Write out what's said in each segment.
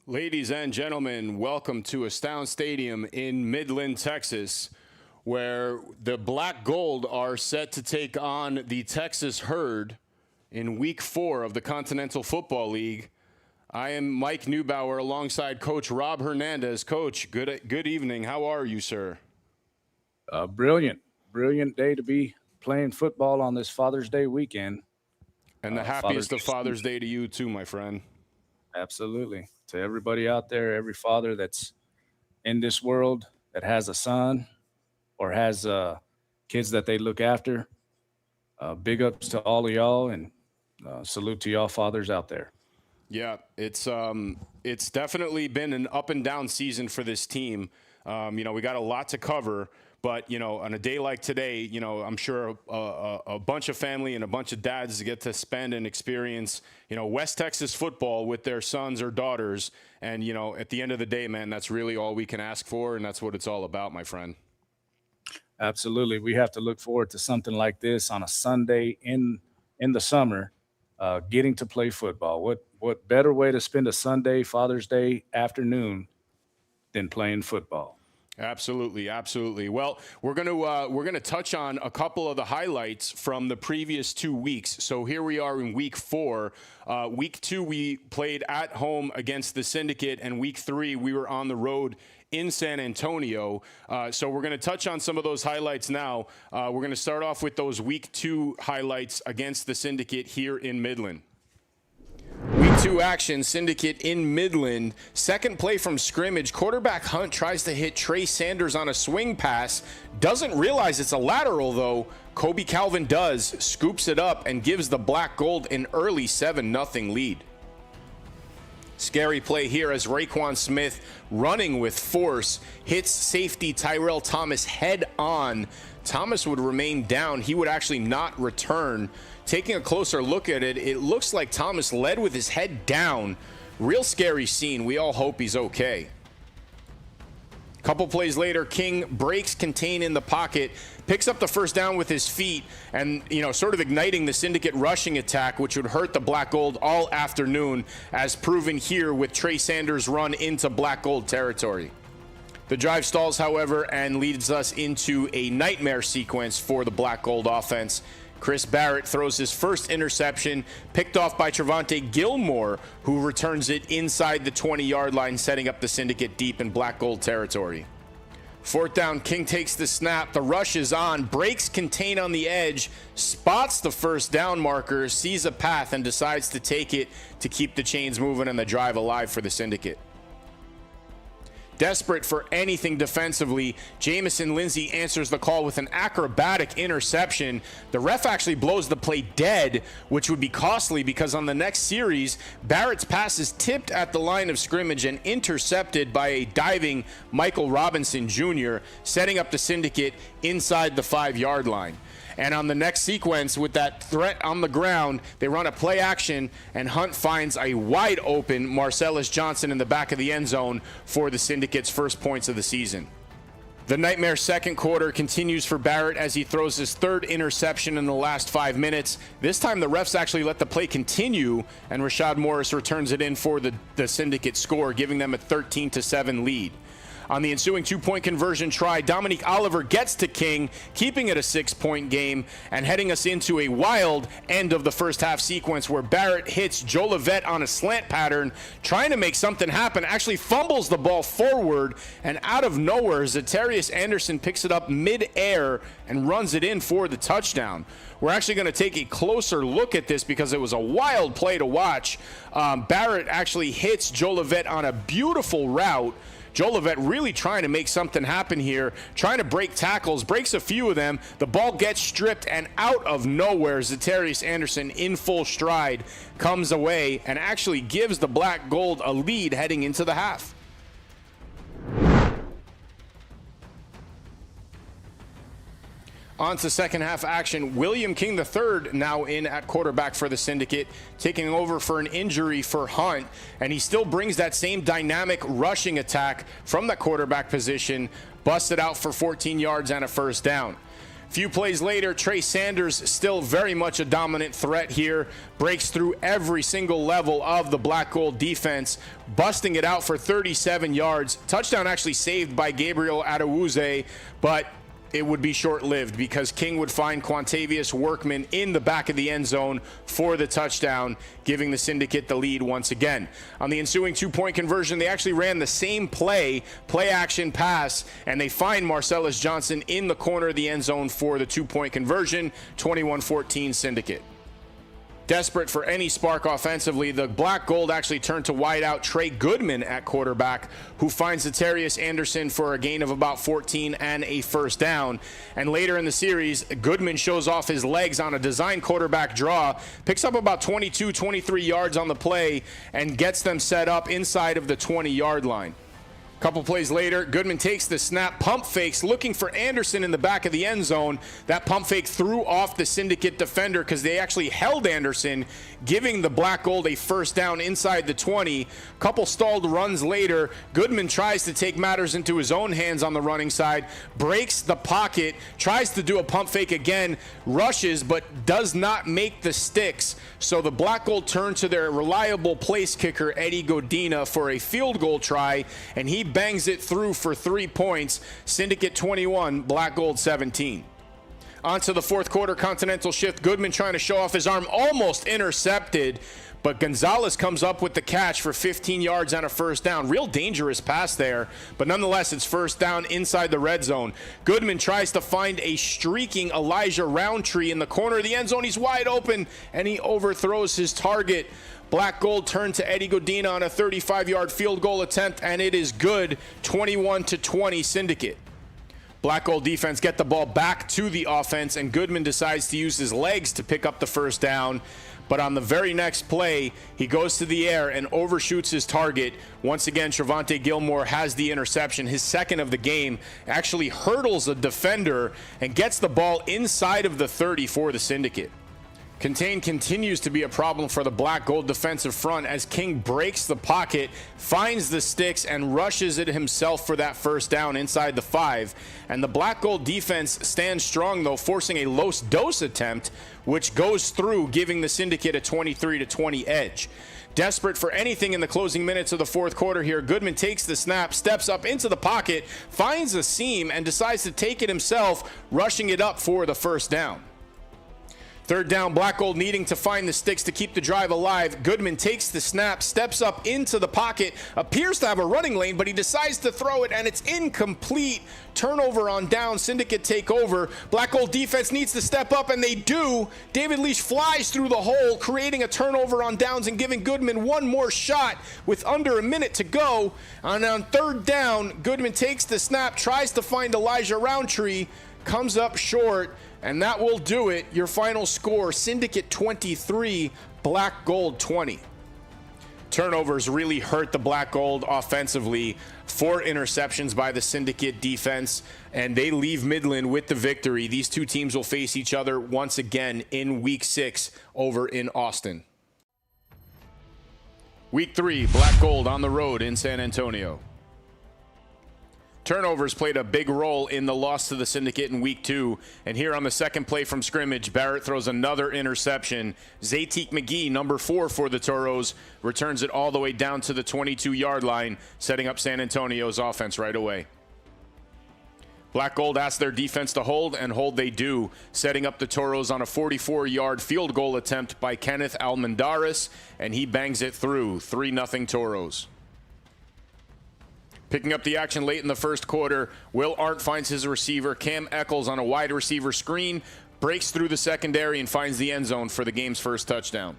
Ladies and gentlemen, welcome to Astound Stadium in Midland, Texas, where the Black Gold are set to take on the Texas Herd in Week 4 of the Continental Football League. I am Mike Neubauer alongside Coach Rob Hernandez. Coach, good evening. How are you, sir? Brilliant day to be playing football on this Father's Day weekend. And the happiest of Father's Day to you too, my friend. Absolutely. To everybody out there, every father that's in this world that has a son or has kids that they look after, big ups to all of y'all, and salute to y'all fathers out there. Yeah, it's definitely been an up and down season for this team. We got a lot to cover, but, on a day like today, I'm sure a bunch of family and a bunch of dads get to spend and experience, West Texas football with their sons or daughters. And, at the end of the day, man, that's really all we can ask for. And that's what it's all about, my friend. Absolutely. We have to look forward to something like this on a Sunday in the summer, getting to play football. What better way to spend a Sunday, Father's Day afternoon than playing football? Absolutely. Well, we're going to touch on a couple of the highlights from the previous 2 weeks. So here we are in Week 4. Week 2, we played at home against the Syndicate, and Week 3, we were on the road in San Antonio. So we're going to touch on some of those highlights now. We're going to start off with those Week 2 highlights against the Syndicate here in Midland. Week 2 action, Syndicate in Midland. Second play from scrimmage. Quarterback Hunt tries to hit Trey Sanders on a swing pass. Doesn't realize it's a lateral, though. Kobe Calvin does, scoops it up, and gives the Black Gold an early 7-0 lead. Scary play here as Raekwon Smith, running with force, hits safety Tyrell Thomas head on. Thomas would remain down. He would actually not return. Taking a closer look at it, it looks like Thomas led with his head down. Real scary scene. We all hope he's okay. Couple plays later, King breaks contain in the pocket, picks up the first down with his feet, and, sort of igniting the Syndicate rushing attack, which would hurt the Black Gold all afternoon, as proven here with Trey Sanders' run into Black Gold territory. The drive stalls, however, and leads us into a nightmare sequence for the Black Gold offense. Chris Barrett throws his first interception, picked off by Trevante Gilmore, who returns it inside the 20-yard line, setting up the Syndicate deep in Black Gold territory. Fourth down, King takes the snap, the rush is on, breaks contain on the edge, spots the first down marker, sees a path, and decides to take it to keep the chains moving and the drive alive for the Syndicate. Desperate for anything defensively, Jamison Lindsey answers the call with an acrobatic interception. The ref actually blows the play dead, which would be costly because on the next series, Barrett's pass is tipped at the line of scrimmage and intercepted by a diving Michael Robinson Jr., setting up the Syndicate inside the 5-yard line. And on the next sequence, with that threat on the ground, they run a play action, and Hunt finds a wide open Marcellus Johnson in the back of the end zone for the Syndicate's first points of the season. The nightmare second quarter continues for Barrett as he throws his third interception in the last 5 minutes. This time the refs actually let the play continue, and Rashad Morris returns it in for the Syndicate score, giving them a 13-7 lead. On the ensuing 2-point conversion try, Dominique Oliver gets to King, keeping it a 6-point game and heading us into a wild end of the first half sequence where Barrett hits Joe Levette on a slant pattern, trying to make something happen, actually fumbles the ball forward, and out of nowhere, Zatarius Anderson picks it up mid-air and runs it in for the touchdown. We're actually going to take a closer look at this because it was a wild play to watch. Barrett actually hits Joe Levette on a beautiful route. Joe Levette really trying to make something happen here, trying to break tackles, breaks a few of them. The ball gets stripped, and out of nowhere, Zatarius Anderson in full stride comes away and actually gives the Black Gold a lead heading into the half. On to second half action. William King III now in at quarterback for the Syndicate, taking over for an injury for Hunt, and he still brings that same dynamic rushing attack from that quarterback position, busted out for 14 yards and a first down. Few plays later, Trey Sanders, still very much a dominant threat here, breaks through every single level of the Black Gold defense, busting it out for 37 yards. Touchdown actually saved by Gabriel Adewuze, but it would be short-lived because King would find Quantavious Workman in the back of the end zone for the touchdown, giving the Syndicate the lead once again. On the ensuing two-point conversion, they actually ran the same play action pass, and they find Marcellus Johnson in the corner of the end zone for the two-point conversion, 21-14 Syndicate. Desperate for any spark offensively, the Black Gold actually turned to wideout Trey Goodman at quarterback, who finds Zatarius Anderson for a gain of about 14 and a first down. And later in the series, Goodman shows off his legs on a design quarterback draw, picks up about 22, 23 yards on the play, and gets them set up inside of the 20-yard line. Couple plays later, Goodman takes the snap, pump fakes, looking for Anderson in the back of the end zone. That pump fake threw off the Syndicate defender because they actually held Anderson, giving the Black Gold a first down inside the 20. Couple stalled runs later, Goodman tries to take matters into his own hands on the running side, breaks the pocket, tries to do a pump fake again, rushes, but does not make the sticks. So the Black Gold turn to their reliable place kicker, Eddie Godina, for a field goal try, and he bangs it through for 3 points. Syndicate 21, Black Gold 17. On to the fourth quarter Continental shift. Goodman trying to show off his arm, almost intercepted, but Gonzalez comes up with the catch for 15 yards and a first down. Real dangerous pass there, but nonetheless, it's first down inside the red zone. Goodman tries to find a streaking Elijah Roundtree in the corner of the end zone. He's wide open, and he overthrows his target. Black Gold turned to Eddie Godina on a 35-yard field goal attempt, and it is good, 21-20 Syndicate. Black Gold defense get the ball back to the offense, and Goodman decides to use his legs to pick up the first down. But on the very next play, he goes to the air and overshoots his target. Once again, Trevante Gilmore has the interception, his second of the game, actually hurdles a defender and gets the ball inside of the 30 for the Syndicate. Contain continues to be a problem for the Black Gold defensive front as King breaks the pocket, finds the sticks, and rushes it himself for that first down inside the 5. And the Black Gold defense stands strong, though, forcing a Los Dos attempt, which goes through, giving the Syndicate a 23-20 edge. Desperate for anything in the closing minutes of the fourth quarter here, Goodman takes the snap, steps up into the pocket, finds a seam, and decides to take it himself, rushing it up for the first down. Third down, Black Gold needing to find the sticks to keep the drive alive. Goodman takes the snap, steps up into the pocket, appears to have a running lane, but he decides to throw it, and it's incomplete. Turnover on down, Syndicate take over. Black Gold defense needs to step up, and they do. David Leash flies through the hole, creating a turnover on downs and giving Goodman one more shot with under a minute to go. And on third down, Goodman takes the snap, tries to find Elijah Roundtree, comes up short, and that will do it. Your final score, Syndicate 23, Black Gold 20. Turnovers really hurt the Black Gold offensively. 4 interceptions by the Syndicate defense, and they leave Midland with the victory. These two teams will face each other once again in Week 6 over in Austin. Week 3, Black Gold on the road in San Antonio. Turnovers played a big role in the loss to the Syndicate in Week 2. And here on the second play from scrimmage, Barrett throws another interception. Zaytique McGee, number 4 for the Toros, returns it all the way down to the 22-yard line, setting up San Antonio's offense right away. Black Gold asked their defense to hold, and hold they do, setting up the Toros on a 44-yard field goal attempt by Kenneth Almendares, and he bangs it through. 3-0 Toros. Picking up the action late in the first quarter, Will Arndt finds his receiver, Cam Eccles, on a wide receiver screen, breaks through the secondary and finds the end zone for the game's first touchdown.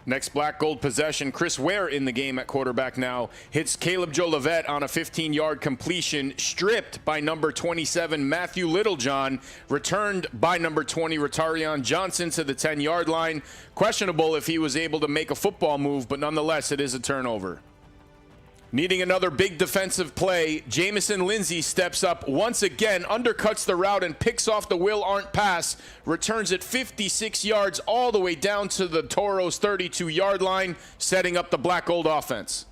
Next Black Gold possession, Chris Ware in the game at quarterback now, hits Caleb Jolivet on a 15-yard completion, stripped by number 27 Matthew Littlejohn, returned by number 20 Rotarion Johnson to the 10-yard line. Questionable if he was able to make a football move, but nonetheless it is a turnover. Needing another big defensive play, Jamison Lindsey steps up once again, undercuts the route and picks off the Will Arndt pass, returns it 56 yards all the way down to the Toros' 32-yard line, setting up the Black Gold offense.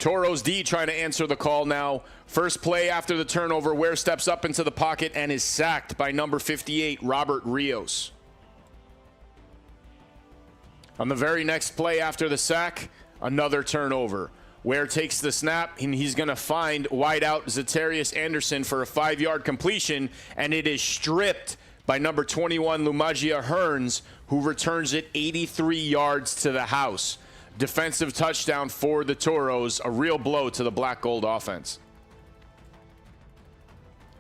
Toros D trying to answer the call now. First play after the turnover, Ware steps up into the pocket and is sacked by number 58, Robert Rios. On the very next play after the sack, another turnover. Ware takes the snap, and he's going to find wideout Zatarius Anderson for a 5-yard completion, and it is stripped by number 21, Lumagia Hearns, who returns it 83 yards to the house. Defensive touchdown for the Toros, a real blow to the Black Gold offense.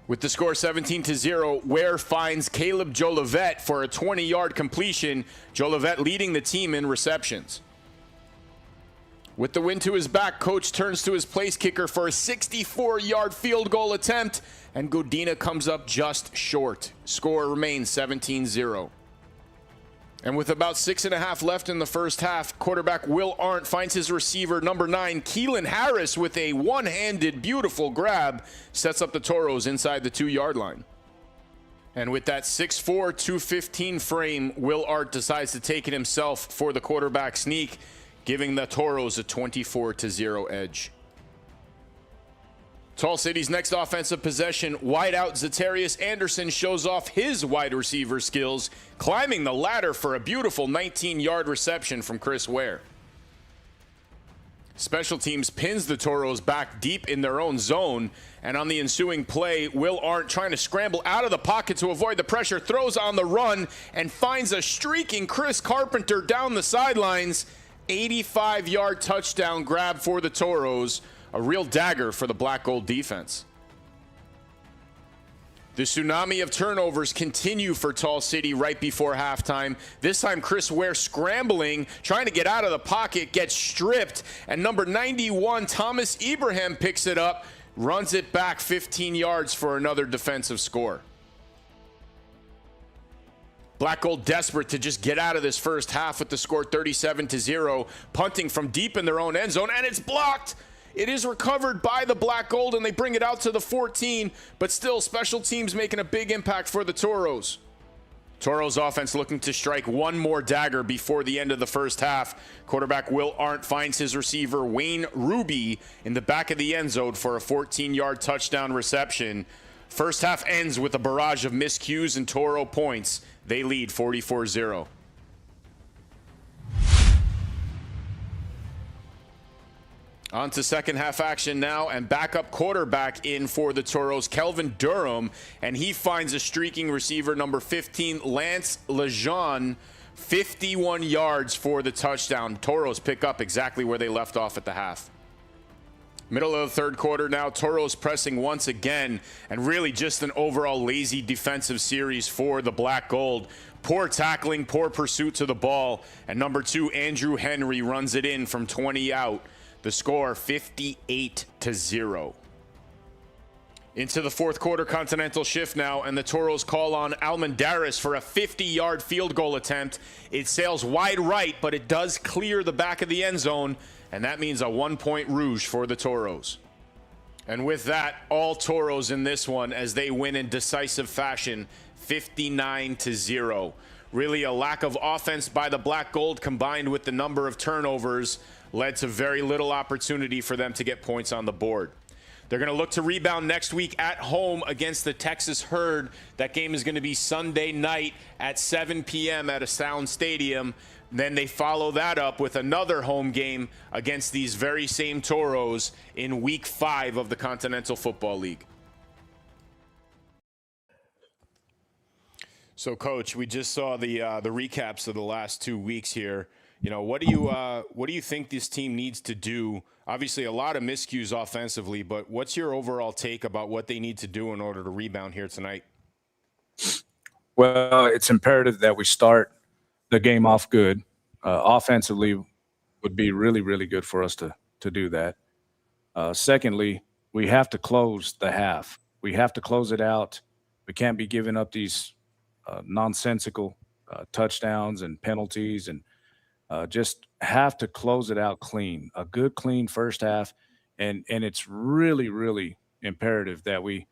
With the score 17-0, Ware finds Caleb Jolivet for a 20-yard completion. Jolivet leading the team in receptions. With the wind to his back, coach turns to his place kicker for a 64-yard field goal attempt, and Godina comes up just short. Score remains 17-0. And with about 6.5 left in the first half, quarterback Will Arndt finds his receiver, number 9, Keelan Harris, with a one-handed, beautiful grab, sets up the Toros inside the 2-yard line. And with that 6'4", 215 frame, Will Arndt decides to take it himself for the quarterback sneak, giving the Toros a 24-0 edge. Tall City's next offensive possession, wideout Zatarius Anderson shows off his wide receiver skills, climbing the ladder for a beautiful 19-yard reception from Chris Ware. Special teams pins the Toros back deep in their own zone, and on the ensuing play, Will Arndt, trying to scramble out of the pocket to avoid the pressure, throws on the run and finds a streaking Chris Carpenter down the sidelines. 85-yard touchdown grab for the Toros. A real dagger for the Black Gold defense. The tsunami of turnovers continue for Tall City right before halftime. This time Chris Ware scrambling, trying to get out of the pocket, gets stripped, and number 91, Thomas Ibrahim, picks it up, runs it back 15 yards for another defensive score. Black Gold desperate to just get out of this first half with the score 37-0, punting from deep in their own end zone, and it's blocked. It is recovered by the Black Gold, and they bring it out to the 14, but still special teams making a big impact for the Toros. Toros offense looking to strike one more dagger before the end of the first half. Quarterback Will Arndt finds his receiver Wayne Ruby in the back of the end zone for a 14-yard touchdown reception. First half ends with a barrage of miscues and Toro points. They lead 44-0. On to second half action now, and backup quarterback in for the Toros, Kelvin Durham, and he finds a streaking receiver, number 15, Lance Lejeune, 51 yards for the touchdown. Toros pick up exactly where they left off at the half. Middle of the third quarter now, Toros pressing once again, and really just an overall lazy defensive series for the Black Gold. Poor tackling, poor pursuit to the ball, and number 2, Andrew Henry, runs it in from 20 out. The score 58-0. Into the fourth quarter, Continental shift now, and the Toros call on Almendaris for a 50-yard field goal attempt. It sails wide right, but it does clear the back of the end zone, and that means a 1-point rouge for the Toros. And with that, all Toros in this one as they win in decisive fashion, 59-0. Really a lack of offense by the Black Gold combined with the number of turnovers led to very little opportunity for them to get points on the board. They're going to look to rebound next week at home against the Texas Herd. That game is going to be Sunday night at 7 p.m. at Astound Stadium. Then they follow that up with another home game against these very same Toros in Week 5 of the Continental Football League. So, Coach, we just saw the recaps of the last 2 weeks here. You know, what do you think this team needs to do? Obviously, a lot of miscues offensively, but what's your overall take about what they need to do in order to rebound here tonight? Well, it's imperative that we start the game off good. Offensively would be really, really good for us to do that. Secondly, we have to close the half. We have to close it out. We can't be giving up these nonsensical touchdowns and penalties, and just have to close it out clean. A good, clean first half, and it's really, really imperative that we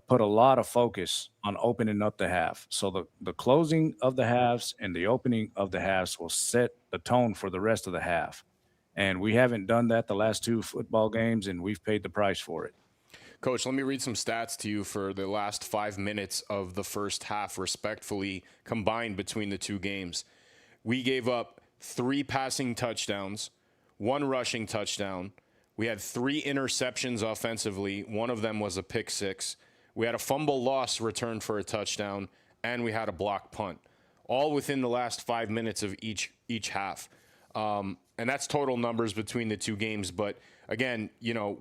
put a lot of focus on opening up the half. So the closing of the halves and the opening of the halves will set the tone for the rest of the half. And we haven't done that the last 2 football games, and we've paid the price for it. Coach, let me read some stats to you for the last 5 minutes of the first half, respectfully combined between the two games. We gave up 3 passing touchdowns, 1 rushing touchdown. We had 3 interceptions offensively. One of them was a pick six. We had a fumble loss returned for a touchdown, and we had a blocked punt, all within the last 5 minutes of each half. And that's total numbers between the two games. But again,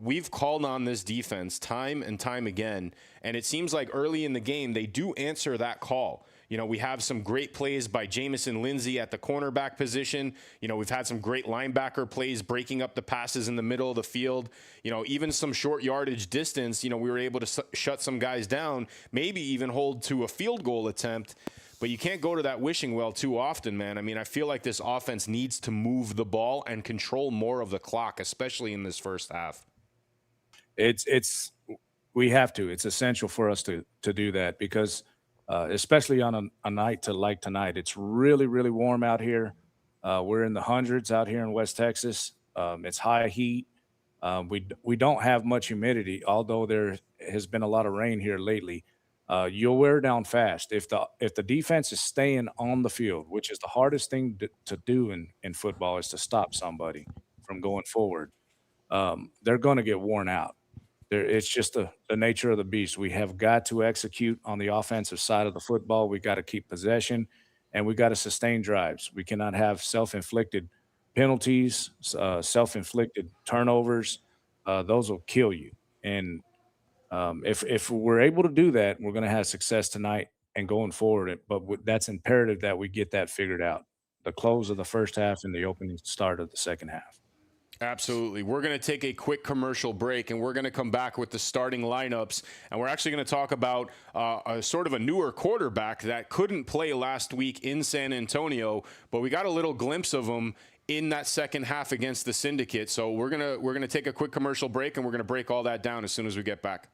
we've called on this defense time and time again, and it seems like early in the game they do answer that call. We have some great plays by Jamison Lindsey at the cornerback position. We've had some great linebacker plays breaking up the passes in the middle of the field. Even some short yardage distance, we were able to shut some guys down, maybe even hold to a field goal attempt. But you can't go to that wishing well too often, man. I mean, I feel like this offense needs to move the ball and control more of the clock, especially in this first half. We have to. It's essential for us to do that because especially on a night like tonight, it's really, really warm out here. We're in the hundreds out here in West Texas. It's high heat. We don't have much humidity, although there has been a lot of rain here lately. You'll wear down fast if the defense is staying on the field, which is the hardest thing to do in football, is to stop somebody from going forward. They're going to get worn out. It's just the nature of the beast. We have got to execute on the offensive side of the football. We got to keep possession, and we got to sustain drives. We cannot have self-inflicted penalties, self-inflicted turnovers. Those will kill you. And if we're able to do that, we're going to have success tonight and going forward. But that's imperative that we get that figured out. The close of the first half and the opening start of the second half. Absolutely. We're going to take a quick commercial break, and we're going to come back with the starting lineups. And we're actually going to talk about a sort of a newer quarterback that couldn't play last week in San Antonio, but we got a little glimpse of him in that second half against the Syndicate. So we're going to take a quick commercial break, and we're going to break all that down as soon as we get back.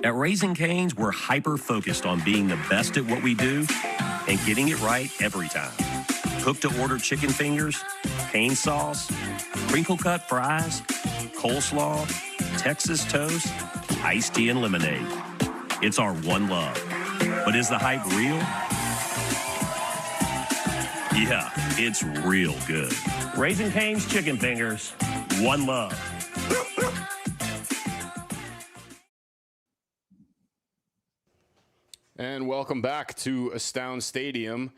At Raising Cane's, we're hyper-focused on being the best at what we do and getting it right every time. Cook-to-order chicken fingers, cane sauce, crinkle-cut fries, coleslaw, Texas toast, iced tea, and lemonade. It's our one love. But is the hype real? Yeah, it's real good. Raising Cane's chicken fingers, one love. And welcome back to Astound Stadium.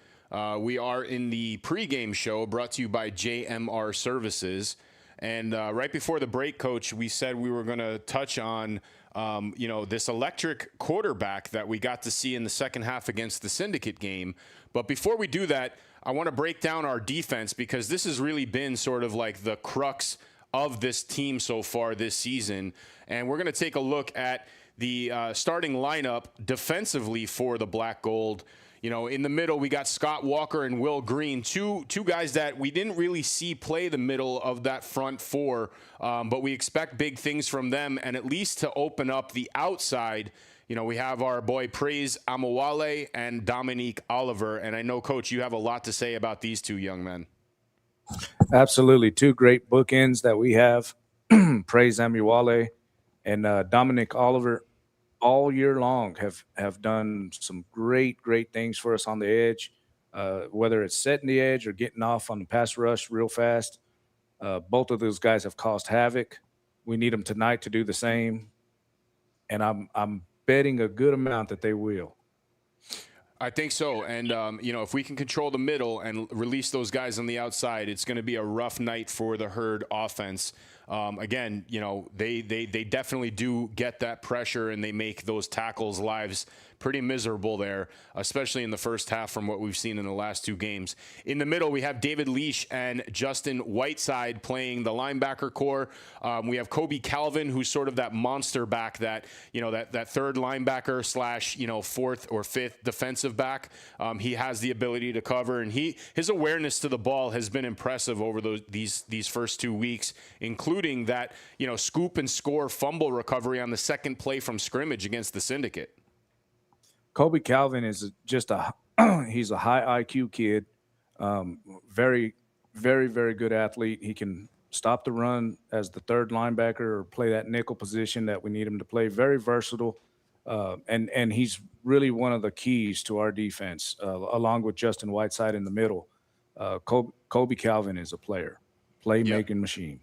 We are in the pregame show brought to you by JMR Services. And right before the break, Coach, we said we were going to touch on, this electric quarterback that we got to see in the second half against the Syndicate game. But before we do that, I want to break down our defense because this has really been sort of like the crux of this team so far this season. And we're going to take a look at the starting lineup defensively for the Black Gold. You know, in the middle, we got Scott Walker and Will Green, two guys that we didn't really see play the middle of that front four, but we expect big things from them, and at least to open up the outside. You know, we have our boy Praise Amawale and Dominique Oliver, and I know, Coach, you have a lot to say about these two young men. Absolutely. Two great bookends that we have, Praise Amawale and Dominic Oliver, all year long have done some great things for us on the edge, whether it's setting the edge or getting off on the pass rush real fast. Both of those guys have caused havoc. We need them tonight to do the same, and I'm betting a good amount that they will. I think so. And, if we can control the middle and release those guys on the outside, it's going to be a rough night for the Herd offense. Again, they definitely do get that pressure and they make those tackles' lives pretty miserable there, especially in the first half from what we've seen in the last two games. In the middle, we have David Leash and Justin Whiteside playing the linebacker core. We have Kobe Calvin, who's sort of that monster back that third linebacker slash, fourth or fifth defensive back. He has the ability to cover, and his awareness to the ball has been impressive over these first 2 weeks, including that, scoop and score fumble recovery on the second play from scrimmage against the Syndicate. Kobe Calvin is just he's a high IQ kid, very, very, very good athlete. He can stop the run as the third linebacker or play that nickel position that we need him to play. Very versatile, and he's really one of the keys to our defense, along with Justin Whiteside in the middle. Kobe Calvin is a player, playmaking machine.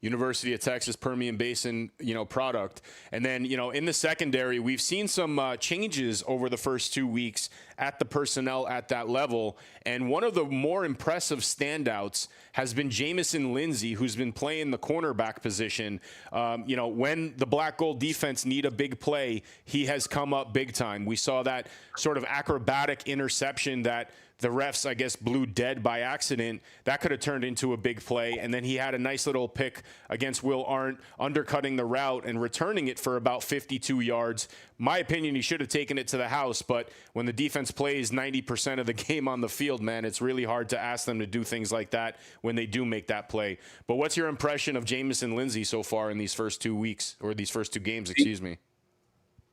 University of Texas Permian Basin, product. And then, in the secondary, we've seen some changes over the first 2 weeks at the personnel at that level. And one of the more impressive standouts has been Jamison Lindsey, who's been playing the cornerback position. When the Black Gold defense need a big play, he has come up big time. We saw that sort of acrobatic interception that the refs, I guess, blew dead by accident. That could have turned into a big play. And then he had a nice little pick against Will Arndt, undercutting the route and returning it for about 52 yards. My opinion, he should have taken it to the house. But when the defense plays 90% of the game on the field, man, it's really hard to ask them to do things like that when they do make that play. But what's your impression of Jamison Lindsey so far in these first 2 weeks, or these first two games, excuse me?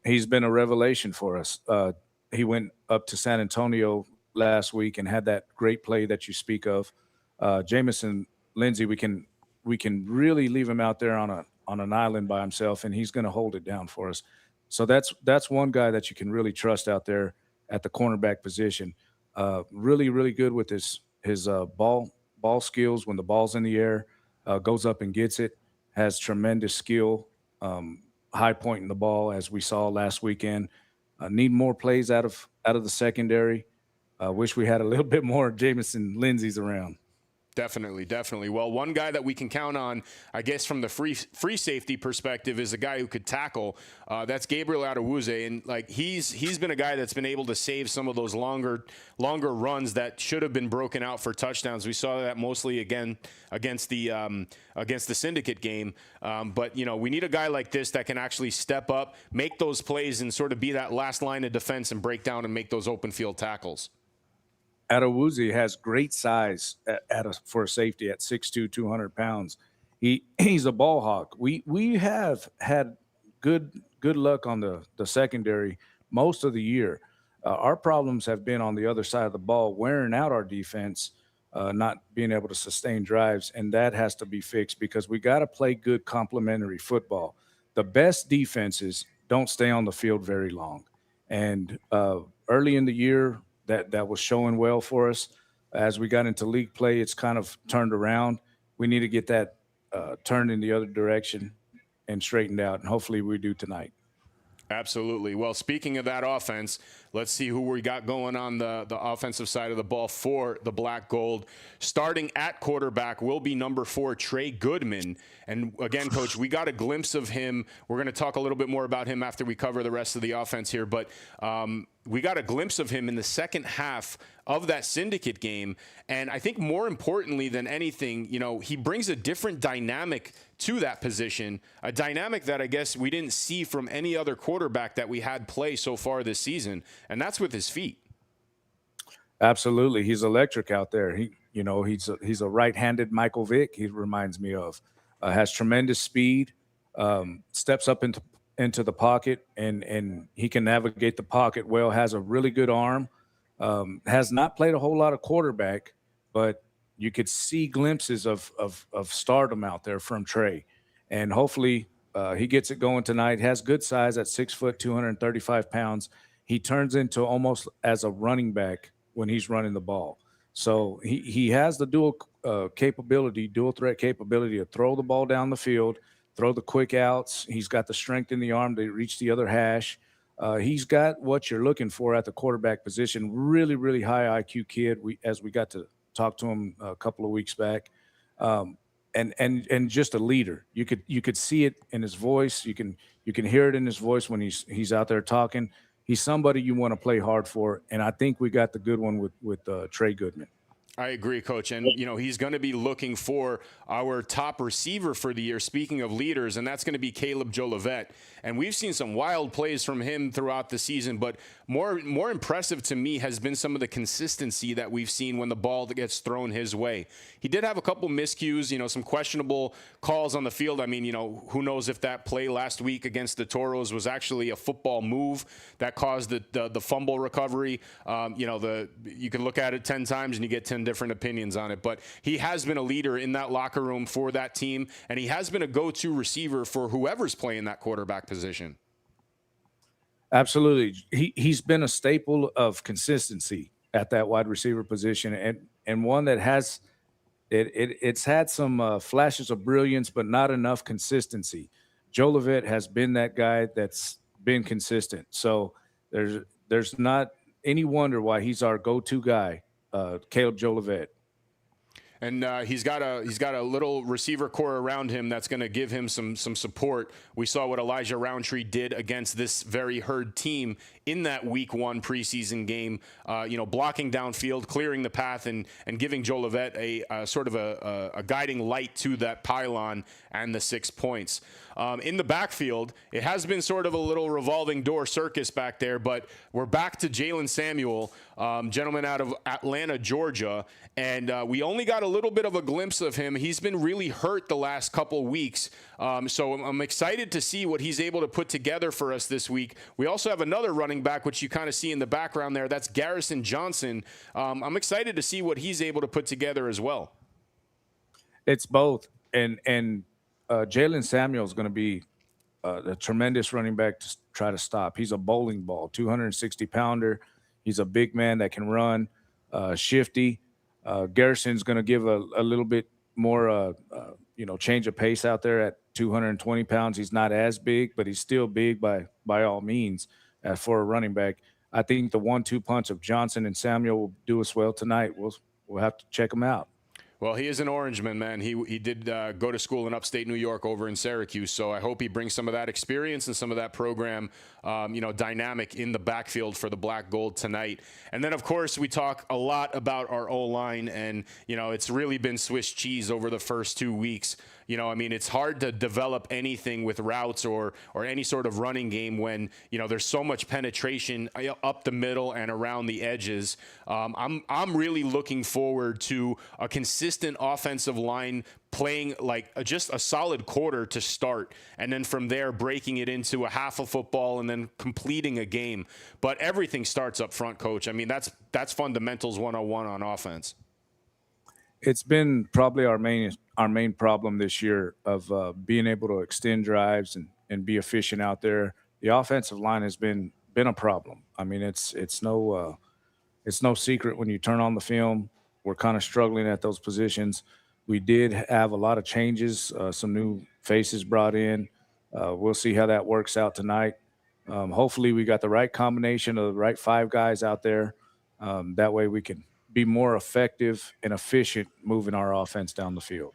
He's been a revelation for us. He went up to San Antonio last week and had that great play that you speak of. Jamison Lindsey, we can really leave him out there on an island by himself, and he's going to hold it down for us. So that's one guy that you can really trust out there at the cornerback position. Really good with his ball skills when the ball's in the air, goes up and gets it, has tremendous skill, high pointing the ball as we saw last weekend. Need more plays out of the secondary. Wish we had a little bit more Jamison Lindsey's around. Definitely. Well, one guy that we can count on, I guess, from the free safety perspective, is a guy who could tackle. That's Gabriel Adewuze, and he's been a guy that's been able to save some of those longer runs that should have been broken out for touchdowns. We saw that mostly again against the Syndicate game. But we need a guy like this that can actually step up, make those plays, and sort of be that last line of defense and break down and make those open field tackles. Adewuze has great size for a safety at 6'2", 200 pounds. He's a ball hawk. We have had good luck on the secondary most of the year. Our problems have been on the other side of the ball, wearing out our defense, not being able to sustain drives, and that has to be fixed because we got to play good complementary football. The best defenses don't stay on the field very long, and early in the year, that was showing well for us. As we got into league play, it's kind of turned around. We need to get that turned in the other direction and straightened out, and hopefully we do tonight. Absolutely. Well, speaking of that offense, let's see who we got going on the offensive side of the ball for the Black Gold. Starting at quarterback will be number 4, Trey Goodman. And again, Coach, we got a glimpse of him. We're going to talk a little bit more about him after we cover the rest of the offense here. But we got a glimpse of him in the second half of that syndicate game. And I think more importantly than anything, you know, he brings a different dynamic to that position, a dynamic that I guess we didn't see from any other quarterback that we had play so far this season, and that's with his feet. Absolutely. He's electric out there. He's a right-handed Michael Vick, he reminds me of. Has tremendous speed, steps up into the pocket, and he can navigate the pocket well, has a really good arm, has not played a whole lot of quarterback, but you could see glimpses of stardom out there from Trey. And hopefully he gets it going tonight. Has good size at 6 foot, 235 pounds. He turns into almost as a running back when he's running the ball. So he has the dual threat capability to throw the ball down the field, throw the quick outs. He's got the strength in the arm to reach the other hash. He's got what you're looking for at the quarterback position. Really, really high IQ kid. As we got to talk to him a couple of weeks back, and just a leader. You could see it in his voice. You can hear it in his voice when he's out there talking. He's somebody you want to play hard for, and I think we got the good one with Trey Goodman. I agree, Coach. And, you know, he's going to be looking for our top receiver for the year, speaking of leaders, and that's going to be Caleb Jolivet. And we've seen some wild plays from him throughout the season, but more impressive to me has been some of the consistency that we've seen when the ball gets thrown his way. He did have a couple miscues, you know, some questionable calls on the field. I mean, you know, who knows if that play last week against the Toros was actually a football move that caused the fumble recovery. You can look at it 10 times and you get 10 different opinions on it, but he has been a leader in that locker room for that team, and he has been a go-to receiver for whoever's playing that quarterback position. Absolutely. He's been a staple of consistency at that wide receiver position, and one that has it's had some flashes of brilliance, but not enough consistency. Jolivet has been that guy that's been consistent. So there's not any wonder why he's our go-to guy, Caleb Jolivet. And he's got a little receiver core around him that's going to give him some support. We saw what Elijah Roundtree did against this very herd team in that week 1 preseason game, blocking downfield, clearing the path, and giving Jolivet a sort of a guiding light to that pylon and the 6 points. In the backfield, it has been sort of a little revolving door circus back there, but we're back to Jalen Samuel, gentleman out of Atlanta, Georgia, and we only got a little bit of a glimpse of him. He's been really hurt the last couple weeks, so I'm excited to see what he's able to put together for us this week. We also have another running back, which you kind of see in the background there. That's Garrison Johnson. I'm excited to see what he's able to put together as well. It's both, and Jalen Samuel is going to be a tremendous running back to try to stop. He's a bowling ball, 260-pounder. He's a big man that can run, shifty. Garrison's going to give a little bit more, change of pace out there at 220 pounds. He's not as big, but he's still big by all means for a running back. I think the 1-2 punch of Johnson and Samuel will do us well tonight. We'll have to check him out. Well, he is an Orangeman, man. He did go to school in upstate New York over in Syracuse, so I hope he brings some of that experience and some of that program, dynamic in the backfield for the Black Gold tonight. And then, of course, we talk a lot about our O-line, and, it's really been Swiss cheese over the first 2 weeks. You know, I mean, it's hard to develop anything with routes or any sort of running game when, you know, there's so much penetration up the middle and around the edges. I'm really looking forward to a consistent offensive line playing like just a solid quarter to start, and then from there breaking it into a half of football and then completing a game. But everything starts up front, Coach. I mean, that's fundamentals 101 on offense. It's been probably our main problem this year of being able to extend drives and be efficient out there. The offensive line has been a problem. I mean, it's no secret when you turn on the film. We're kind of struggling at those positions. We did have a lot of changes, some new faces brought in. We'll see how that works out tonight. Hopefully we got the right combination of the right 5 guys out there. That way we can be more effective and efficient moving our offense down the field.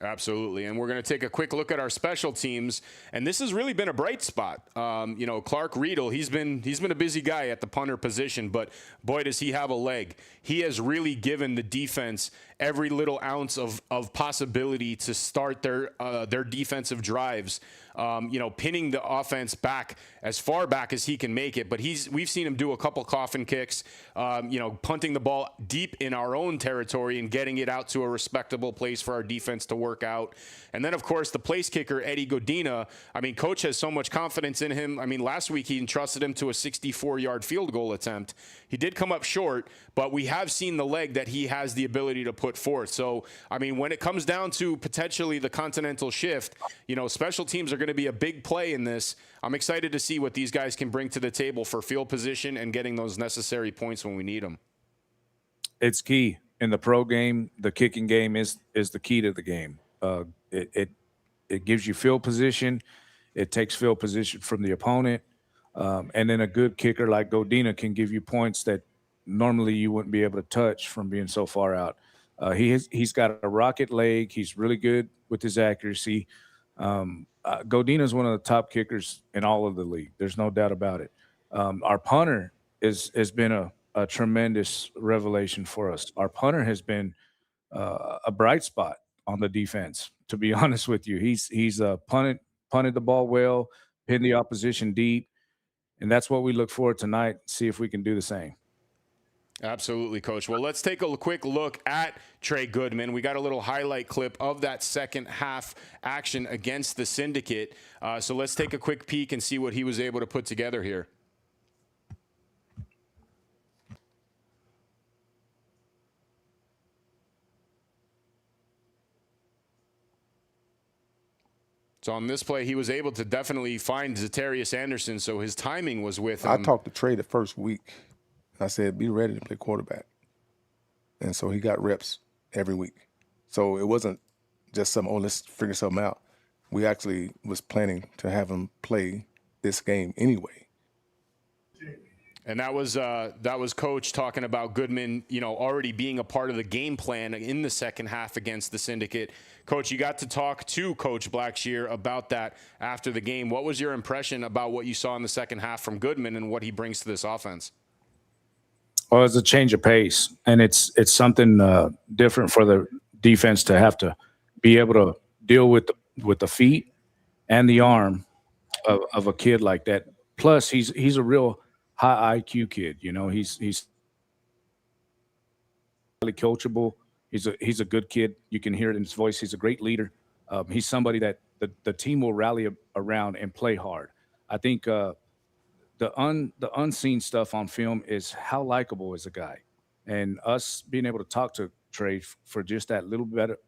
Absolutely. And we're going to take a quick look at our special teams. And this has really been a bright spot. You know, Clark Riedel, he's been a busy guy at the punter position, but boy, does he have a leg. He has really given the defense every little ounce of possibility to start their defensive drives. You know, pinning the offense back as far back as he can make it. But we've seen him do a couple coffin kicks, you know, punting the ball deep in our own territory and getting it out to a respectable place for our defense to work out. And then, of course, the place kicker, Eddie Godina. I mean, Coach has so much confidence in him. I mean, last week he entrusted him to a 64-yard field goal attempt. He did come up short, but we have seen the leg that he has the ability to put forth. So, I mean, when it comes down to potentially the Continental shift, you know, special teams are going to be a big play in this. I'm excited to see what these guys can bring to the table for field position and getting those necessary points when we need them. It's key in the pro game. The kicking game is the key to the game. It gives you field position. It takes field position from the opponent. And then a good kicker like Godina can give you points that normally you wouldn't be able to touch from being so far out. He's got a rocket leg. He's really good with his accuracy. Godina is one of the top kickers in all of the league. There's no doubt about it. Our punter has been a tremendous revelation for us. Our punter has been a bright spot on the defense, to be honest with you. He's punted the ball well, pinned the opposition deep, and that's what we look for tonight. See if we can do the same. Absolutely, Coach. Well, let's take a quick look at Trey Goodman. We got a little highlight clip of that second half action against the Syndicate. So let's take a quick peek and see what he was able to put together here. So on this play, he was able to definitely find Zatarius Anderson, so his timing was with him. I talked to Trey the first week. I said, be ready to play quarterback. And so he got reps every week. So it wasn't just let's figure something out. We actually was planning to have him play this game anyway. And that was Coach talking about Goodman, you know, already being a part of the game plan in the second half against the Syndicate. Coach, you got to talk to Coach Blackshear about that after the game. What was your impression about what you saw in the second half from Goodman and what he brings to this offense? Well, it's a change of pace, and it's something different for the defense to have to be able to deal with the feet and the arm of a kid like that. Plus, he's a real high IQ kid. You know, he's highly coachable. He's a good kid. You can hear it in his voice. He's a great leader. He's somebody that the team will rally around and play hard. I think the unseen stuff on film is how likable is a guy, and us being able to talk to Trey for just that little bit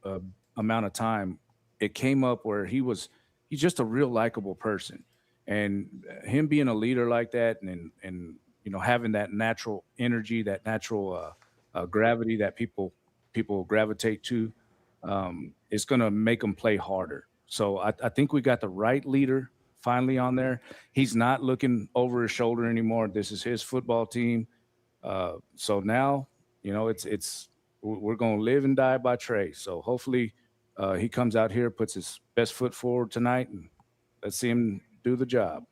amount of time, it came up where he's just a real likable person, and him being a leader like that, and you know, having that natural energy, that natural gravity that people gravitate to, is going to make them play harder. So I think we got the right leader finally on there. He's not looking over his shoulder anymore. This is his football team. So now, you know, we're going to live and die by Trey. So hopefully he comes out here, puts his best foot forward tonight, and let's see him do the job.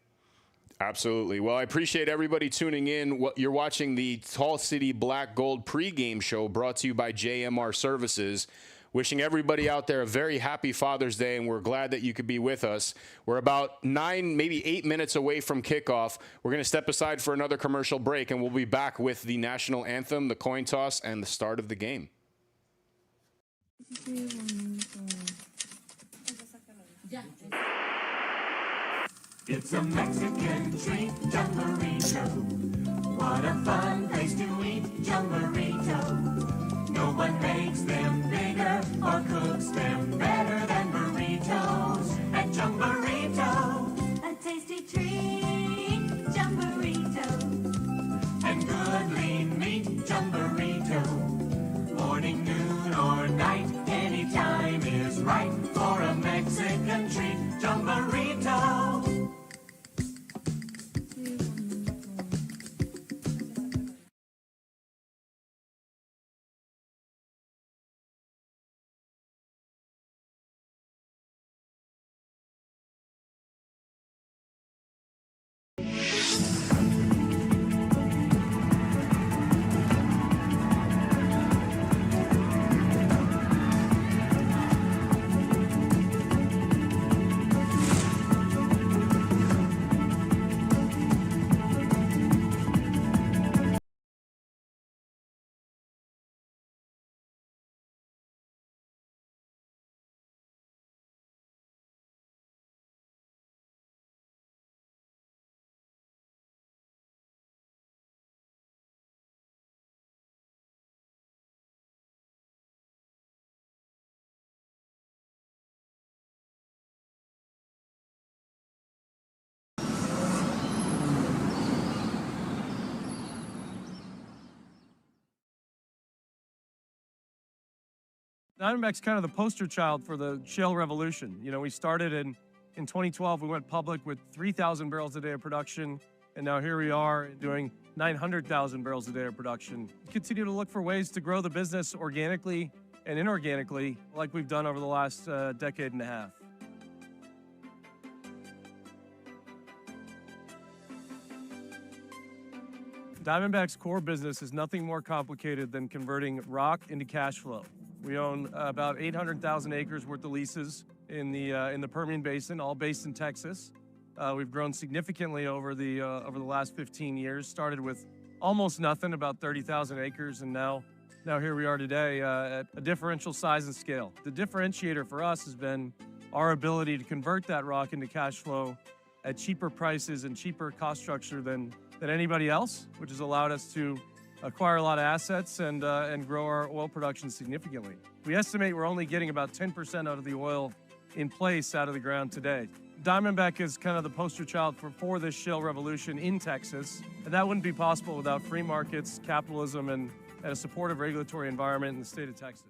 Absolutely. Well, I appreciate everybody tuning in. You're watching the Tall City Black Gold pregame show brought to you by JMR Services. wishing everybody out there a very happy Father's Day, and we're glad that you could be with us. We're about 9, maybe 8 minutes away from kickoff. We're going to step aside for another commercial break, and we'll be back with the national anthem, the coin toss, and the start of the game. It's a Mexican treat, Jumborito. What a fun place to eat, Jumborito. No one makes them bigger or cooks them better than burritos at Jumborito. A tasty treat, Jumborito. And good lean meat, Jumborito. Morning, noon, or night, any time is right for a Mexican treat, Jumborito. Diamondback's kind of the poster child for the shale revolution. You know, we started in 2012, we went public with 3,000 barrels a day of production, and now here we are doing 900,000 barrels a day of production. We continue to look for ways to grow the business organically and inorganically, like we've done over the last decade and a half. Diamondback's core business is nothing more complicated than converting rock into cash flow. We own about 800,000 acres worth of leases in the Permian Basin, all based in Texas. We've grown significantly over the last 15 years. Started with almost nothing, about 30,000 acres, and now here we are today at a differential size and scale. The differentiator for us has been our ability to convert that rock into cash flow at cheaper prices and cheaper cost structure than anybody else, which has allowed us to acquire a lot of assets and grow our oil production significantly. We estimate we're only getting about 10% out of the oil in place out of the ground today. Diamondback is kind of the poster child for this shale revolution in Texas, and that wouldn't be possible without free markets, capitalism, and a supportive regulatory environment in the state of Texas.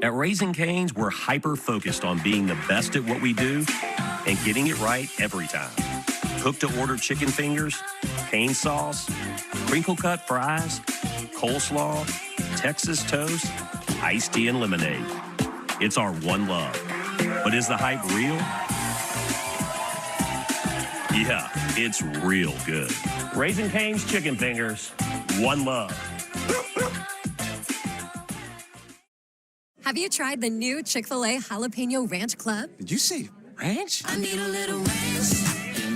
At Raising Cane's, we're hyper-focused on being the best at what we do and getting it right every time. Cook-to-order chicken fingers, cane sauce, crinkle-cut fries, coleslaw, Texas toast, iced tea, and lemonade. It's our one love. But is the hype real? Yeah, it's real good. Raising Cane's chicken fingers, one love. Have you tried the new Chick-fil-A Jalapeno Ranch Club? Did you say ranch? I need a little ranch.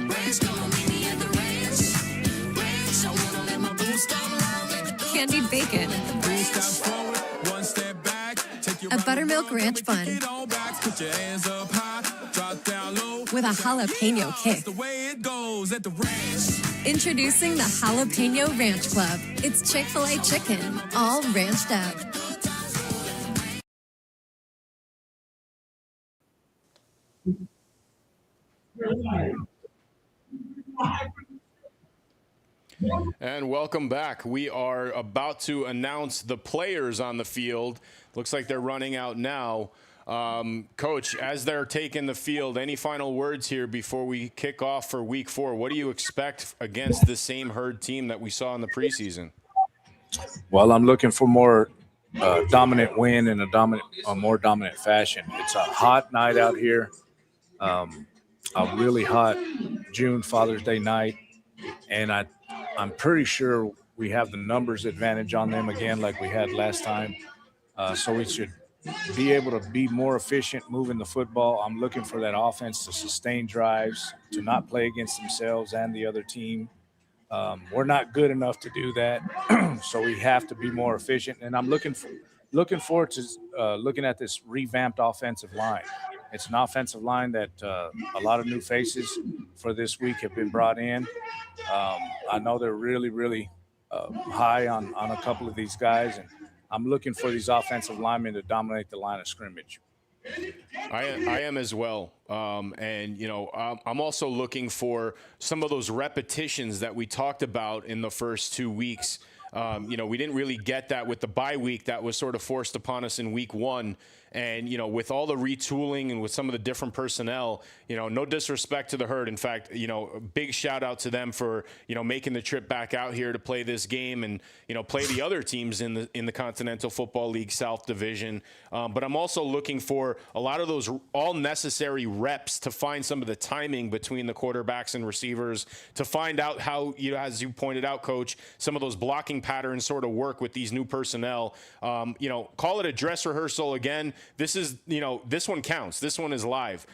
Ranch, come on, meet me at the ranch. Ranch, I wanna let my boots down. Candied bacon. A buttermilk ranch bun. With a jalapeno kick. Introducing the Jalapeno Ranch Club. It's Chick-fil-A chicken, all ranched up. And welcome back. We are about to announce the players on the field. Looks like they're running out now. Coach, as they're taking the field, any final words here before we kick off for week 4? What do you expect against the same herd team that we saw in the preseason? Well, I'm looking for more dominant win in a more dominant fashion. It's a hot night out here. A really hot June Father's Day night. And I'm pretty sure we have the numbers advantage on them again like we had last time. So we should be able to be more efficient moving the football. I'm looking for that offense to sustain drives, to not play against themselves and the other team. We're not good enough to do that, so we have to be more efficient. And I'm looking forward to looking at this revamped offensive line. It's an offensive line that a lot of new faces for this week have been brought in. I know they're really, really high on a couple of these guys, and I'm looking for these offensive linemen to dominate the line of scrimmage. I am as well. And, you know, I'm also looking for some of those repetitions that we talked about in the first 2 weeks. You know, we didn't really get that with the bye week that was sort of forced upon us in week 1. And, you know, with all the retooling and with some of the different personnel, you know, no disrespect to the herd. In fact, you know, a big shout out to them for, you know, making the trip back out here to play this game and, you know, play the other teams in the Continental Football League South Division. But I'm also looking for a lot of those all necessary reps to find some of the timing between the quarterbacks and receivers, to find out how, you know, as you pointed out, Coach, some of those blocking patterns sort of work with these new personnel. You know, call it a dress rehearsal again. This is, you know, this one counts. This one is live.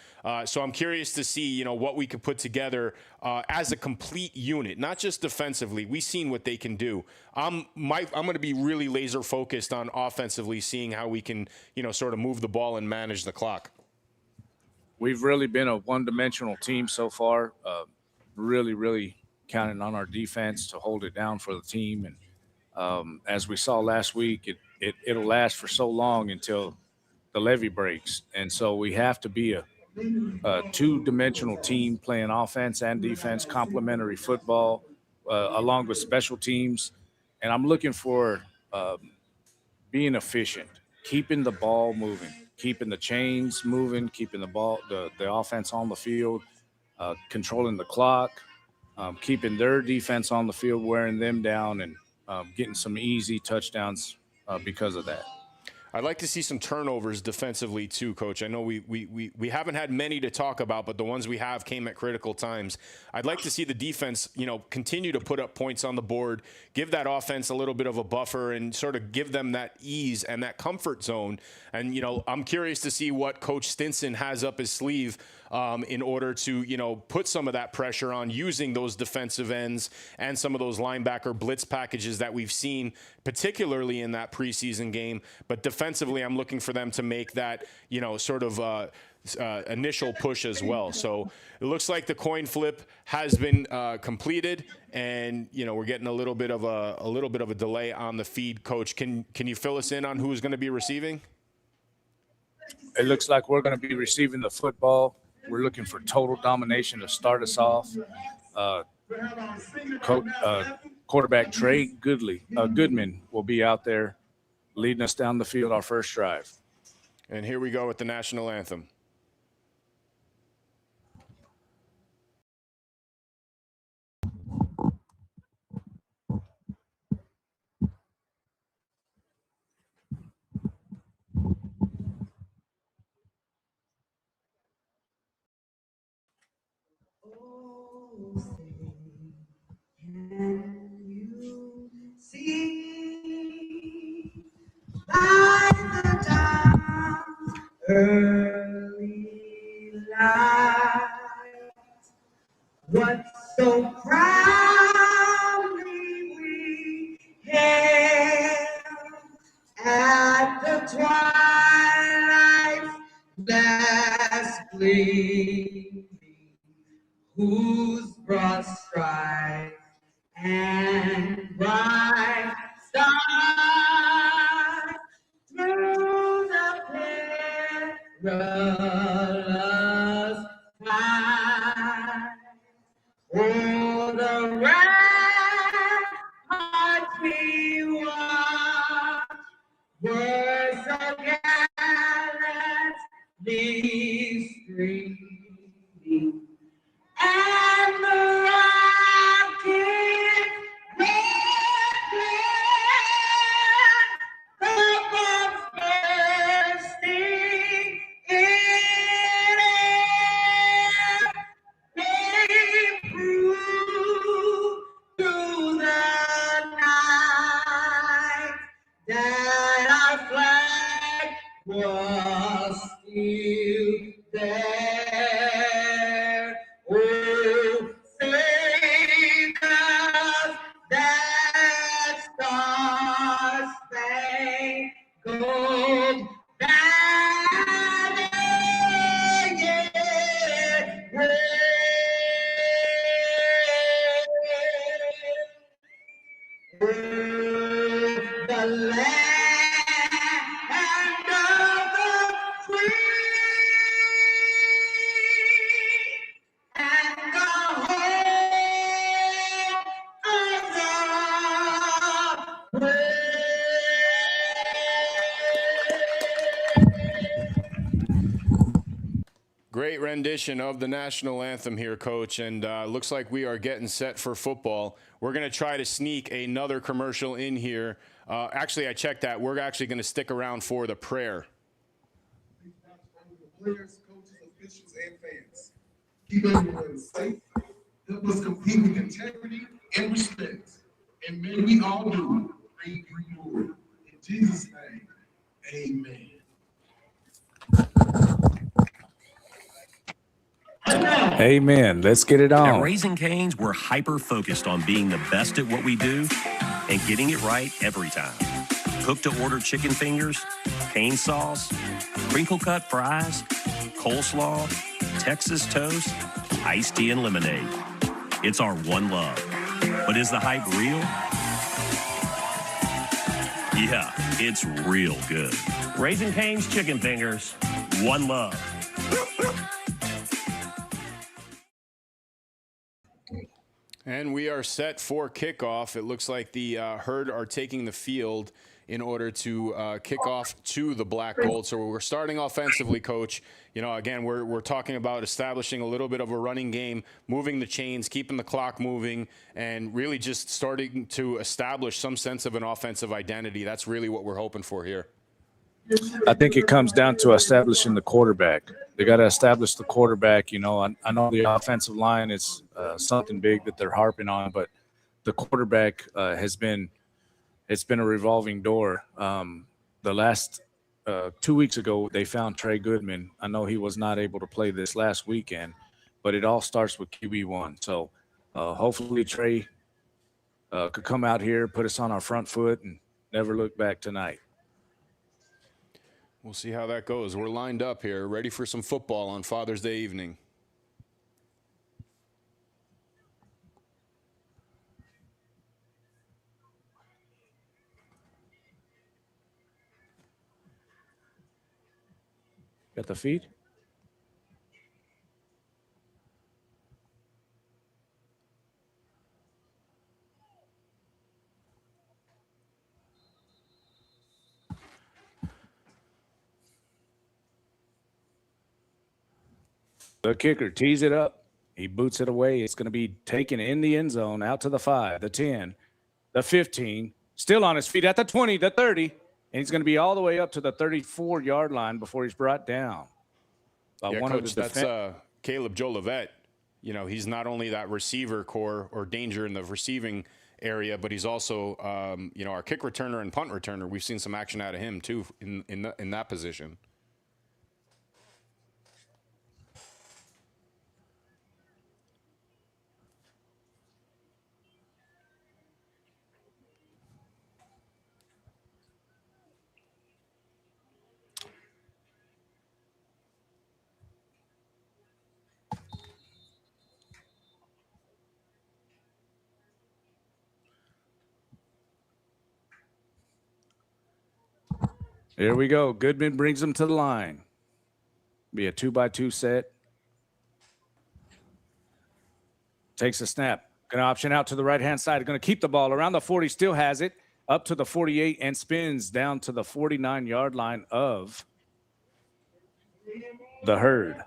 So I'm curious to see, you know, what we could put together as a complete unit, not just defensively. We've seen what they can do. I'm going to be really laser focused on offensively, seeing how we can, you know, sort of move the ball and manage the clock. We've really been a one-dimensional team so far. Really, really counting on our defense to hold it down for the team. And as we saw last week, it'll last for so long until the levee breaks. And so we have to be a two-dimensional team playing offense and defense, complementary football, along with special teams. And I'm looking for being efficient, keeping the ball moving, keeping the chains moving, keeping the offense on the field, controlling the clock, keeping their defense on the field, wearing them down, and getting some easy touchdowns because of that. I'd like to see some turnovers defensively too, Coach. I know we haven't had many to talk about, but the ones we have came at critical times. I'd like to see the defense, you know, continue to put up points on the board, give that offense a little bit of a buffer, and sort of give them that ease and that comfort zone. And, you know, I'm curious to see what Coach Stinson has up his sleeve in order to, you know, put some of that pressure on using those defensive ends and some of those linebacker blitz packages that we've seen, particularly in that preseason game. But defensively, I'm looking for them to make that, you know, sort of initial push as well. So it looks like the coin flip has been completed, and, you know, we're getting a little bit of a delay on the feed. Coach, can you fill us in on who's going to be receiving? It looks like we're going to be receiving the football. We're looking for total domination to start us off. Quarterback Trey Goodman will be out there leading us down the field our first drive. And here we go with the national anthem. See by the dawn's early light, what so proudly we hailed at the twilight's last gleaming, whose broad stripes and bright stars through the perilous fight, o'er the ramparts we watched, were so gallantly streaming, and the rocket red glare, the bombs bursting in air, they flew through the night, that our flag was still there. Oh, save us that star-spangled banner, yeah, the land of the free and the home of the brave. Great rendition of the national anthem here, Coach, and looks like we are getting set for football. We're going to try to sneak another commercial in here. Actually, I checked that. We're actually going to stick around for the prayer. Players, coaches, officials, and fans. Keep everyone safe. Help us compete with integrity and respect. And may we all do great reward. In Jesus' name, amen. Amen. Let's get it At on. Raising Cane's, we're hyper-focused on being the best at what we do and getting it right every time. Cook-to-order chicken fingers, cane sauce, crinkle-cut fries, coleslaw, Texas toast, iced tea, and lemonade. It's our one love. But is the hype real? Yeah, it's real good. Raising Cane's chicken fingers, one love. And we are set for kickoff. It looks like the Herd are taking the field in order to kick off to the Black Gold. So we're starting offensively, Coach. You know, again, we're talking about establishing a little bit of a running game, moving the chains, keeping the clock moving, and really just starting to establish some sense of an offensive identity. That's really what we're hoping for here. I think it comes down to establishing the quarterback. They got to establish the quarterback. You know, I know the offensive line is something big that they're harping on, but the quarterback has been a revolving door. The last 2 weeks ago, they found Trey Goodman. I know he was not able to play this last weekend, but it all starts with QB1. So hopefully Trey could come out here, put us on our front foot, and never look back tonight. We'll see how that goes. We're lined up here, ready for some football on Father's Day evening. Got the feed? The kicker tees it up. He boots it away. It's going to be taken in the end zone, out to the 5, the 10, the 15, still on his feet at the 20, the 30, and he's going to be all the way up to the 34-yard line before he's brought down by Yeah, one Coach, of the that's Caleb Jolivet. You know, he's not only that receiver core or danger in the receiving area, but he's also, you know, our kick returner and punt returner. We've seen some action out of him too in that position. Here we go. Goodman brings him to the line. Be a 2-by-2 set. Takes a snap. Going to option out to the right-hand side. Going to keep the ball around the 40. Still has it. Up to the 48 and spins down to the 49-yard line of the Herd.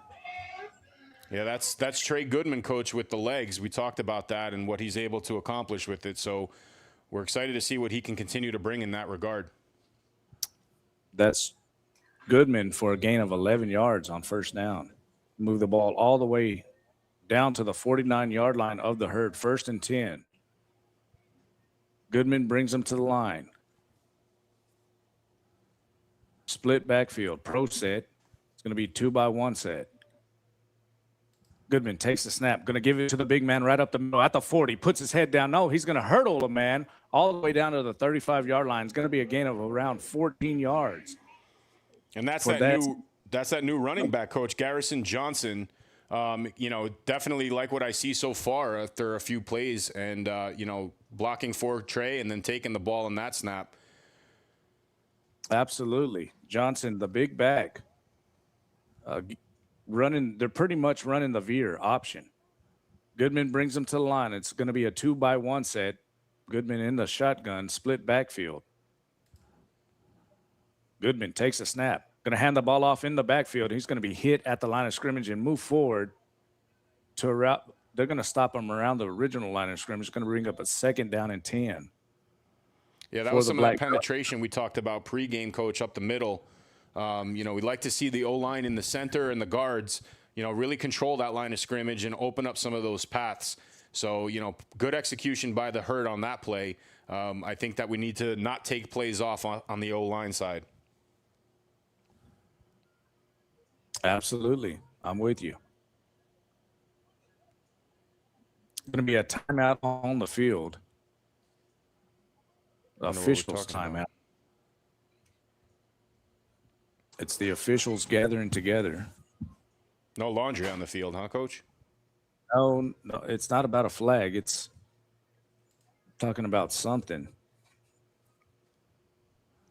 Yeah, that's Trey Goodman, Coach, with the legs. We talked about that and what he's able to accomplish with it. So we're excited to see what he can continue to bring in that regard. That's Goodman for a gain of 11 yards on first down. Move the ball all the way down to the 49-yard line of the Herd. 1st and 10. Goodman brings them to the line. Split backfield. Pro set. It's going to be 2-by-1 set. Goodman takes the snap. Going to give it to the big man right up the middle at the 40. Puts his head down. No, he's going to hurdle a man all the way down to the 35-yard line. It's going to be a gain of around 14 yards. And that's that new running back, Coach, Garrison Johnson. You know, definitely like what I see so far after a few plays and, you know, blocking for Trey and then taking the ball in that snap. Absolutely. Johnson, the big back, they're pretty much running the veer option. Goodman brings them to the line. It's going to be a 2-by-1 set. Goodman in the shotgun, split backfield. Goodman takes a snap. Going to hand the ball off in the backfield. He's going to be hit at the line of scrimmage and move forward to a route. They're going to stop him around the original line of scrimmage. It's going to bring up a 2nd down and 10. Yeah, that was some of that penetration we talked about pregame, Coach, up the middle. You know, we'd like to see the O-line in the center and the guards, you know, really control that line of scrimmage and open up some of those paths. So, you know, good execution by the Herd on that play. I think that we need to not take plays off on the O-line side. Absolutely. I'm with you. Going to be a timeout on the field. Officials timeout. It's the officials gathering together. No laundry on the field, huh, Coach? No, it's not about a flag. It's talking about something.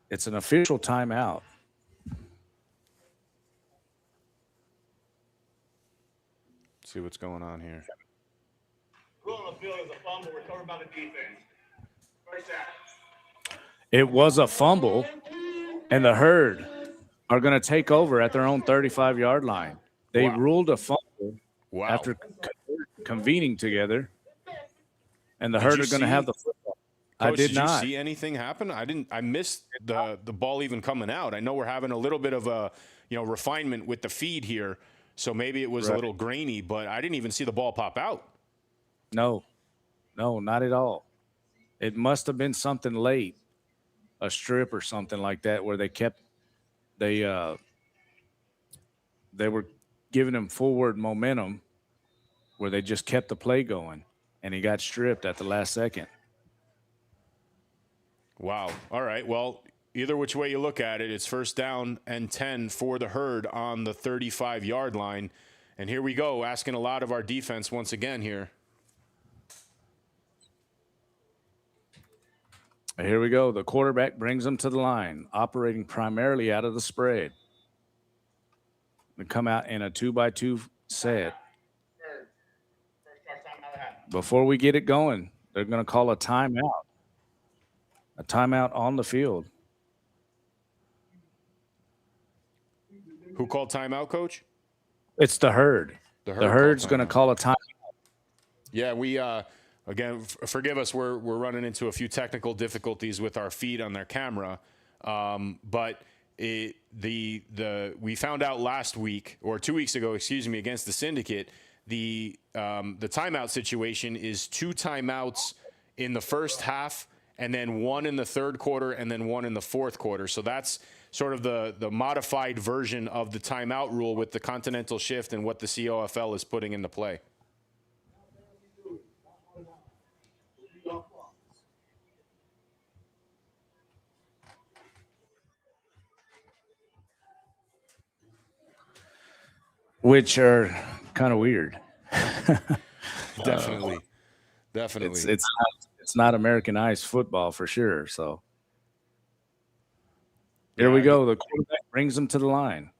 It's an official timeout. See what's going on here. Rule on the field is a fumble recovered by the defense. First down. It was a fumble, and the Herd are going to take over at their own 35-yard line. They ruled a fumble after convening together, and the Herd are going to have the football. Coach, I did not. you see anything happen? I missed the ball even coming out. I know we're having a little bit of a, you know, refinement with the feed here, so maybe it was a little grainy, but I didn't even see the ball pop out. No, not at all. It must have been something late, a strip or something like that, where they were giving him forward momentum, where they just kept the play going, and he got stripped at the last second. Wow. All right. Well, either which way you look at it, it's 1st down and 10 for the Herd on the 35-yard line. And here we go, asking a lot of our defense once again here. Here we go. The quarterback brings them to the line, operating primarily out of the spread. They come out in a 2-by-2 set. Before we get it going, they're going to call a timeout. A timeout on the field. Who called timeout, Coach? It's the Herd. The herd's going to call a time. Yeah, we again, forgive us. We're running into a few technical difficulties with our feed on their camera, but we found out last week or 2 weeks ago, excuse me, against the Syndicate, the timeout situation is 2 timeouts in the first half, and then 1 in the third quarter, and then 1 in the fourth quarter. So that's sort of the modified version of the timeout rule with the Continental shift and what the CoFL is putting into play. Which are kind of weird. Definitely. It's not Americanized football for sure. So here we go. The quarterback brings him to the line.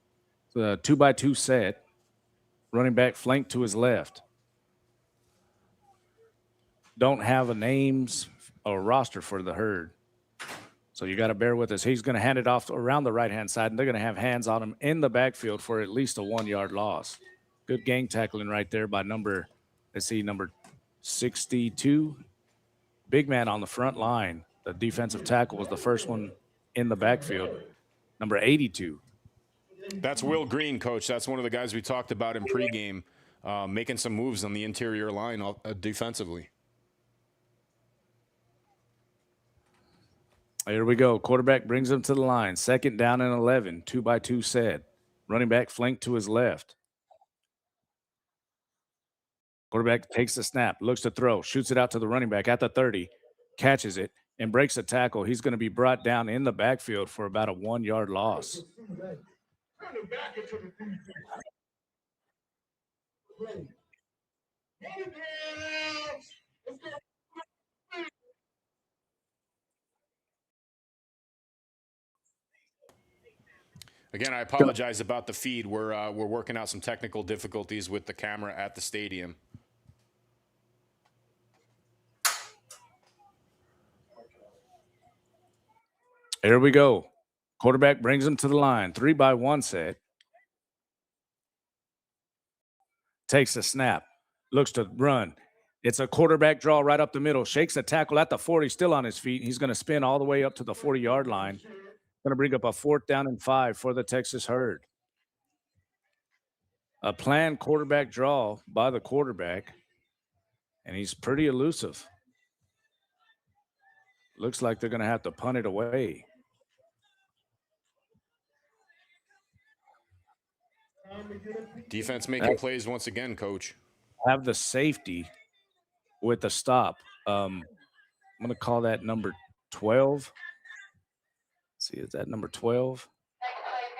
It's a 2-by-2 set. Running back flank to his left. Don't have a names or roster for the herd. So you got to bear with us. He's going to hand it off around the right-hand side, and they're going to have hands on him in the backfield for at least a 1-yard loss. Good gang tackling right there by number 62. Big man on the front line. The defensive tackle was the first one in the backfield. Number 82. That's Will Green, Coach. That's one of the guys we talked about in pregame, making some moves on the interior line defensively. Here we go. Quarterback brings him to the line. 2nd down and 11. 2-by-2 set. Running back flank to his left. Quarterback takes the snap, looks to throw, shoots it out to the running back at the 30, catches it, and breaks a tackle. He's going to be brought down in the backfield for about a 1-yard loss. Again, I apologize about the feed. We're working out some technical difficulties with the camera at the stadium. Here we go. Quarterback brings him to the line. 3-by-1 set. Takes the snap. Looks to run. It's a quarterback draw right up the middle. Shakes a tackle at the 40, still on his feet. He's going to spin all the way up to the 40-yard line. Going to bring up a 4th down and 5 for the Texas Herd. A planned quarterback draw by the quarterback, and he's pretty elusive. Looks like they're going to have to punt it away. Defense making plays once again, Coach. Have the safety with the stop. I'm going to call that number 12. Let's see, is that number 12?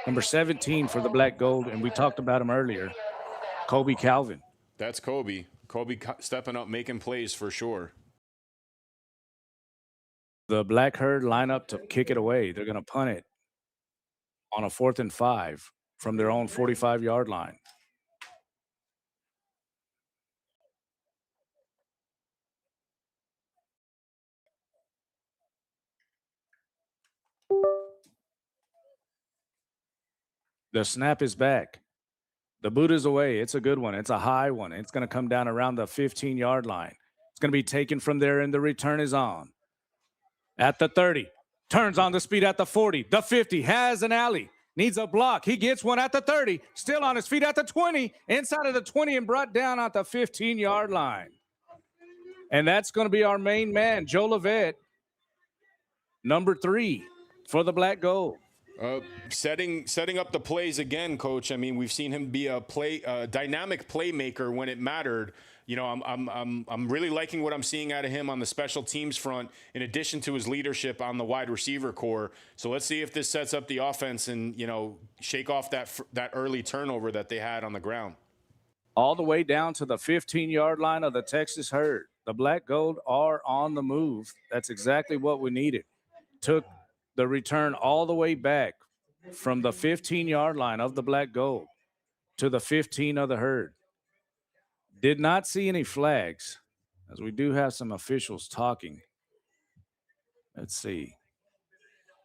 Number 17 for the Black Gold, and we talked about him earlier, Kobe Calvin. That's Kobe. Kobe stepping up, making plays for sure. The Black Herd line up to kick it away. They're going to punt it on a 4th and 5 from their own 45-yard line. The snap is back. The boot is away. It's a good one. It's a high one. It's going to come down around the 15-yard line. It's going to be taken from there, and the return is on. At the 30. Turns on the speed at the 40. The 50 has an alley. Needs a block. He gets one at the 30. Still on his feet at the 20. Inside of the 20 and brought down at the 15-yard line. And that's going to be our main man, Joe Levette, number 3 for the Black Gold. Setting up the plays again, Coach. I mean, we've seen him be a dynamic playmaker when it mattered. You know, I'm really liking what I'm seeing out of him on the special teams front, in addition to his leadership on the wide receiver core. So let's see if this sets up the offense and, you know, shake off that early turnover that they had on the ground. All the way down to the 15-yard line of the Texas Herd. The Black Gold are on the move. That's exactly what we needed. Took the return all the way back from the 15-yard line of the Black Gold to the 15 of the Herd. Did not see any flags, as we do have some officials talking. Let's see.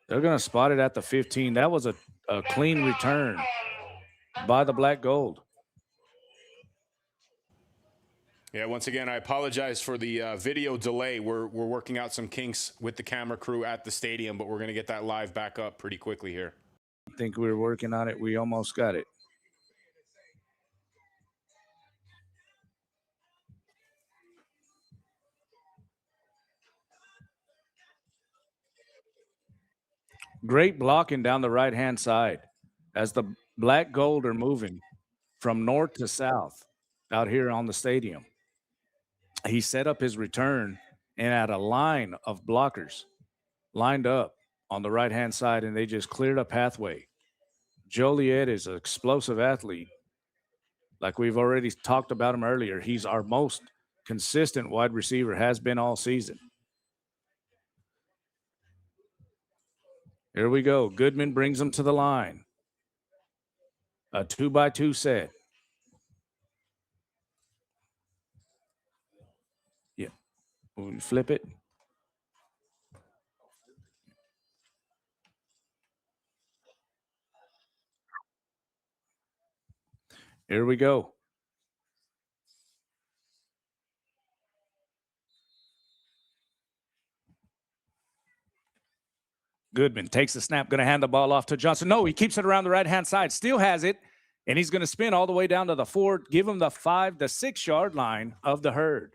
They're going to spot it at the 15. That was a clean return by the Black Gold. Yeah, once again, I apologize for the video delay. We're working out some kinks with the camera crew at the stadium, but we're going to get that live back up pretty quickly here. I think we were working on it. We almost got it. Great blocking down the right-hand side as the black gold are moving from north to south out here on the stadium. He set up his return and had a line of blockers lined up on the right-hand side, and they just cleared a pathway. Joliet is an explosive athlete. Like we've already talked about him earlier, he's our most consistent wide receiver, has been all season. Here we go. Goodman brings him to the line. A 2-by-2 set. Yeah. We flip it. Here we go. Goodman takes the snap, going to hand the ball off to Johnson. No, he keeps it around the right-hand side, still has it, and he's going to spin all the way down to the 4, give him the 5 to 6 yard line of the herd.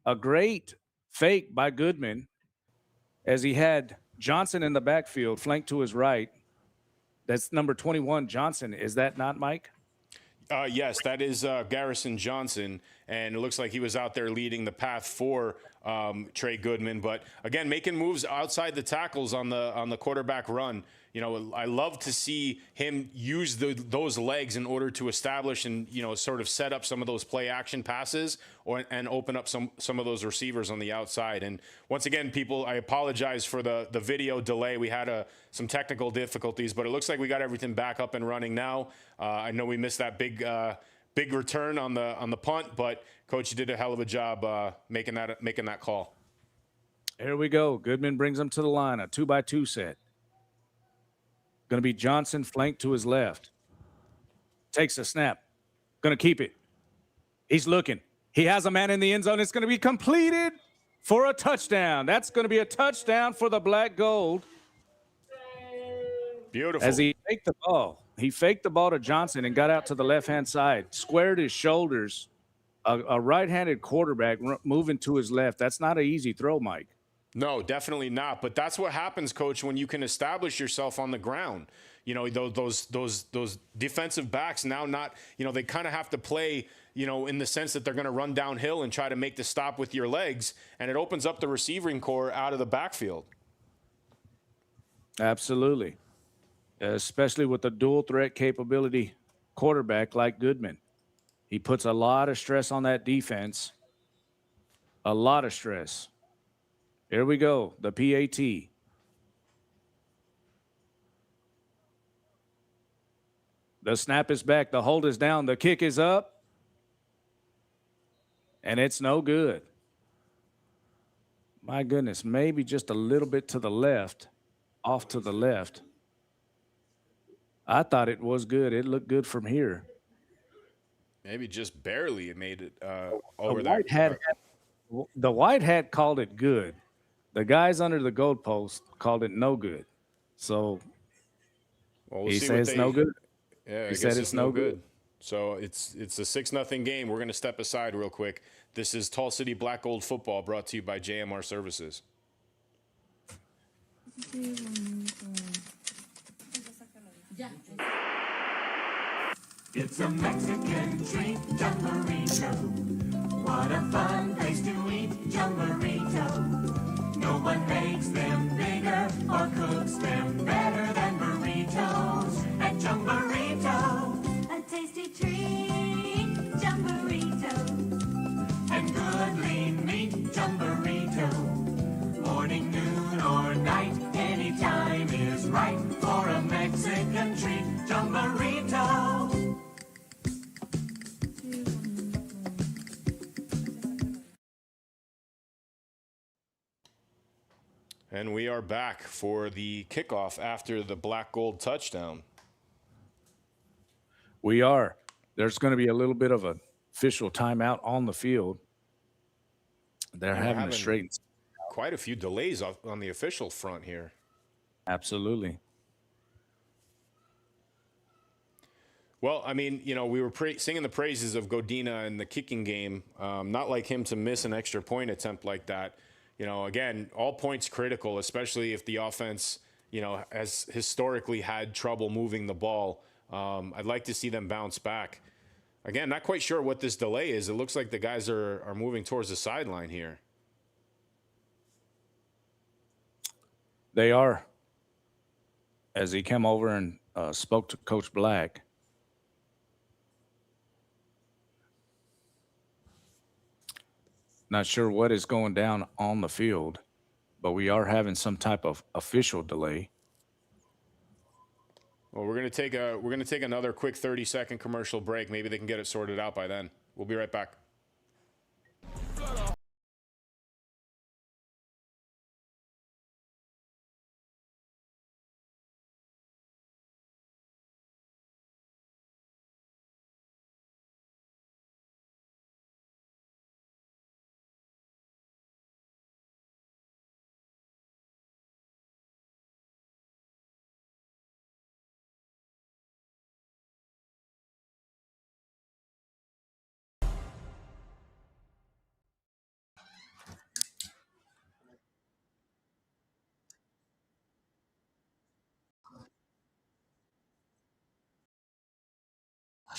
A great fake by Goodman as he had Johnson in the backfield, flanked to his right. That's number 21, Johnson. Is that not, Mike? Yes, that is Garrison Johnson, and it looks like he was out there leading the path for Trey Goodman. But again, making moves outside the tackles on the quarterback run. You know, I love to see him use those legs in order to establish and, you know, sort of set up some of those play action passes and open up some of those receivers on the outside. And once again, people, I apologize for the video delay. We had some technical difficulties, but it looks like we got everything back up and running now. I know we missed that big return on the punt, but Coach, you did a hell of a job making that call. Here we go. Goodman brings him to the line, a 2-by-2 set. Going to be Johnson flanked to his left. Takes a snap. Going to keep it. He's looking. He has a man in the end zone. It's going to be completed for a touchdown. That's going to be a touchdown for the black gold. Beautiful. As he faked the ball. He faked the ball to Johnson and got out to the left-hand side, squared his shoulders. A right-handed quarterback moving to his left. That's not an easy throw, Mike. No, definitely not. But that's what happens, Coach, when you can establish yourself on the ground. You know, those defensive backs now they kind of have to play, you know, in the sense that they're going to run downhill and try to make the stop with your legs, and it opens up the receiving core out of the backfield. Absolutely. Especially with a dual threat capability quarterback like Goodman. He puts a lot of stress on that defense. A lot of stress. Here we go, the PAT. The snap is back. The hold is down. The kick is up. And it's no good. My goodness, maybe just a little bit to the left, off to the left. I thought it was good. It looked good from here. Maybe just barely it made it over The white hat called it good. The guys under the goalpost called it no good. So he says no good. Yeah, he said it's no good. So it's a 6-0 game. We're going to step aside real quick. This is Tall City Black Gold Football, brought to you by JMR Services. It's a Mexican treat, Jumborito. What a fun place to eat, Jumborito. No one makes them bigger or cooks them better than burritos at Jumborito. A tasty treat, Jumborito. And good lean meat, Jumborito. Morning, noon, or night, any time is right for a Mexican treat, Jumborito. And we are back for the kickoff after the black gold touchdown. We are. There's going to be a little bit of an official timeout on the field They're And we're having to having straighten. quite a few delays on the official front here. Absolutely. Well, I mean, you know, we were singing the praises of Godina in the kicking game. Not like him to miss an extra point attempt like that. You know, again, all points critical, especially if the offense, you know, has historically had trouble moving the ball. I'd like to see them bounce back. Again, not quite sure what this delay is. It looks like the guys are moving towards the sideline here. They are. As he came over and spoke to Coach Black. Not sure what is going down on the field, but we are having some type of official delay. Well, we're gonna take another quick 30-second commercial break. Maybe they can get it sorted out by then. We'll be right back.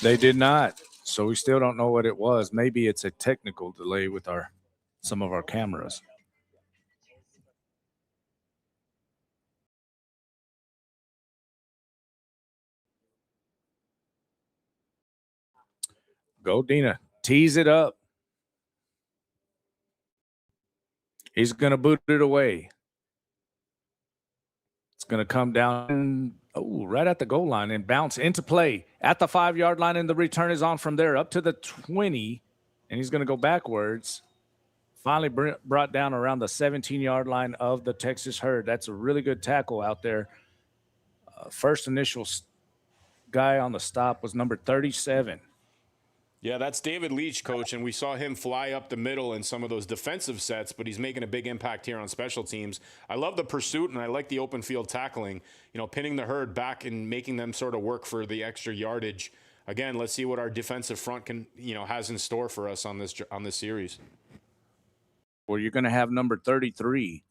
They did not. So we still don't know what it was. Maybe it's a technical delay with some of our cameras. Go, Dina. Tease it up. He's going to boot it away. It's going to come down, right at the goal line and bounce into play at the 5-yard line, and the return is on from there up to the 20, and he's going to go backwards. Finally brought down around the 17-yard line of the Texas Herd. That's a really good tackle out there. First initial guy on the stop was number 37. Yeah, that's David Leach, coach, and we saw him fly up the middle in some of those defensive sets, but he's making a big impact here on special teams. I love the pursuit, and I like the open field tackling, you know, pinning the Herd back and making them sort of work for the extra yardage. Again, let's see what our defensive front has in store for us on this series. Well, you're going to have number 33,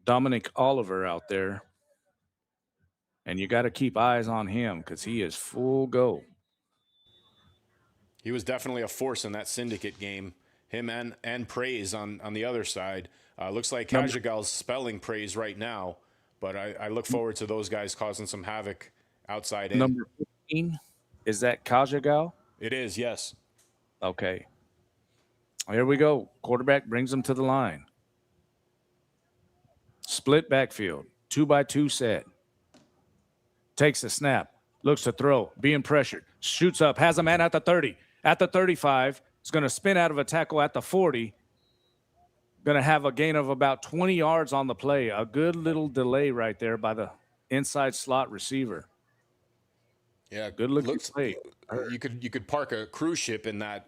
Dominic Oliver, out there, and you got to keep eyes on him because he is full go. He was definitely a force in that syndicate game. Him and Praise on the other side. Looks like Kajagal's spelling Praise right now, but I look forward to those guys causing some havoc outside in. Number 15, is that Kajagal? It is, yes. Okay. Here we go. Quarterback brings him to the line. Split backfield, 2-by-2 set. Takes a snap, looks to throw, being pressured, shoots up, has a man at the 30. At the 35, is going to spin out of a tackle at the 40. Going to have a gain of about 20 yards on the play. A good little delay right there by the inside slot receiver. Yeah, good looking play. You could park a cruise ship in that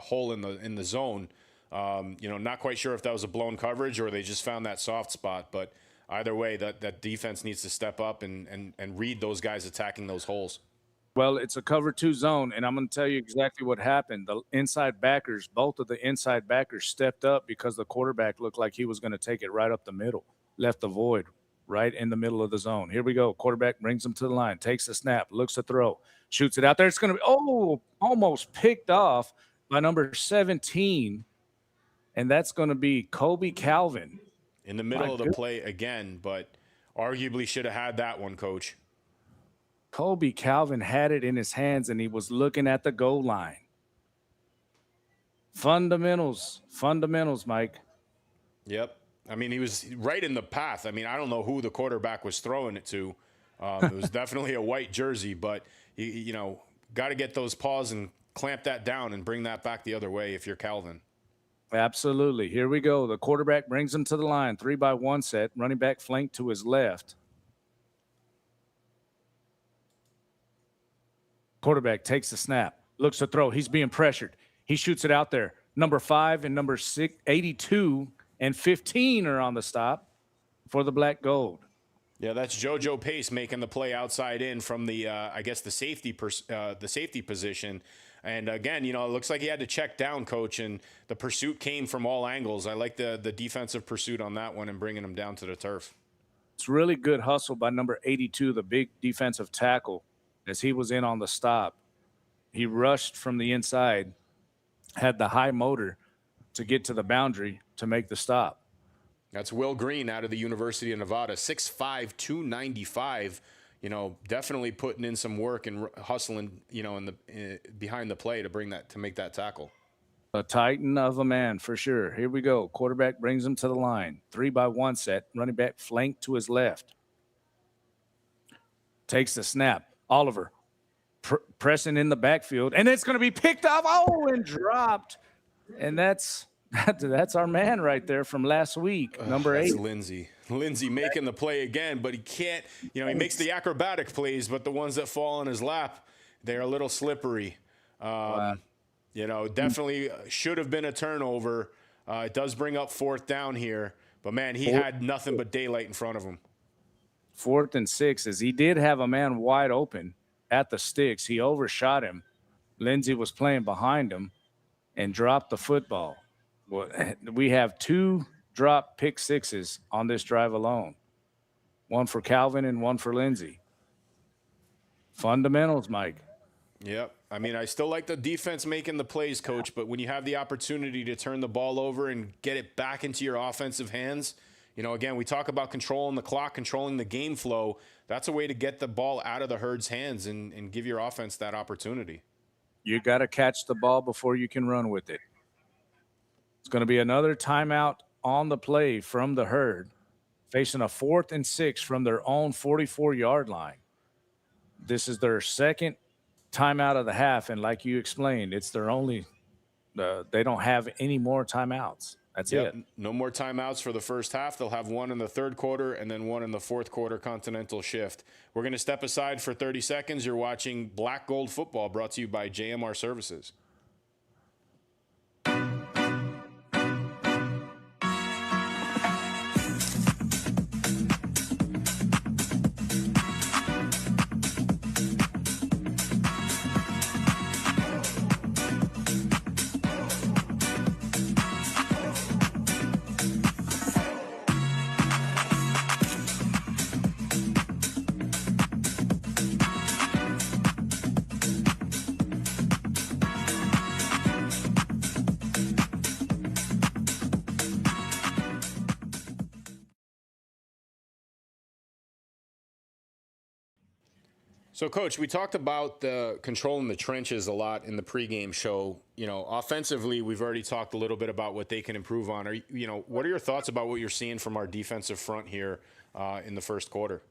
hole in the zone. Not quite sure if that was a blown coverage or they just found that soft spot, but either way, that defense needs to step up and read those guys attacking those holes. Well, it's a cover 2 zone, and I'm going to tell you exactly what happened. The inside backers, both of the inside backers stepped up because the quarterback looked like he was going to take it right up the middle, left the void right in the middle of the zone. Here we go. Quarterback brings him to the line, takes the snap, looks to throw, shoots it out there. It's going to be, almost picked off by number 17, and that's going to be Kobe Calvin. In the middle of the play again, but arguably should have had that one, Coach. Kobe Calvin had it in his hands, and he was looking at the goal line. Fundamentals, Mike. Yep. I mean, he was right in the path. I mean, I don't know who the quarterback was throwing it to. It was definitely a white jersey, but, got to get those paws and clamp that down and bring that back the other way if you're Calvin. Absolutely. Here we go. The quarterback brings him to the line, 3-by-1 set, running back flank to his left. Quarterback takes the snap, looks to throw. He's being pressured. He shoots it out there. Number 5 and number 82 and 15 are on the stop for the Black Gold. Yeah, that's JoJo Pace making the play outside in from the, I guess, the safety position. And again, it looks like he had to check down, Coach, and the pursuit came from all angles. I like the defensive pursuit on that one and bringing him down to the turf. It's really good hustle by number 82, the big defensive tackle, as he was in on the stop. He rushed from the inside, had the high motor to get to the boundary to make the stop. That's Will Green out of the University of Nevada, 6'5", 295. Definitely putting in some work and hustling, behind the play to make that tackle. A titan of a man for sure. Here we go. Quarterback brings him to the line. 3-by-1 set. Running back flanked to his left. Takes the snap. Oliver pressing in the backfield, and it's going to be picked up. Oh, and dropped. And that's our man right there from last week, number 8. Lindsey. Lindsey making the play again, but he can't. He makes the acrobatic plays, but the ones that fall in his lap, they're a little slippery. Wow. Definitely should have been a turnover. It does bring up 4th down here, but man, he had nothing but daylight in front of him. 4th and 6, as he did have a man wide open at the sticks. He overshot him. Lindsey was playing behind him and dropped the football. Well, we have 2 drop pick sixes on this drive alone. One for Calvin and one for Lindsey. Fundamentals, Mike. Yep. I still like the defense making the plays, Coach, but when you have the opportunity to turn the ball over and get it back into your offensive hands, again, we talk about controlling the clock, controlling the game flow. That's a way to get the ball out of the herd's hands and give your offense that opportunity. You got to catch the ball before you can run with it. It's going to be another timeout on the play from the herd, facing a 4th and 6 from their own 44-yard line. This is their second timeout of the half, and like you explained, it's their only they don't have any more timeouts. That's it. No more timeouts for the first half. They'll have one in the 3rd quarter and then one in the 4th quarter Continental shift. We're going to step aside for 30 seconds. You're watching Black Gold Football, brought to you by JMR Services. So, Coach, we talked about controlling the trenches a lot in the pregame show. Offensively, we've already talked a little bit about what they can improve on. What are your thoughts about what you're seeing from our defensive front here in the first quarter?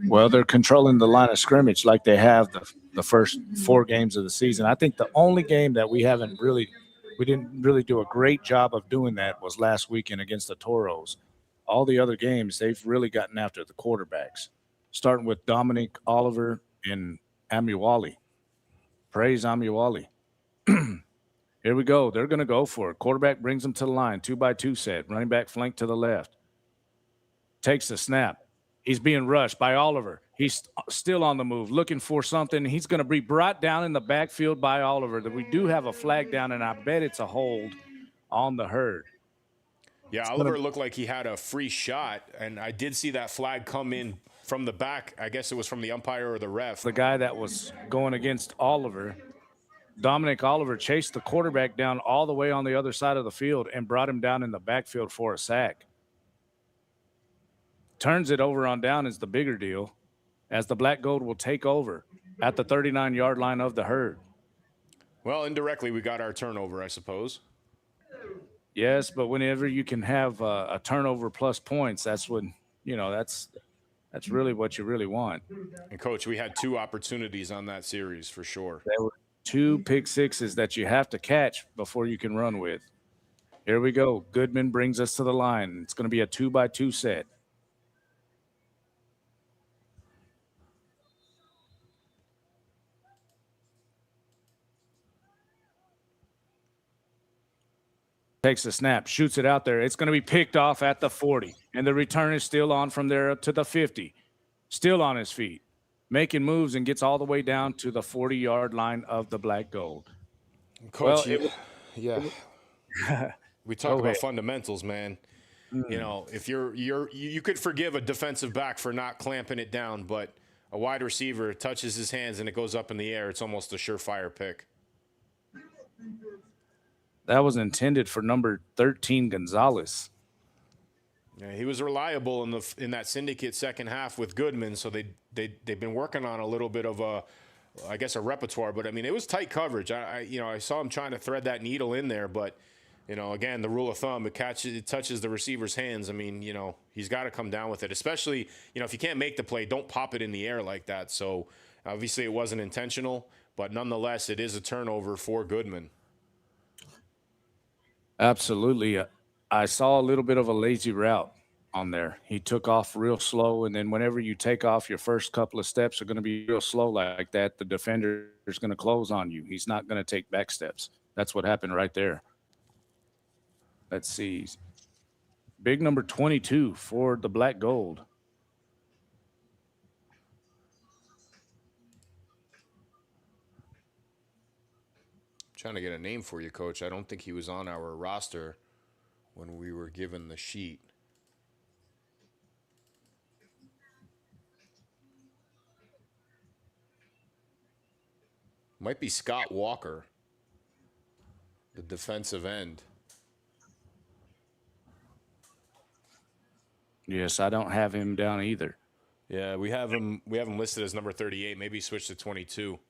Well, they're controlling the line of scrimmage like they have the first 4 games of the season. I think the only game that we didn't really do a great job of doing that was last weekend against the Toros. All the other games, they've really gotten after the quarterbacks, starting with Dominic, Oliver, and Amuwali. Praise Amuwali. Here we go. They're going to go for it. Quarterback brings them to the line, 2-by-2 set. Running back flank to the left. Takes the snap. He's being rushed by Oliver. He's still on the move, looking for something. He's going to be brought down in the backfield by Oliver. We do have a flag down, and I bet it's a hold on the herd. Yeah, Oliver looked like he had a free shot, and I did see that flag come in from the back. I guess it was from the umpire or the ref. The guy that was going against Oliver, Dominic Oliver, chased the quarterback down all the way on the other side of the field and brought him down in the backfield for a sack. Turns it over on down is the bigger deal, as the Black Gold will take over at the 39-yard line of the herd. Well, indirectly, we got our turnover, I suppose. Yes, but whenever you can have a turnover plus points, that's when, that's really what you really want. And, Coach, we had 2 opportunities on that series for sure. There were 2 pick sixes that you have to catch before you can run with. Here we go. Goodman brings us to the line. It's going to be a 2-by-2 set. takes the snap, shoots it out there. It's going to be picked off at the 40, and the return is still on from there up to the 50. Still on his feet, making moves, and gets all the way down to the 40-yard line of the Black Gold. Coach, Well, we talk Go about ahead. fundamentals, man. You know, if you could forgive a defensive back for not clamping it down, but a wide receiver touches his hands and it goes up in the air, it's almost a surefire pick. That was intended for number 13, Gonzalez. Yeah, he was reliable in that syndicate second half with Goodman, so they've been working on a little bit of a repertoire. But I mean, it was tight coverage. I saw him trying to thread that needle in there, but again, the rule of thumb, it touches the receiver's hands. I mean, he's got to come down with it, especially if you can't make the play, don't pop it in the air like that. So obviously, it wasn't intentional, but nonetheless, it is a turnover for Goodman. Absolutely. I saw a little bit of a lazy route on there. He took off real slow, and then whenever you take off, your first couple of steps are going to be real slow like that. The defender is going to close on you. He's not going to take back steps. That's what happened right there. Let's see. Big number 22 for the Black Gold. Trying to get a name for you, Coach. I don't think he was on our roster when we were given the sheet. Might be Scott Walker, the defensive end. Yes, I don't have him down either. Yeah, we have him listed as number 38. Maybe he switched to 22.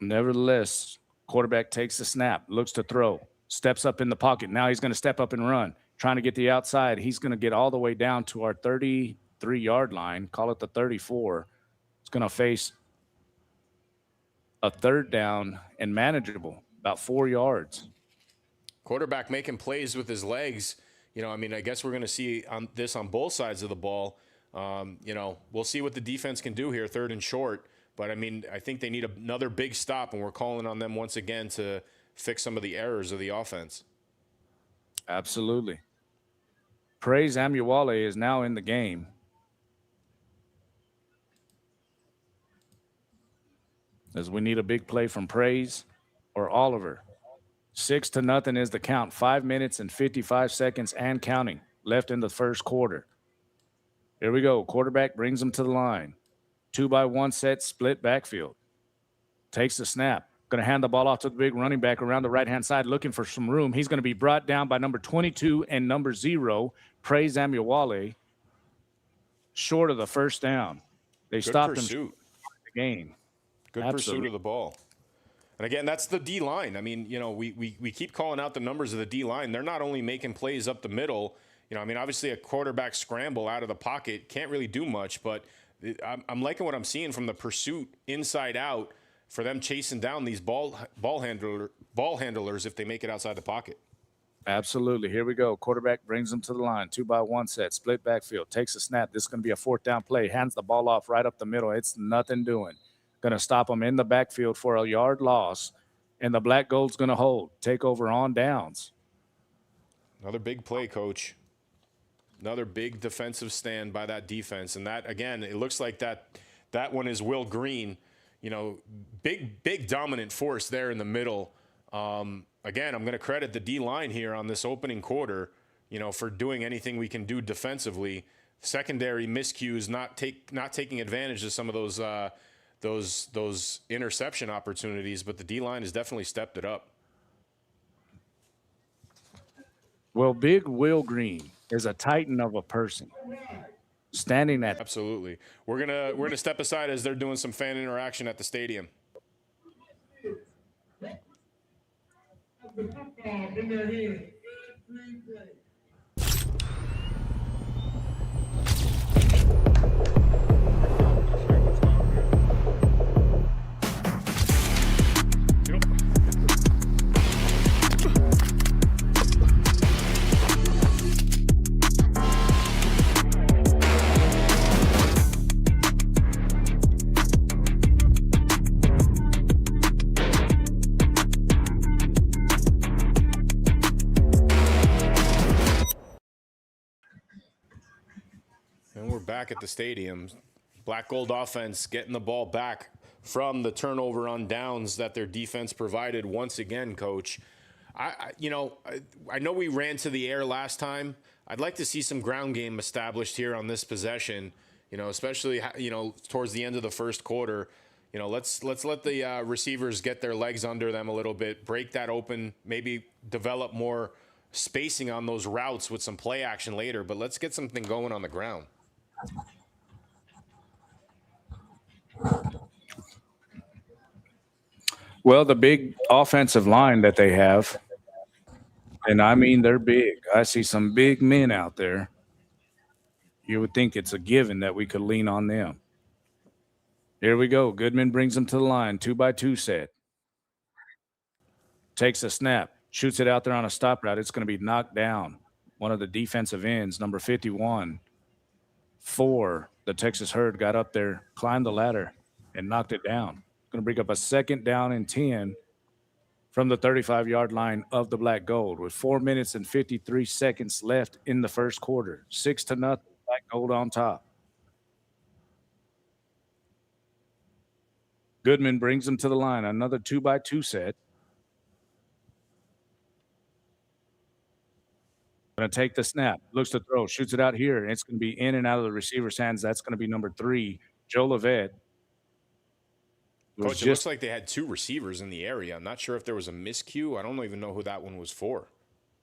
Nevertheless, quarterback takes the snap, looks to throw, steps up in the pocket. Now he's going to step up and run, trying to get the outside. He's going to get all the way down to our 33-yard line, call it the 34. It's going to face a third down and manageable, about 4 yards. Quarterback making plays with his legs. I guess we're going to see this on both sides of the ball. We'll see what the defense can do here, third and short. But, I think they need another big stop, and we're calling on them once again to fix some of the errors of the offense. Absolutely. Praise Amuwale is now in the game. As we need a big play from Praise or Oliver. 6-0 is the count. 5 minutes and 55 seconds and counting left in the first quarter. Here we go. Quarterback brings him to the line. 2-by-1 set, split backfield. Takes the snap. Going to hand the ball off to the big running back around the right-hand side, looking for some room. He's going to be brought down by number 22 and number 0, Praise Amuwale, short of the first down. They stopped him in the game. Good pursuit of the ball. And again, that's the D-line. We keep calling out the numbers of the D-line. They're not only making plays up the middle. Obviously a quarterback scramble out of the pocket can't really do much, but I'm liking what I'm seeing from the pursuit inside out for them chasing down these ball handlers if they make it outside the pocket. Absolutely. Here we go. Quarterback brings them to the line. 2-by-1 set, split backfield. Takes a snap. This is going to be a fourth down play. Hands the ball off right up the middle. It's nothing doing. Going to stop them in the backfield for a yard loss, and the Black Gold's going to hold. Take over on downs. Another big play, Coach. Another big defensive stand by that defense. And that, again, it looks like that one is Will Green. Big dominant force there in the middle. Again, I'm going to credit the D-line here on this opening quarter, for doing anything we can do defensively. Secondary miscues, not taking advantage of some of those interception opportunities, but the D-line has definitely stepped it up. Well, big Will Green is a titan of a person. Standing at Absolutely. We're gonna step aside as they're doing some fan interaction at the stadium. back at the stadium. Black Gold offense getting the ball back from the turnover on downs that their defense provided once again, Coach. I know we ran to the air last time. I'd like to see some ground game established here on this possession, especially, towards the end of the first quarter. Let's let the receivers get their legs under them a little bit, break that open, maybe develop more spacing on those routes with some play action later, but let's get something going on the ground. Well, the big offensive line that they have, and I mean they're big. I see some big men out there. You would think it's a given that we could lean on them. Here we go. Goodman brings them to the line, 2x2 set. Takes a snap, shoots it out there on a stop route. It's going to be knocked down. One of the defensive ends, number 51, the Texas Herd got up there, climbed the ladder, and knocked it down. Going to bring up a 2nd down and 10 from the 35-yard line of the Black Gold with 4 minutes and 53 seconds left in the first quarter. 6-0, Black Gold on top. Goodman brings them to the line, another 2x2 set. Going to take the snap, looks to throw, shoots it out here, and it's going to be in and out of the receiver's hands. That's going to be number 3, Joe Levette. Coach, it looks like they had 2 receivers in the area. I'm not sure if there was a miscue. I don't even know who that one was for.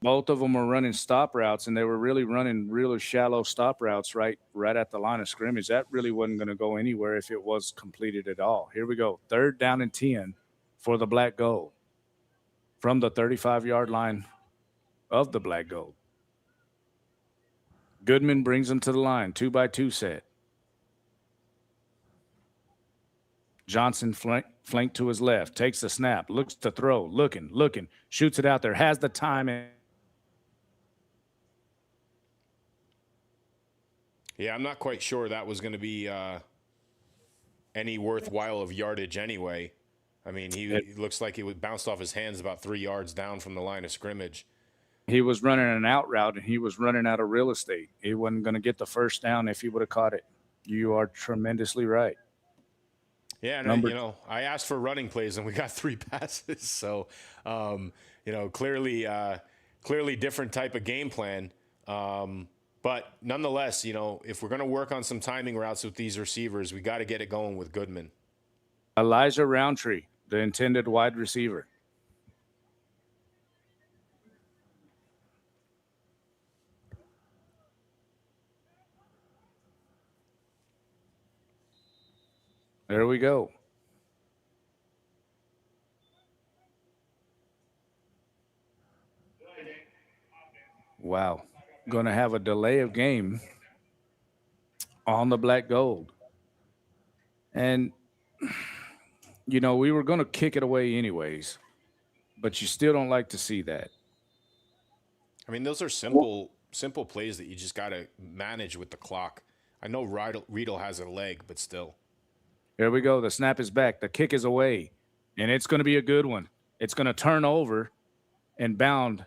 Both of them were running stop routes, and they were really running really shallow stop routes right at the line of scrimmage. That really wasn't going to go anywhere if it was completed at all. Here we go. 3rd down and 10 for the Black Gold from the 35-yard line of the Black Gold. Goodman brings them to the line, 2x2 set. Johnson flanked to his left, takes the snap, looks to throw, looking, shoots it out there, has the time. Yeah, I'm not quite sure that was going to be any worthwhile of yardage anyway. I mean, he looks like he bounced off his hands about 3 yards down from the line of scrimmage. He was running an out route, and he was running out of real estate. He wasn't going to get the first down if he would have caught it. You are tremendously right. Yeah, and I asked for running plays, and we got 3 passes. So, clearly different type of game plan. But nonetheless, if we're going to work on some timing routes with these receivers, we got to get it going with Goodman. Elijah Roundtree, the intended wide receiver. There we go. Wow. Going to have a delay of game on the Black Gold. And, we were going to kick it away anyways, but you still don't like to see that. I mean, those are simple plays that you just got to manage with the clock. I know Riedel has a leg, but still. Here we go. The snap is back. The kick is away, and it's going to be a good one. It's going to turn over and bound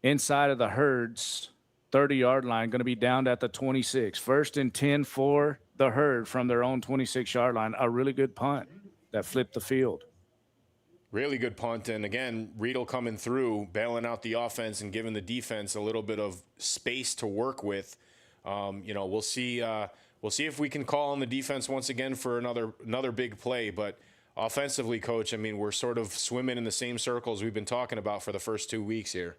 inside of the Herd's 30-yard line, going to be down at the 26. 1st and 10 for the Herd from their own 26-yard line. A really good punt that flipped the field. Really good punt. And, again, Riedel coming through, bailing out the offense and giving the defense a little bit of space to work with. We'll see. We'll see if we can call on the defense once again for another big play. But offensively, Coach, I mean, we're sort of swimming in the same circles we've been talking about for the first 2 weeks here.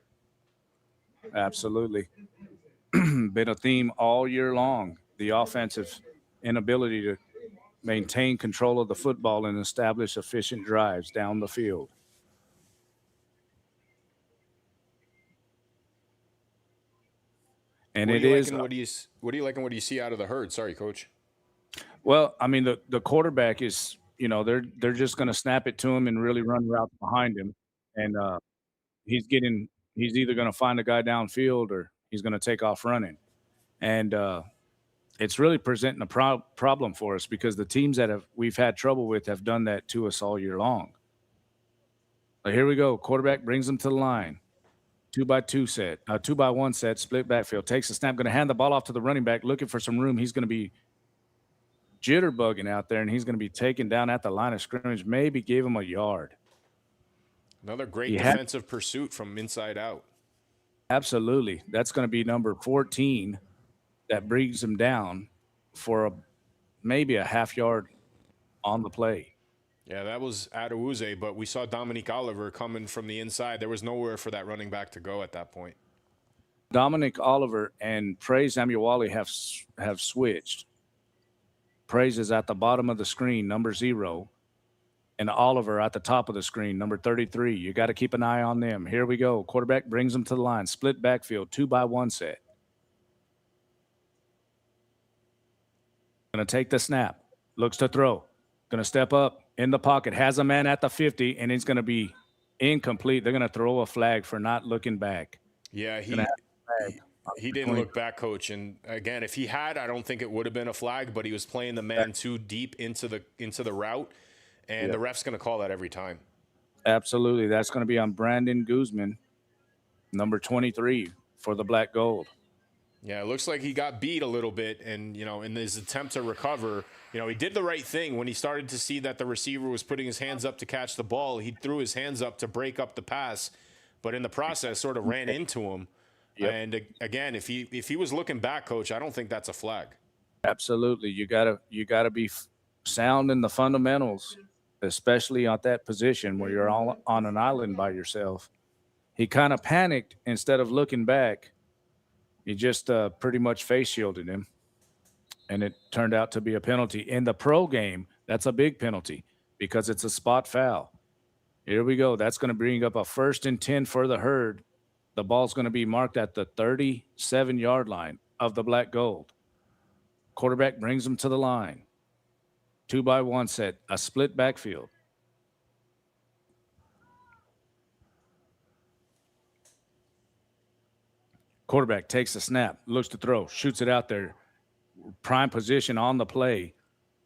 Absolutely. Been a theme all year long. The offensive inability to maintain control of the football and establish efficient drives down the field. And what it is. What do you like and what do you see out of the Herd? Sorry, Coach. Well, I mean, the quarterback is, they're just going to snap it to him and really run routes behind him. And he's either going to find a guy downfield or he's going to take off running. And it's really presenting a problem for us because the teams that we've had trouble with have done that to us all year long. But here we go. Quarterback brings them to the line. 2x2 set, 2x1 set, split backfield. Takes the snap, going to hand the ball off to the running back, looking for some room. He's going to be jitterbugging out there, and he's going to be taken down at the line of scrimmage. Maybe give him a yard. Another great defensive pursuit from inside out. Absolutely. That's going to be number 14 that brings him down for maybe a half yard on the play. Yeah, that was Adewuze, but we saw Dominique Oliver coming from the inside. There was nowhere for that running back to go at that point. Dominic Oliver and Praise Amuwali have switched. Praise is at the bottom of the screen, number 0, and Oliver at the top of the screen, number 33. You got to keep an eye on them. Here we go. Quarterback brings them to the line. Split backfield, 2x1 set. Going to take the snap. Looks to throw. Going to step up in the pocket. Has a man at the 50, and he's going to be incomplete. They're going to throw a flag for not looking back. Yeah, he didn't look back, Coach. And again, if he had, I don't think it would have been a flag, but he was playing the man too deep into the route, and the ref's going to call that every time. Absolutely. That's going to be on Brandon Guzman, number 23 for the Black Gold. Yeah, it looks like he got beat a little bit, and, in his attempt to recover, he did the right thing. When he started to see that the receiver was putting his hands up to catch the ball, he threw his hands up to break up the pass, but in the process sort of ran into him. Yep. And again, if he was looking back, Coach, I don't think that's a flag. Absolutely. You gotta be sound in the fundamentals, especially at that position where you're all on an island by yourself. He kind of panicked instead of looking back. He just pretty much face shielded him, and it turned out to be a penalty. In the pro game, that's a big penalty because it's a spot foul. Here we go. That's going to bring up a 1st and 10 for the Herd. The ball's going to be marked at the 37-yard line of the Black Gold. Quarterback brings them to the line. 2x1 set, a split backfield. Quarterback takes the snap, looks to throw, shoots it out there. Prime position on the play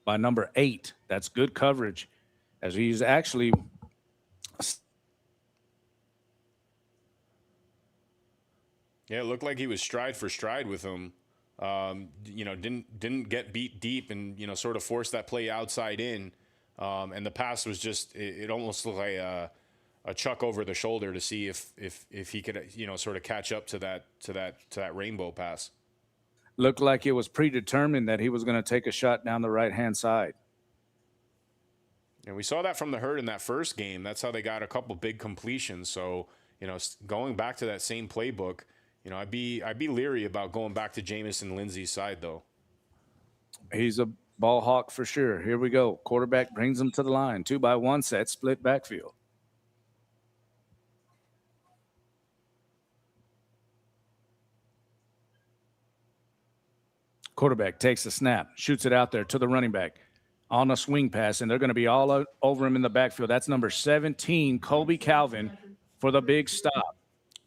by number 8. That's good coverage as he's actually – yeah, it looked like he was stride for stride with him. Didn't get beat deep and, sort of forced that play outside in. And the pass was just – it almost looked like a chuck over the shoulder to see if he could, sort of catch up to that rainbow pass. Looked like it was predetermined that he was going to take a shot down the right-hand side. And we saw that from the Herd in that first game. That's how they got a couple big completions. So, going back to that same playbook, I'd be leery about going back to Jamison Lindsey's side, though. He's a ball hawk for sure. Here we go. Quarterback brings him to the line. 2x1 set, split backfield. Quarterback takes the snap, shoots it out there to the running back on a swing pass, and they're going to be all over him in the backfield. That's number 17, Colby Calvin, for the big stop.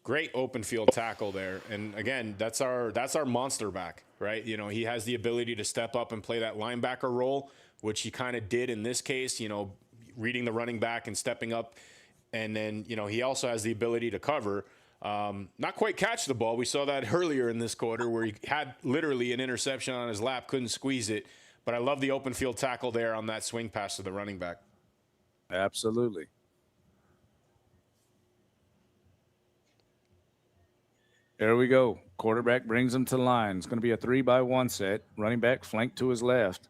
Great open field tackle there. And again, that's our monster back, right? He has the ability to step up and play that linebacker role, which he kind of did in this case, reading the running back and stepping up. And then, he also has the ability to cover. Not quite catch the ball. We saw that earlier in this quarter where he had literally an interception on his lap, couldn't squeeze it. But I love the open field tackle there on that swing pass to the running back. Absolutely. There we go. Quarterback brings him to the line. It's going to be a 3x1 set. Running back flanked to his left.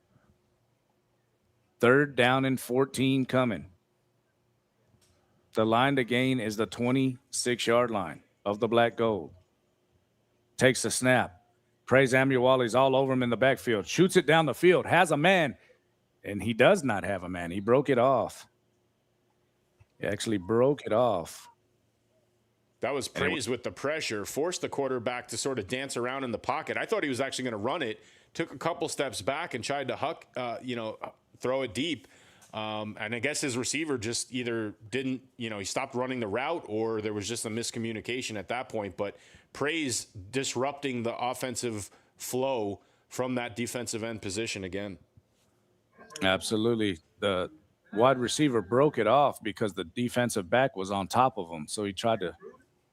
3rd down and 14 coming. The line to gain is the 26-yard line of the Black Gold. Takes the snap. Praise Amuwali's all over him in the backfield. Shoots it down the field. Has a man. And he does not have a man. He broke it off. He actually broke it off. That was Praise with the pressure. Forced the quarterback to sort of dance around in the pocket. I thought he was actually going to run it. Took a couple steps back and tried to throw it deep. And I guess his receiver just either didn't, he stopped running the route or there was just a miscommunication at that point. But Praise disrupting the offensive flow from that defensive end position again. Absolutely. The wide receiver broke it off because the defensive back was on top of him. So he tried to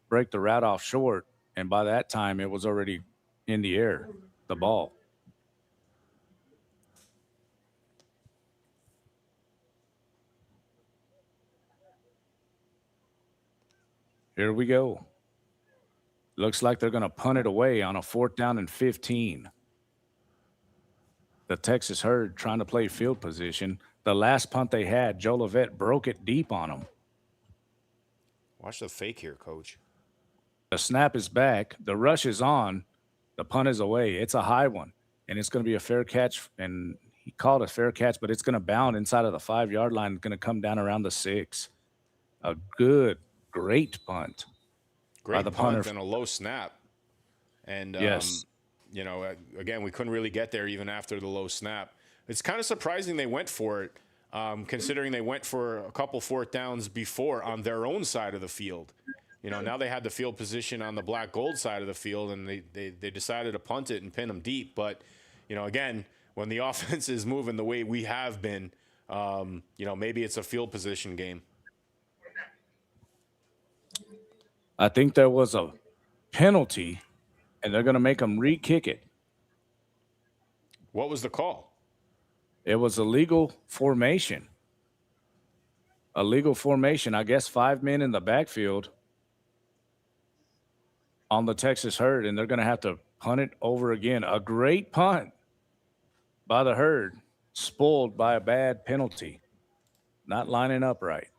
break the route off short, and by that time it was already in the air, the ball. Here we go. Looks like they're going to punt it away on a 4th down and 15. The Texas Herd trying to play field position. The last punt they had, Joe Levette broke it deep on them. Watch the fake here, Coach. The snap is back. The rush is on. The punt is away. It's a high one, and it's going to be a fair catch. And he called a fair catch, but it's going to bound inside of the 5-yard line. It's going to come down around the 6. A good, great punt. Great the punt punter. and a low snap. And, Yes. you know, again, we couldn't really get there even after the low snap. It's kind of surprising they went for it, considering they went for a couple 4th downs before on their own side of the field. You know, now they had the field position on the black gold side of the field, and they decided to punt it and pin them deep. But, you know, again, when the offense is moving the way we have been, you know, maybe it's a field position game. I think there was a penalty, and they're going to make them re-kick it. What was the call? It was a legal formation. A legal formation. I guess 5 men in the backfield on the Texas Herd, and they're going to have to punt it over again. A great punt by the Herd, spoiled by a bad penalty. Not lining up right.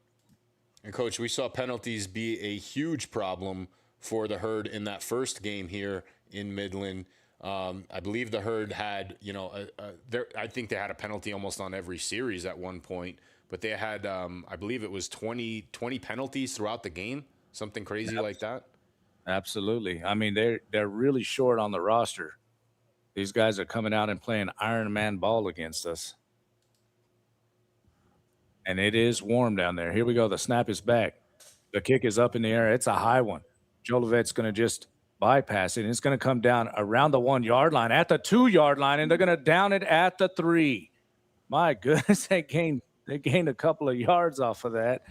And, Coach, we saw penalties be a huge problem for the Herd in that first game here in Midland. I believe the Herd had, you know, I think they had a penalty almost on every series at one point. But they had, I believe it was 20 penalties throughout the game, something crazy like that. Absolutely. I mean, they're really short on the roster. These guys are coming out and playing Iron Man ball against us. And it is warm down there. Here we go. The snap is back. The kick is up in the air. It's a high one. Joe Levette's going to just bypass it, and it's going to come down around the 1-yard line, at the 2-yard line, and they're going to down it at the 3. My goodness, they gained a couple of yards off of that.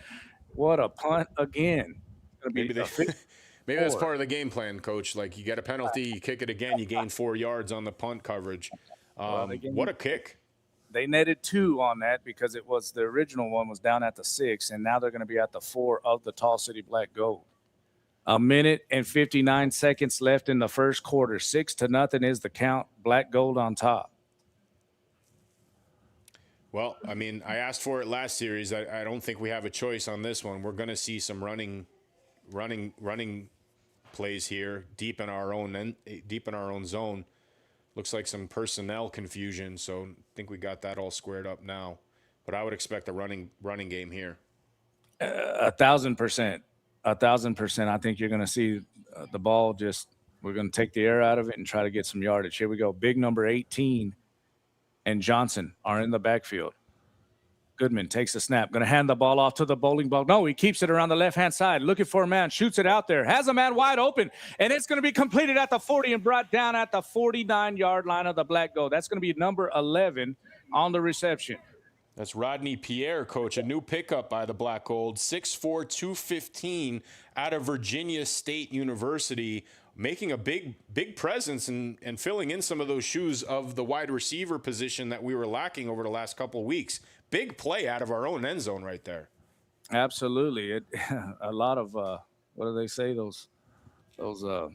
What a punt again. Maybe that's part of the game plan, Coach. Like, you get a penalty, you kick it again, you gain 4 yards on the punt coverage. What a kick. They netted 2 on that because it was the original one was down at the 6, and now they're going to be at the 4 of the Tall City Black Gold. 1 minute and 59 seconds left in the first quarter. 6-0 is the count. Black Gold on top. Well, I mean, I asked for it last series. I don't think we have a choice on this one. We're going to see some running plays here deep in our own zone. Looks like some personnel confusion, so I think we got that all squared up now. But I would expect a running game here. 1,000%. 1,000%. I think you're going to see the ball we're going to take the air out of it and try to get some yardage. Here we go. Big number 18 and Johnson are in the backfield. Goodman takes a snap. Going to hand the ball off to the bowling ball. No, he keeps it around the left-hand side. Looking for a man. Shoots it out there. Has a man wide open. And it's going to be completed at the 40 and brought down at the 49-yard line of the Black Gold. That's going to be number 11 on the reception. That's Rodney Pierre, Coach. A new pickup by the Black Gold. 6'4", 215 out of Virginia State University. Making a big presence and filling in some of those shoes of the wide receiver position that we were lacking over the last couple of weeks. Big play out of our own end zone right there. Absolutely. A lot of what do they say? Those a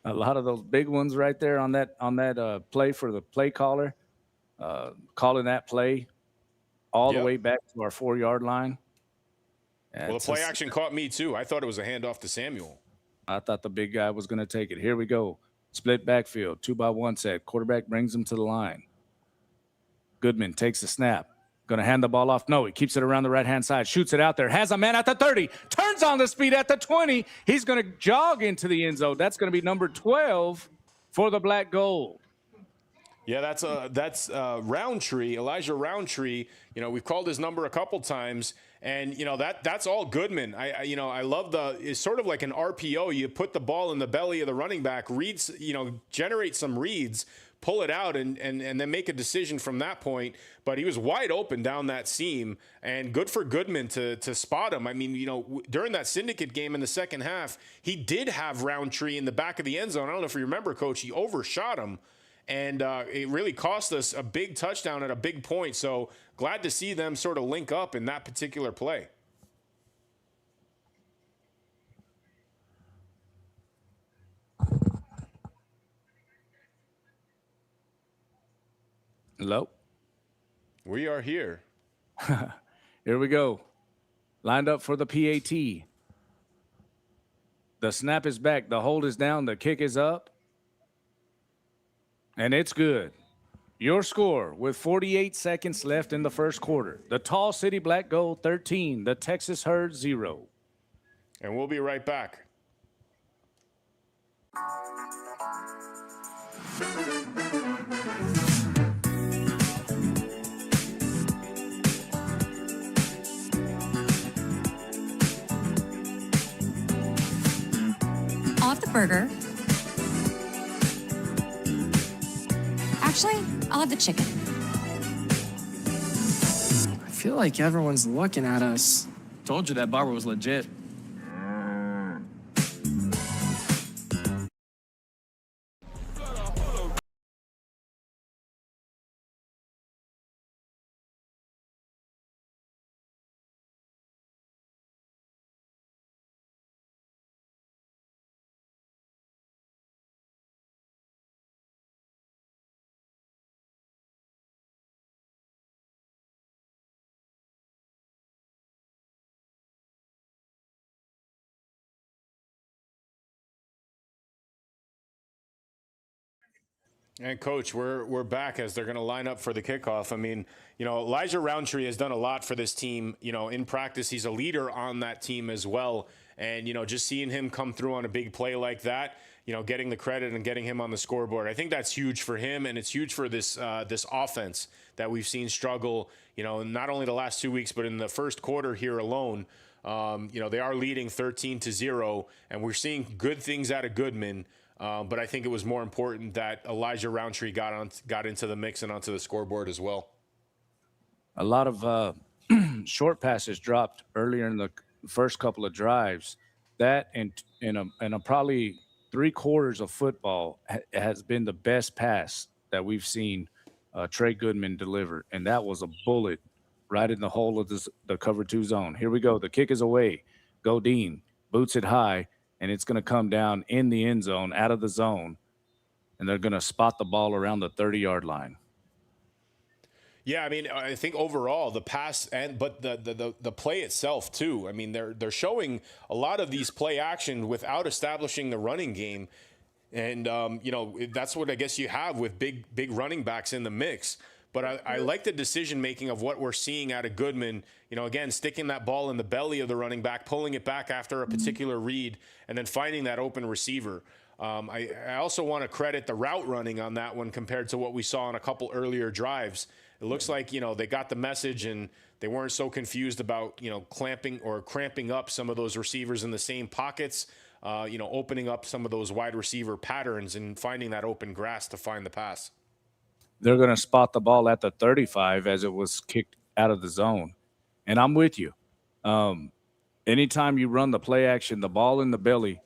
lot of those big ones right there on that play for the play caller, calling that play all the way back to our 4-yard line. Well, the play action caught me too. I thought it was a handoff to Samuel. I thought the big guy was going to take it. Here we go. Split backfield, 2-by-1 set. Quarterback brings him to the line. Goodman takes the snap. Going to hand the ball off. No, he keeps it around the right-hand side. Shoots it out there. Has a man at the 30. Turns on the speed at the 20. He's going to jog into the end zone. That's going to be number 12 for the Black Gold. Yeah, that's Roundtree, Elijah Roundtree. You know, we've called his number a couple times, and you know that's all Goodman. I love it's sort of like an RPO. You put the ball in the belly of the running back, generate some reads, pull it out and then make a decision from that point. But he was wide open down that seam, and good for Goodman to spot him. I mean, during that syndicate game in the second half, he did have Roundtree in the back of the end zone. I don't know if you remember, Coach. He overshot him, and it really cost us a big touchdown at a big point. So glad to see them sort of link up in that particular play. Hello? We are here. Here we go. Lined up for the PAT. The snap is back. The hold is down. The kick is up. And it's good. Your score with 48 seconds left in the first quarter. The Tall City Black Gold 13. The Texas Herd 0. And we'll be right back. I'll have the burger. Actually, I'll have the chicken. I feel like everyone's looking at us. Told you that barber was legit. And Coach, we're back as they're going to line up for the kickoff. I mean, Elijah Roundtree has done a lot for this team. In practice, he's a leader on that team as well. And, just seeing him come through on a big play like that, getting the credit and getting him on the scoreboard, I think that's huge for him, and it's huge for this offense that we've seen struggle, not only the last 2 weeks, but in the first quarter here alone. They are leading 13-0, and we're seeing good things out of Goodman. But I think it was more important that Elijah Roundtree got into the mix and onto the scoreboard as well. A lot of short passes dropped earlier in the first couple of drives. That and probably 3/4 of football has been the best pass that we've seen Trey Goodman deliver, and that was a bullet right in the hole of the cover 2 zone. Here we go. The kick is away. Godin boots it high. And it's going to come down in the end zone, out of the zone, and they're going to spot the ball around the 30-yard line. Yeah, I mean, I think overall the pass but the play itself too. I mean, they're showing a lot of these play action without establishing the running game, and that's what I guess you have with big running backs in the mix. But I like the decision-making of what we're seeing out of Goodman. Again, sticking that ball in the belly of the running back, pulling it back after a particular read, and then finding that open receiver. I also want to credit the route running on that one compared to what we saw on a couple earlier drives. It looks like, they got the message and they weren't so confused about, clamping or cramping up some of those receivers in the same pockets, opening up some of those wide receiver patterns and finding that open grass to find the pass. They're going to spot the ball at the 35 as it was kicked out of the zone. And I'm with you. Anytime you run the play action, the ball in the belly,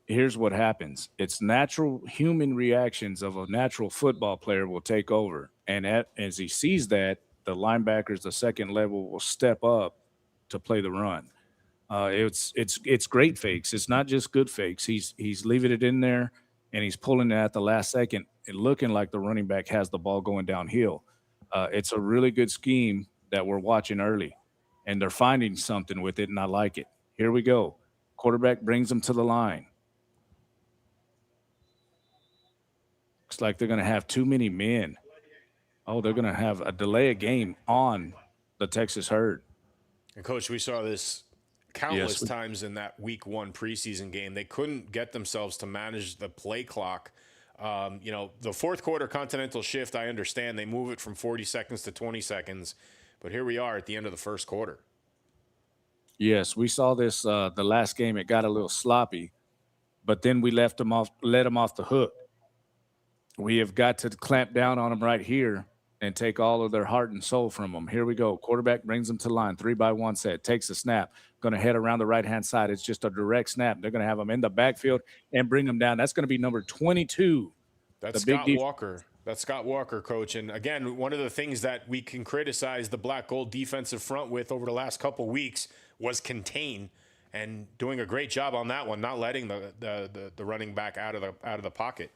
here's what happens. It's natural human reactions of a natural football player will take over. And as he sees that, the linebackers, the second level, will step up to play the run. It's great fakes. It's not just good fakes. He's leaving it in there, and he's pulling it at the last second and looking like the running back has the ball going downhill. It's a really good scheme that we're watching early, and they're finding something with it, and I like it. Here we go. Quarterback brings them to the line. Looks like they're going to have too many men. Oh, they're going to have a delay of game on the Texas Herd. And, Coach, we saw this countless times in that week 1 preseason game. They couldn't get themselves to manage the play clock. The fourth quarter Continental shift, I understand. They move it from 40 seconds to 20 seconds. But here we are at the end of the first quarter. Yes, we saw this the last game. It got a little sloppy, but then we let them off the hook. We have got to clamp down on them right here and take all of their heart and soul from them. Here we go. Quarterback brings them to line. 3-by-1 set. Takes a snap. Going to head around the right-hand side. It's just a direct snap. They're going to have them in the backfield and bring them down. That's going to be number 22. That's Scott Walker. That's Scott Walker, coach. And again, one of the things that we can criticize the Black Gold defensive front with over the last couple weeks was contain, and doing a great job on that one, not letting the running back out of the pocket.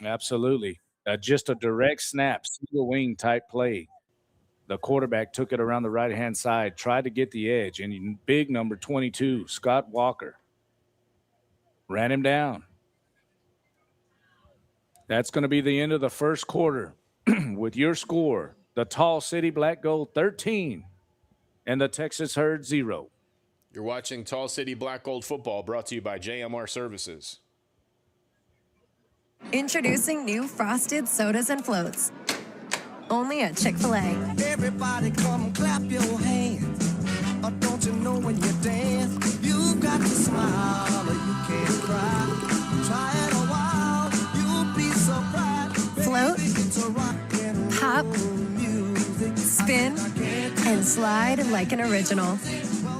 Absolutely. Just a direct snap, single wing type play. The quarterback took it around the right-hand side, tried to get the edge, and big number 22, Scott Walker, ran him down. That's going to be the end of the first quarter with your score, the Tall City Black Gold 13 and the Texas Herd 0. You're watching Tall City Black Gold football, brought to you by JMR Services. Introducing new frosted sodas and floats. Only at Chick-fil-A. Everybody come clap your hands. Or don't you know when you dance, you got to smile or you can't cry. Try it a while, you'll be surprised. Float, pop, spin, and slide like an original.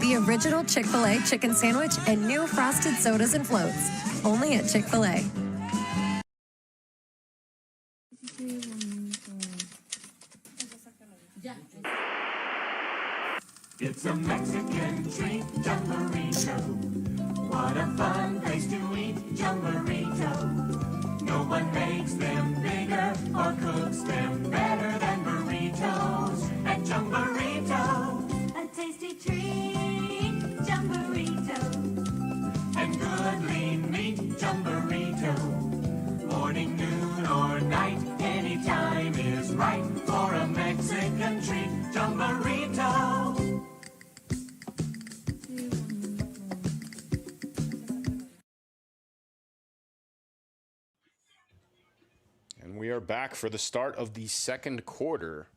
The original Chick-fil-A chicken sandwich and new frosted sodas and floats. Only at Chick-fil-A. It's a Mexican treat, Jumborito. What a fun place to eat, Jumborito. No one makes them bigger or cooks them better than burritos at Jumborito. A tasty treat, Jumborito. And good lean meat, Jumborito. Morning, noon, or night, anytime is right for a Mexican treat, Jumborito. And we are back for the start of the second quarter.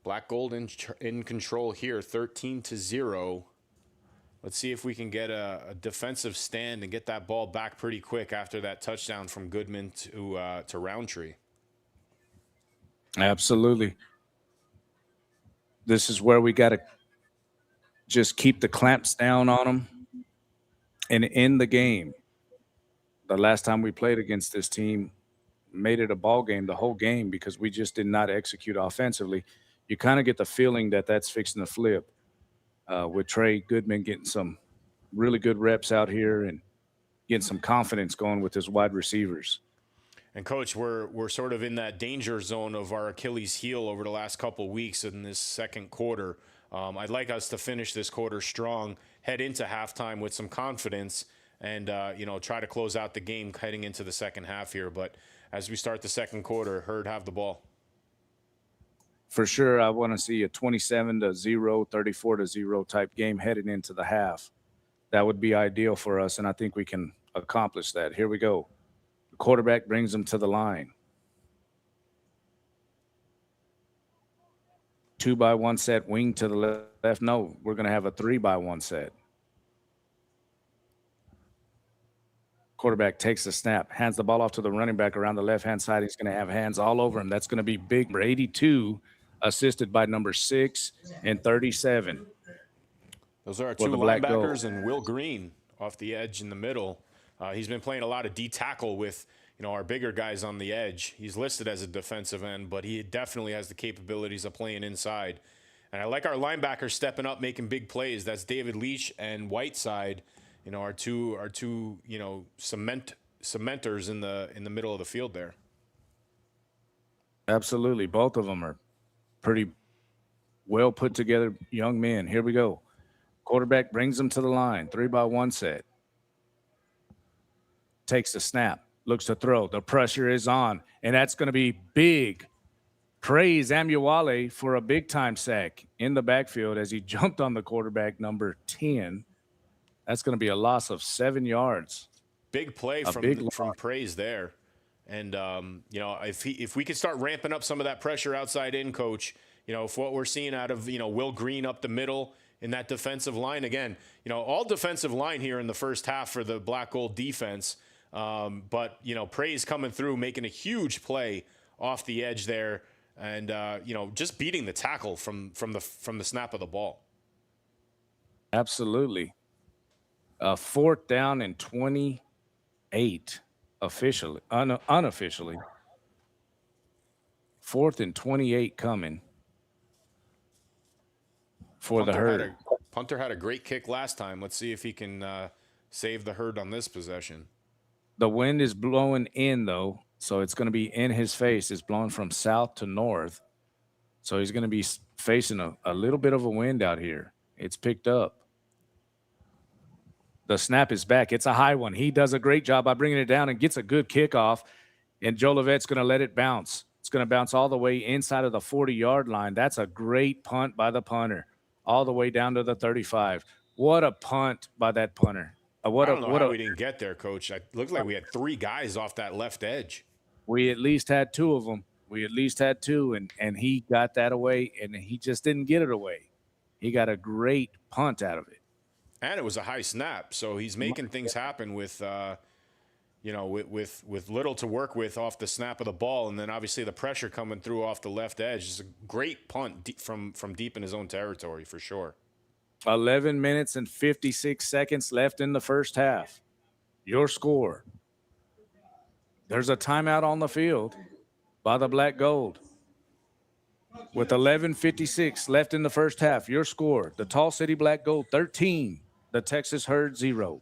Black Gold in control here, 13-0. Let's see if we can get a defensive stand and get that ball back pretty quick after that touchdown from Goodman to Roundtree. Absolutely. This is where we got to just keep the clamps down on them and end the game. The last time we played against this team, made it a ball game the whole game because we just did not execute offensively. You kind of get the feeling that that's fixing to flip with Trey Goodman getting some really good reps out here and getting some confidence going with his wide receivers. And Coach, we're sort of in that danger zone of our Achilles heel over the last couple weeks in this second quarter. I'd like us to finish this quarter strong, head into halftime with some confidence, and try to close out the game heading into the second half here. But as we start the second quarter, Herd have the ball. For sure, I want to see a 27-0, 34-0 type game heading into the half. That would be ideal for us, and I think we can accomplish that. Here we go. The quarterback brings them to the line. 2-by-1 set, wing to the left. No, we're going to have a 3-by-1 set. Quarterback takes the snap, hands the ball off to the running back around the left-hand side. He's going to have hands all over him. That's going to be big. Number 82, assisted by number 6 and 37. Those are our two linebackers and Will Green off the edge in the middle. He's been playing a lot of D-tackle with our bigger guys on the edge. He's listed as a defensive end, but he definitely has the capabilities of playing inside. And I like our linebackers stepping up, making big plays. That's David Leach and Whiteside. Our two cementers in the middle of the field there. Absolutely. Both of them are pretty well put together young men. Here we go. Quarterback brings them to the line. 3-by-1 set. Takes the snap. Looks to throw. The pressure is on. And that's going to be big. Praise Amuwale for a big-time sack in the backfield as he jumped on the quarterback, number 10. That's going to be a loss of 7 yards. Big play from Praise there. And, if we could start ramping up some of that pressure outside in, Coach, if what we're seeing out of, Will Green up the middle in that defensive line, again, all defensive line here in the first half for the Black Gold defense, But, Praise coming through, making a huge play off the edge there and, just beating the tackle from the snap of the ball. Absolutely. 4th down and 28 officially, unofficially. 4th and 28 coming for the Herd. Punter had a great kick last time. Let's see if he can save the Herd on this possession. The wind is blowing in, though, so it's going to be in his face. It's blowing from south to north, so he's going to be facing a little bit of a wind out here. It's picked up. The snap is back. It's a high one. He does a great job by bringing it down and gets a good kickoff, and Joe Levette's going to let it bounce. It's going to bounce all the way inside of the 40-yard line. That's a great punt by the punter, all the way down to the 35. What a punt by that punter. I don't know how we didn't get there, Coach. It looked like we had 3 guys off that left edge. We at least had 2 of them. And he got that away, and he just didn't get it away. He got a great punt out of it. And it was a high snap, so he's making things happen with, with little to work with off the snap of the ball, and then obviously the pressure coming through off the left edge. It's a great punt from deep in his own territory for sure. 11 minutes and 56 seconds left in the first half. Your score. There's a timeout on the field by the Black Gold. With 11:56 left in the first half, your score, the Tall City Black Gold 13, the Texas Herd 0.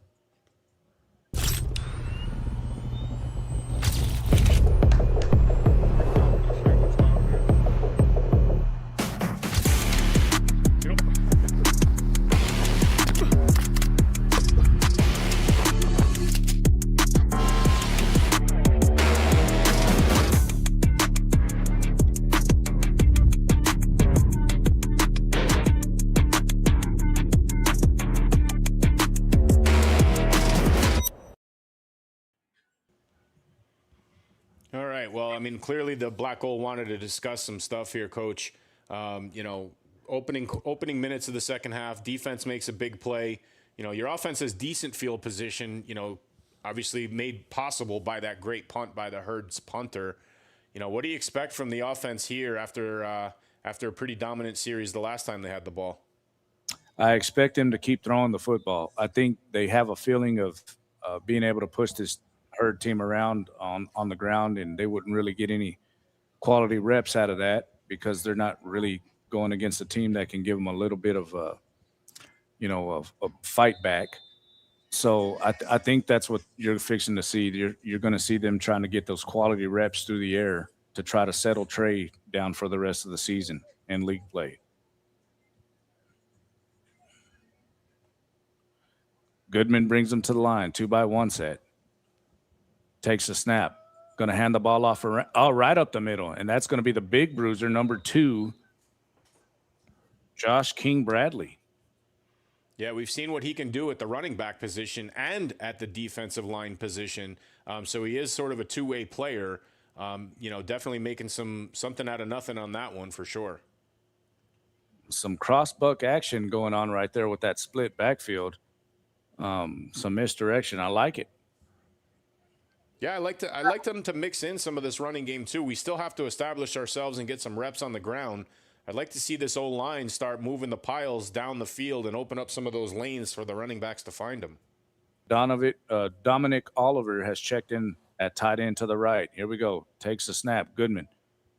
All right. Well, I mean, clearly the Black Gold wanted to discuss some stuff here, Coach. Opening minutes of the second half, defense makes a big play. Your offense has decent field position, obviously made possible by that great punt by the Herd's punter. What do you expect from the offense here after a pretty dominant series the last time they had the ball? I expect them to keep throwing the football. I think they have a feeling of being able to push this Herd team around on the ground, and they wouldn't really get any quality reps out of that because they're not really going against a team that can give them a little bit of a fight back. So I think that's what you're fixing to see. You're going to see them trying to get those quality reps through the air to try to settle Trey down for the rest of the season in league play. Goodman brings them to the line, 2-by-1 set. Takes a snap. Going to hand the ball off right up the middle, and that's going to be the big bruiser, number 2, Josh King Bradley. Yeah, we've seen what he can do at the running back position and at the defensive line position. So he is sort of a two-way player. Definitely making something out of nothing on that one for sure. Some cross-buck action going on right there with that split backfield. Some misdirection. I like it. Yeah, I like them to mix in some of this running game too. We still have to establish ourselves and get some reps on the ground. I'd like to see this O-line start moving the piles down the field and open up some of those lanes for the running backs to find them. Dominic Oliver has checked in at tight end to the right. Here we go. Takes the snap. Goodman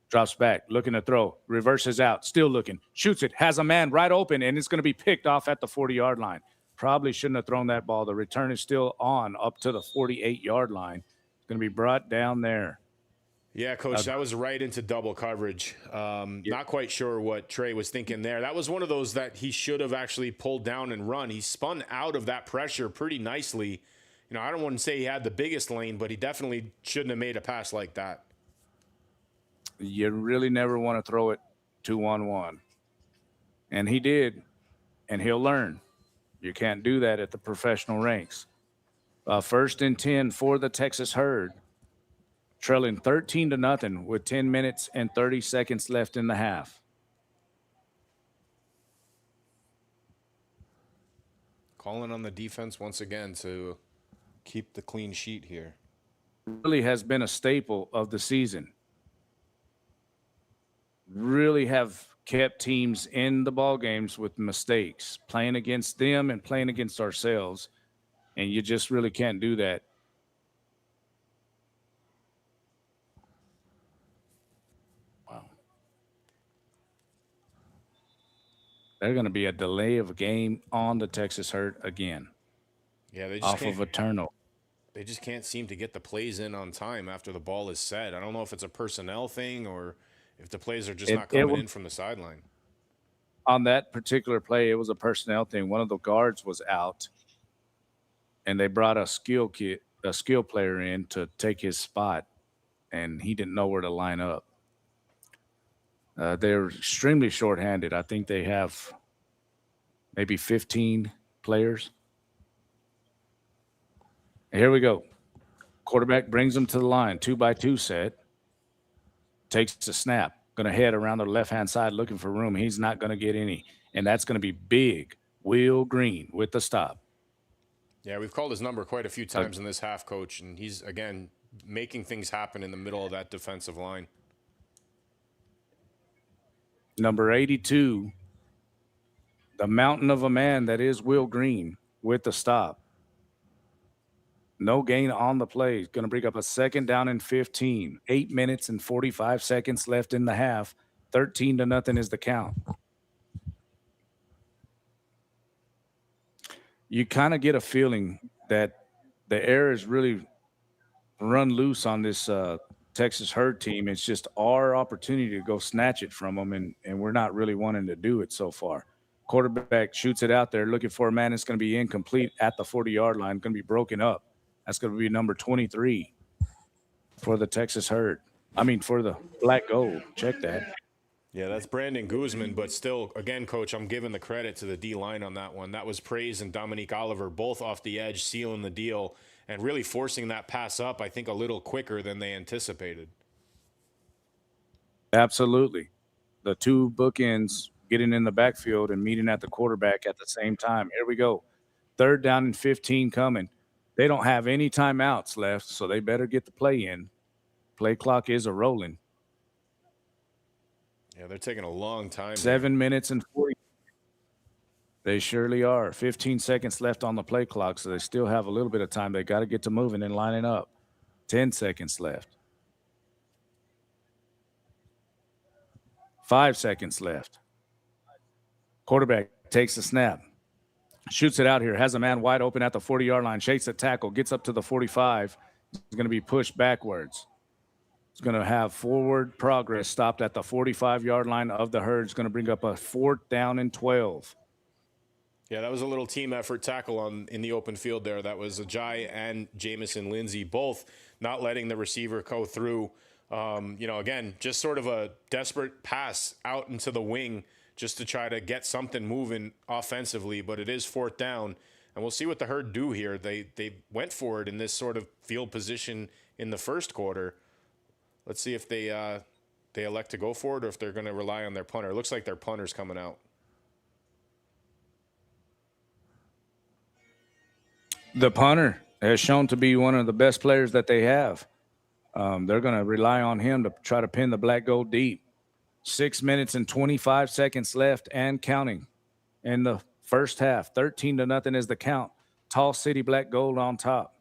drops back, looking to throw. Reverses out, still looking. Shoots it. Has a man right open, and it's going to be picked off at the 40-yard line. Probably shouldn't have thrown that ball. The return is still on up to the 48-yard line. Going to be brought down there. Yeah, Coach, that was right into double coverage. Not quite sure what Trey was thinking there. That was one of those that he should have actually pulled down and run. He spun out of that pressure pretty nicely. I don't want to say he had the biggest lane, but he definitely shouldn't have made a pass like that. You really never want to throw it 2-on-1. And he did, and he'll learn. You can't do that at the professional ranks. 1st and 10 for the Texas Herd, trailing 13-0 with 10 minutes and 30 seconds left in the half. Calling on the defense once again to keep the clean sheet here. really has been a staple of the season. Really have kept teams in the ball games with mistakes, playing against them and playing against ourselves. And you just really can't do that. Wow. They're going to be a delay of a game on the Texas Herd again. Yeah, they just off of a turnover. They just can't seem to get the plays in on time after the ball is set. I don't know if it's a personnel thing or if the plays are just not coming in from the sideline. On that particular play, it was a personnel thing. One of the guards was out, and they brought a skill player in to take his spot, and he didn't know where to line up. They're extremely shorthanded. I think they have maybe 15 players. And here we go. Quarterback brings them to the line, 2-by-2 set. Takes the snap. Going to head around the left-hand side looking for room. He's not going to get any. And that's going to be big. Will Green with the stop. Yeah, we've called his number quite a few times in this half, Coach, and he's, again, making things happen in the middle of that defensive line. Number 82, the mountain of a man that is Will Green with the stop. No gain on the play. Going to bring up a 2nd down and 15. 8 minutes and 45 seconds left in the half. 13-0 is the count. You kind of get a feeling that the air is really run loose on this Texas Herd team. It's just our opportunity to go snatch it from them, and we're not really wanting to do it so far. Quarterback shoots it out there looking for a man. It's going to be incomplete at the 40-yard line. Going to be broken up. That's going to be number 23 for the Texas Herd. For the Black Gold. Check that. Yeah, that's Brandon Guzman, but still, again, Coach, I'm giving the credit to the D-line on that one. That was Praise and Dominique Oliver both off the edge, sealing the deal, and really forcing that pass up, I think, a little quicker than they anticipated. Absolutely. The two bookends getting in the backfield and meeting at the quarterback at the same time. Here we go. 3rd down and 15 coming. They don't have any timeouts left, so they better get the play in. Play clock is a-rolling. Yeah, they're taking a long time. 7 minutes and 40. They surely are. 15 seconds left on the play clock, so they still have a little bit of time. They got to get to moving and lining up. 10 seconds left. 5 seconds left. Quarterback takes the snap. Shoots it out here. Has a man wide open at the 40-yard line. Shakes the tackle. Gets up to the 45. He's going to be pushed backwards. He's going to have forward progress stopped at the 45-yard line of the Herd. It's going to bring up a 4th down and 12. Yeah, that was a little team effort tackle in the open field there. That was Ajay and Jamison Lindsay both not letting the receiver go through. Again, just sort of a desperate pass out into the wing just to try to get something moving offensively, but it is 4th down, and we'll see what the Herd do here. They went for it in this sort of field position in the first quarter. Let's see if they elect to go for it or if they're going to rely on their punter. It looks like their punter's coming out. The punter has shown to be one of the best players that they have. They're going to rely on him to try to pin the Black Gold deep. 6 minutes and 25 seconds left and counting in the first half. 13-0 is the count. Tall City Black Gold on top.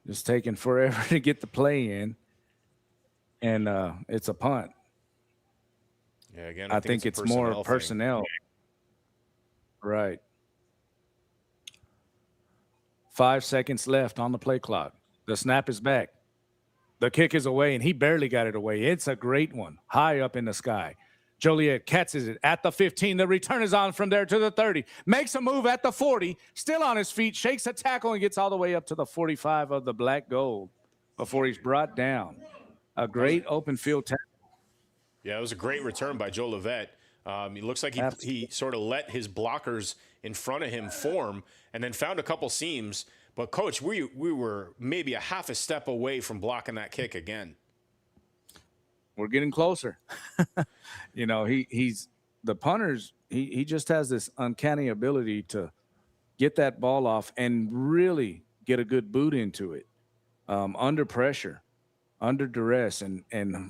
Just taking forever to get the play in, and it's a punt. Yeah, again, I think it's more personnel. Right. 5 seconds left on the play clock. The snap is back. The kick is away, and he barely got it away. It's a great one, high up in the sky. Joliet catches it at the 15. The return is on from there to the 30. Makes a move at the 40. Still on his feet. Shakes a tackle and gets all the way up to the 45 of the Black Gold before he's brought down. A great open field tackle. Yeah, it was a great return by Joe Levette. It looks like he sort of let his blockers in front of him form and then found a couple seams. But, Coach, we were maybe a half a step away from blocking that kick again. We're getting closer. He's the punters. He just has this uncanny ability to get that ball off and really get a good boot into it under pressure, under duress, and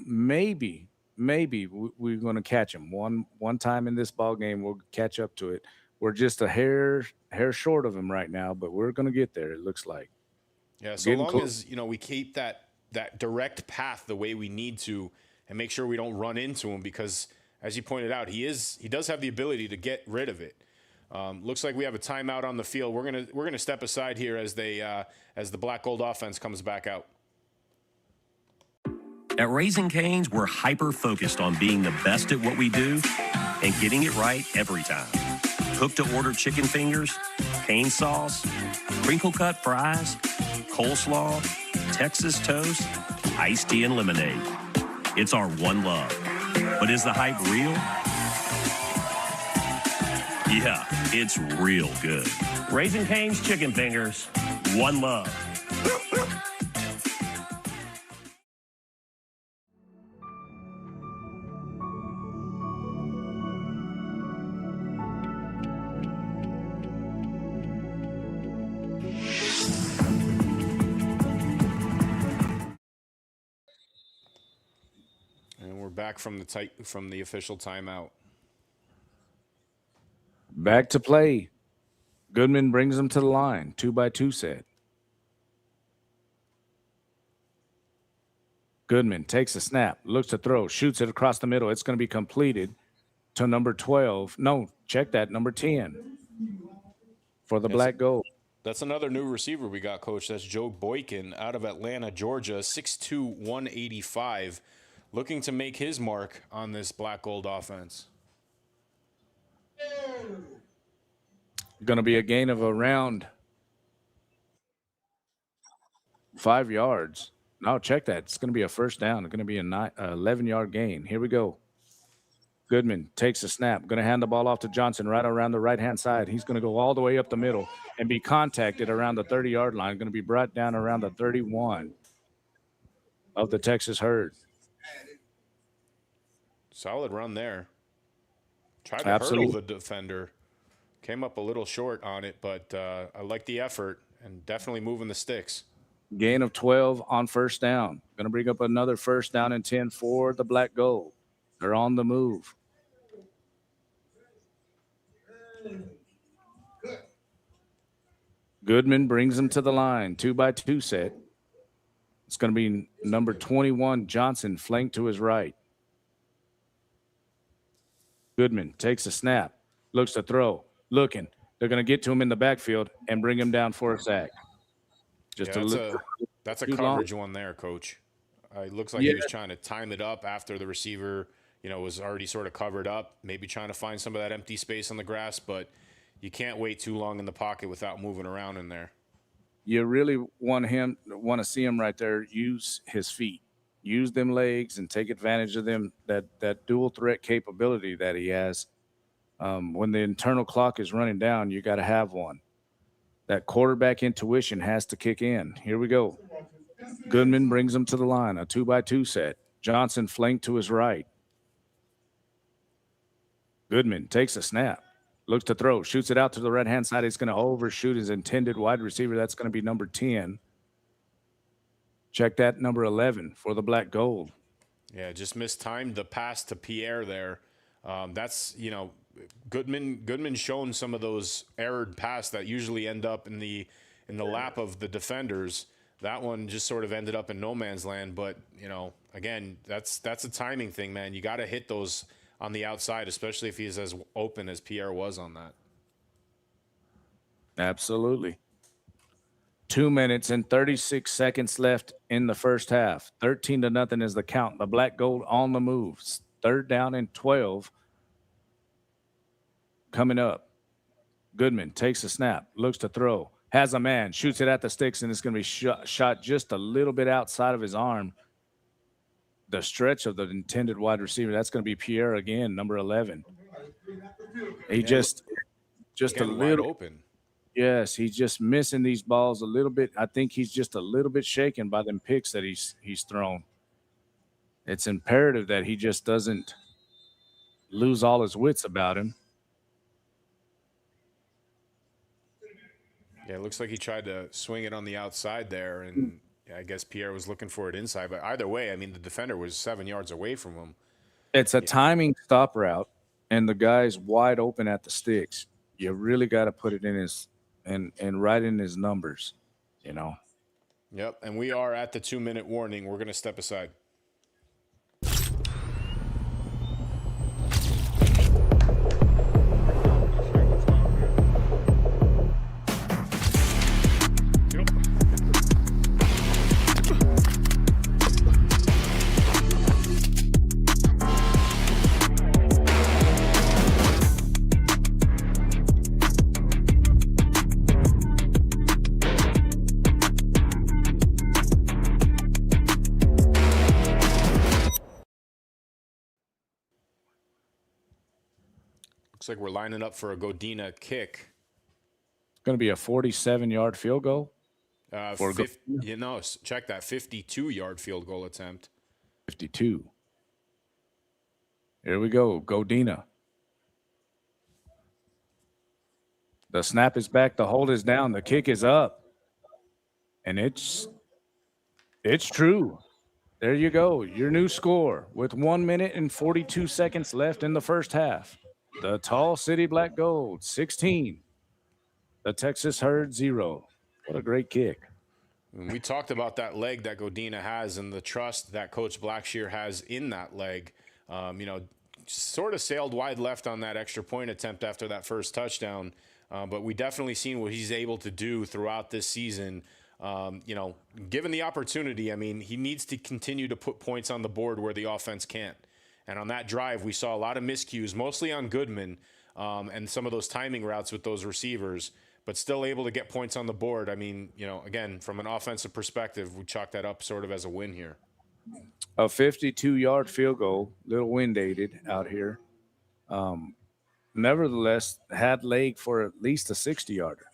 maybe we're going to catch him one time in this ball game. We'll catch up to it. We're just a hair short of him right now, but we're going to get there. It looks like. Yeah, so long as we keep that direct path the way we need to, and make sure we don't run into him, because as you pointed out, he does have the ability to get rid of it. Looks like we have a timeout on the field. We're gonna step aside here as the Black Gold offense comes back out. At Raising Cane's, we're hyper-focused on being the best at what we do and getting it right every time. Cook-to-order chicken fingers, cane sauce, crinkle-cut fries, coleslaw, Texas toast, iced tea, and lemonade. It's our one love. But is the hype real? Yeah, it's real good. Raising Cane's chicken fingers, one love. And we're back from the official timeout. Back to play. Goodman brings them to the line. 2x2 set. Goodman takes a snap, looks to throw, shoots it across the middle. It's going to be completed to number 12. No, check that, number 10 for the Black Gold. That's another new receiver we got, Coach. That's Joe Boykin out of Atlanta, Georgia, 6'2", 185, looking to make his mark on this Black Gold offense. Going to be a gain of around 5 yards. No, check that. It's going to be a first down. It's going to be a 11-yard gain. Here we go. Goodman takes a snap. Going to hand the ball off to Johnson right around the right-hand side. He's going to go all the way up the middle and be contacted around the 30-yard line. Going to be brought down around the 31 of the Texas Herd. Solid run there. Tried to hurdle the defender. Came up a little short on it, but I like the effort and definitely moving the sticks. Gain of 12 on first down. Going to bring up another first down and 10 for the Black Gold. They're on the move. Goodman brings them to the line. 2x2 set. It's going to be number 21, Johnson, flanked to his right. Goodman takes a snap, looks to throw, looking. They're going to get to him in the backfield and bring him down for a sack. That's a coverage one there, Coach. It looks like he was trying to time it up after the receiver, was already sort of covered up, maybe trying to find some of that empty space on the grass, but you can't wait too long in the pocket without moving around in there. You really want to see him right there use his feet, use them legs, and take advantage of them, that dual threat capability that he has. When the internal clock is running down, you got to have one. That quarterback intuition has to kick in. Here we go. Goodman brings him to the line, a 2x2 set. Johnson flanked to his right. Goodman takes a snap, looks to throw, shoots it out to the right-hand side. He's going to overshoot his intended wide receiver. That's going to be number 10. Check that, number 11 for the Black Gold. Yeah, just mistimed the pass to Pierre there. That's, Goodman's shown some of those errored passes that usually end up in the lap of the defenders. That one just sort of ended up in no man's land. But, again, that's a timing thing, man. You got to hit those on the outside, especially if he's as open as Pierre was on that. Absolutely. 2 minutes and 36 seconds left in the first half. 13-0 is the count. The Black Gold on the move. 3rd down and 12 coming up. Goodman takes a snap, looks to throw, has a man, shoots it at the sticks, and it's going to be shot just a little bit outside of his arm. The stretch of the intended wide receiver, that's going to be Pierre again, number 11. He just a little open. Yes, he's just missing these balls a little bit. I think he's just a little bit shaken by them picks that he's thrown. It's imperative that he just doesn't lose all his wits about him. Yeah, it looks like he tried to swing it on the outside there, and I guess Pierre was looking for it inside. But either way, I mean, the defender was 7 yards away from him. It's a timing stop route, and the guy's wide open at the sticks. You really got to put it in his and right in his numbers, you know. Yep, and we are at the 2-minute warning. We're going to step aside. Looks like we're lining up for a Godina kick. It's going to be a 47-yard field goal. Check that 52-yard field goal attempt. 52. Here we go, Godina. The snap is back. The hold is down. The kick is up. And it's true. There you go. Your new score with 1 minute and 42 seconds left in the first half. The Tall City Black Gold, 16. The Texas Herd, 0. What a great kick. And we talked about that leg that Godina has and the trust that Coach Blackshear has in that leg. Sort of sailed wide left on that extra point attempt after that first touchdown. But we definitely seen what he's able to do throughout this season. Given the opportunity, I mean, he needs to continue to put points on the board where the offense can't. And on that drive, we saw a lot of miscues, mostly on Goodman and some of those timing routes with those receivers, but still able to get points on the board. I mean, again, from an offensive perspective, we chalk that up sort of as a win here. A 52-yard field goal, little wind-aided out here. Nevertheless, had leg for at least a 60-yarder.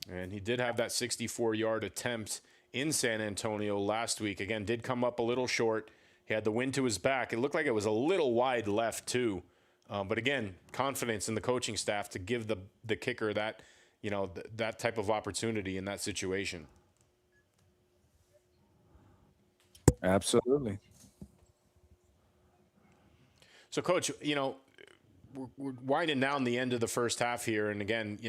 And he did have that 64-yard attempt in San Antonio last week. Again, did come up a little short. He had the wind to his back. It looked like it was a little wide left, too. But again, confidence in the coaching staff to give the kicker that, that type of opportunity in that situation. Absolutely. So, Coach, we're winding down the end of the first half here. And again,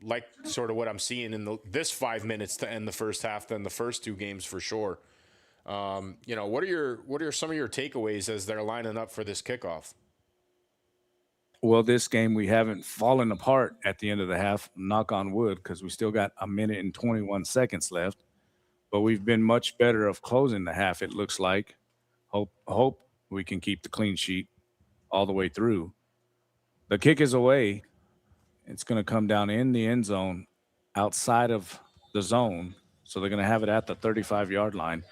like sort of what I'm seeing in this 5 minutes to end the first half than the first two games for sure. What are some of your takeaways as they're lining up for this kickoff? Well, this game, we haven't fallen apart at the end of the half, knock on wood, because we still got a minute and 21 seconds left. But we've been much better of closing the half, it looks like. Hope we can keep the clean sheet all the way through. The kick is away. It's going to come down in the end zone outside of the zone. So they're going to have it at the 35-yard line.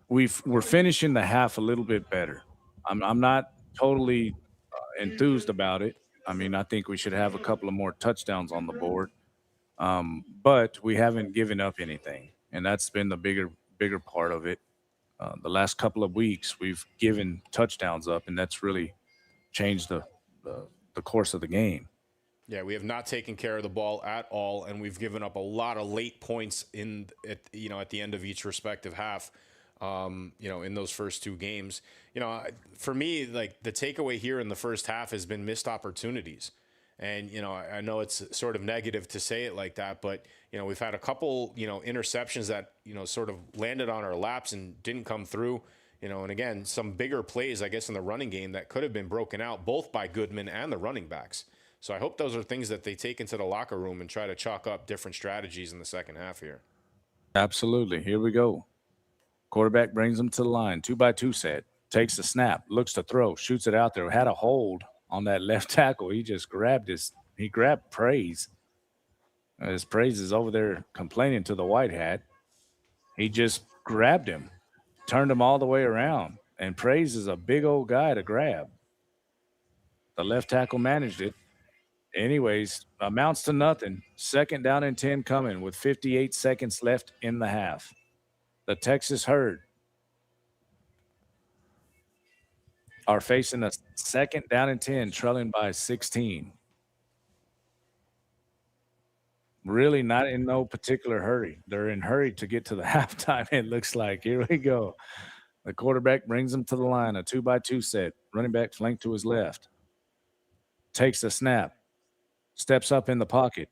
We're finishing the half a little bit better. I'm not totally enthused about it. I mean, I think we should have a couple of more touchdowns on the board. But we haven't given up anything, and that's been the bigger part of it. The last couple of weeks, we've given touchdowns up, and that's really changed the course of the game. Yeah, we have not taken care of the ball at all, and we've given up a lot of late points at the end of each respective half. In those first two games, for me, like the takeaway here in the first half has been missed opportunities. And, I know it's sort of negative to say it like that, but, we've had a couple, interceptions that, sort of landed on our laps and didn't come through, and again, some bigger plays, I guess, in the running game that could have been broken out both by Goodman and the running backs. So I hope those are things that they take into the locker room and try to chalk up different strategies in the second half here. Absolutely. Here we go. Quarterback brings them to the line, 2x2 set, takes the snap, looks to throw, shoots it out there, had a hold on that left tackle. He just grabbed Praise. His Praise is over there complaining to the white hat. He just grabbed him, turned him all the way around, and Praise is a big old guy to grab. The left tackle managed it. Anyways, amounts to nothing. 2nd down and 10 coming with 58 seconds left in the half. The Texas Herd are facing a 2nd down and 10, trailing by 16. really not in no particular hurry. They're in hurry to get to the halftime, it looks like. Here we go. The quarterback brings them to the line, a 2-by-2 set. Running back flank to his left. Takes the snap. Steps up in the pocket.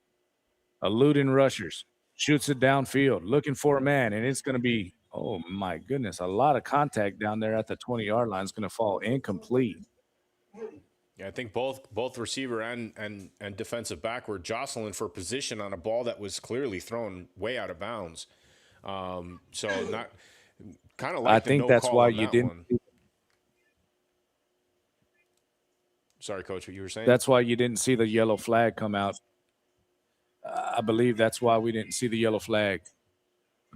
Eluding rushers. Shoots it downfield, looking for a man, and it's going to be, oh, my goodness, a lot of contact down there at the 20-yard line. Is going to fall incomplete. Yeah, I think both receiver and defensive back were jostling for position on a ball that was clearly thrown way out of bounds. So not kind of like I think no that's call why on you that didn't. one. Sorry, Coach, what you were saying? That's why you didn't see the yellow flag come out. I believe that's why we didn't see the yellow flag.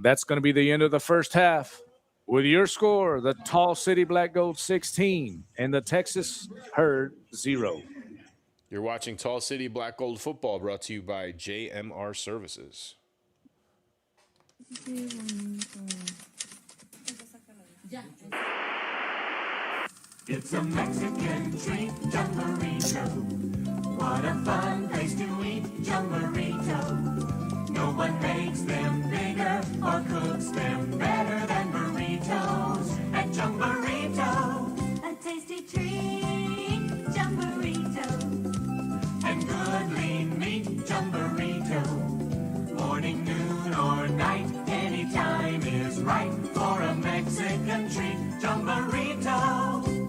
That's going to be the end of the first half. With your score, the Tall City Black Gold 16 and the Texas Herd 0. You're watching Tall City Black Gold football, brought to you by JMR Services. It's a Mexican treat, Jumborito. What a fun place to eat, Jumborito. No one makes them bigger or cooks them better than burritos at Jumborito. A tasty treat, Jumborito. And good lean meat, Jumborito. Morning, noon, or night, any time is right for a Mexican treat, Jumborito.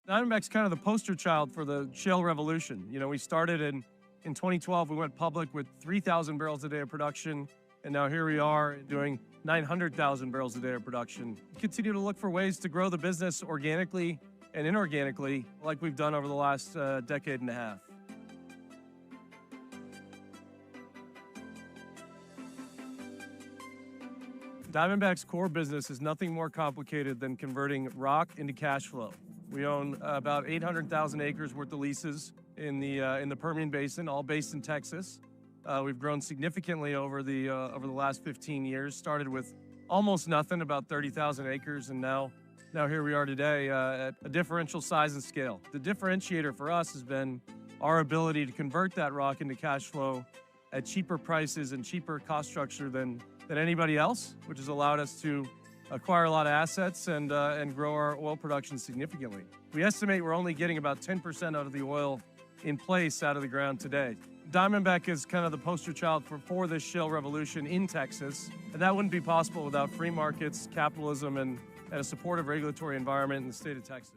Diamondback's kind of the poster child for the shale revolution. You know, we started in 2012, we went public with 3,000 barrels a day of production, and now here we are doing 900,000 barrels a day of production. We continue to look for ways to grow the business organically and inorganically, like we've done over the last decade and a half. Diamondback's core business is nothing more complicated than converting rock into cash flow. We own about 800,000 acres worth of leases in the Permian Basin, all based in Texas. We've grown significantly over the last 15 years. Started with almost nothing, about 30,000 acres, and now here we are today at a differential size and scale. The differentiator for us has been our ability to convert that rock into cash flow at cheaper prices and cheaper cost structure than anybody else, which has allowed us to acquire a lot of assets and grow our oil production significantly. We estimate we're only getting about 10% out of the oil in place out of the ground today. Diamondback is kind of the poster child for this shale revolution in Texas, and that wouldn't be possible without free markets, capitalism, and a supportive regulatory environment in the state of Texas.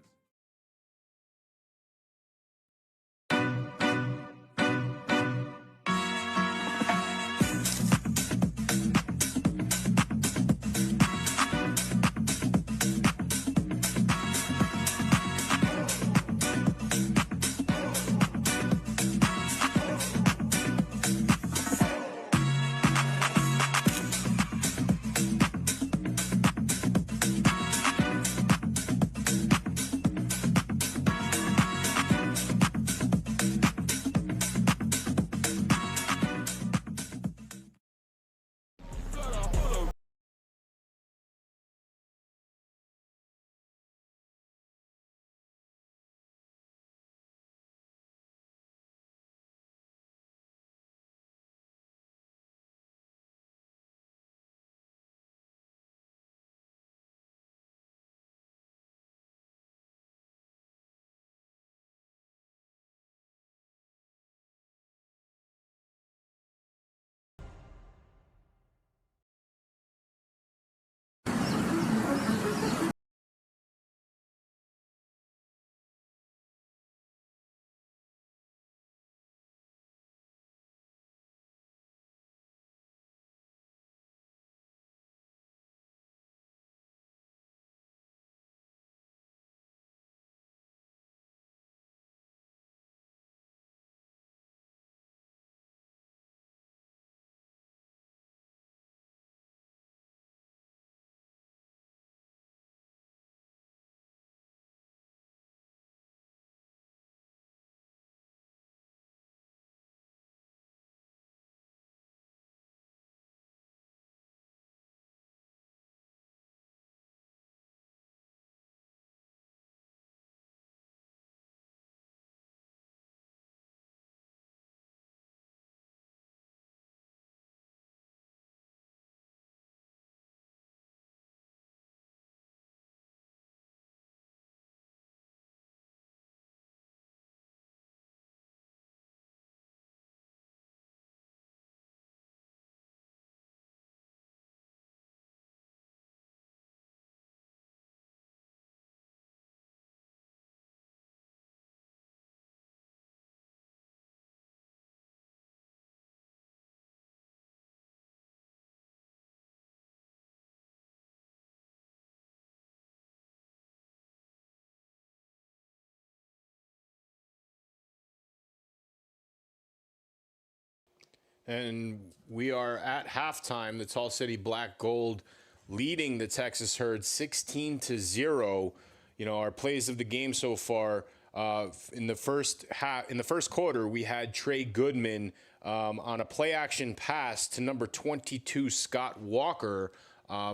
And we are at halftime. The Tall City Black Gold leading the Texas Herd 16-0. You know, our plays of the game so far, in the first quarter, we had Trey Goodman on a play action pass to number 22 Scott Walker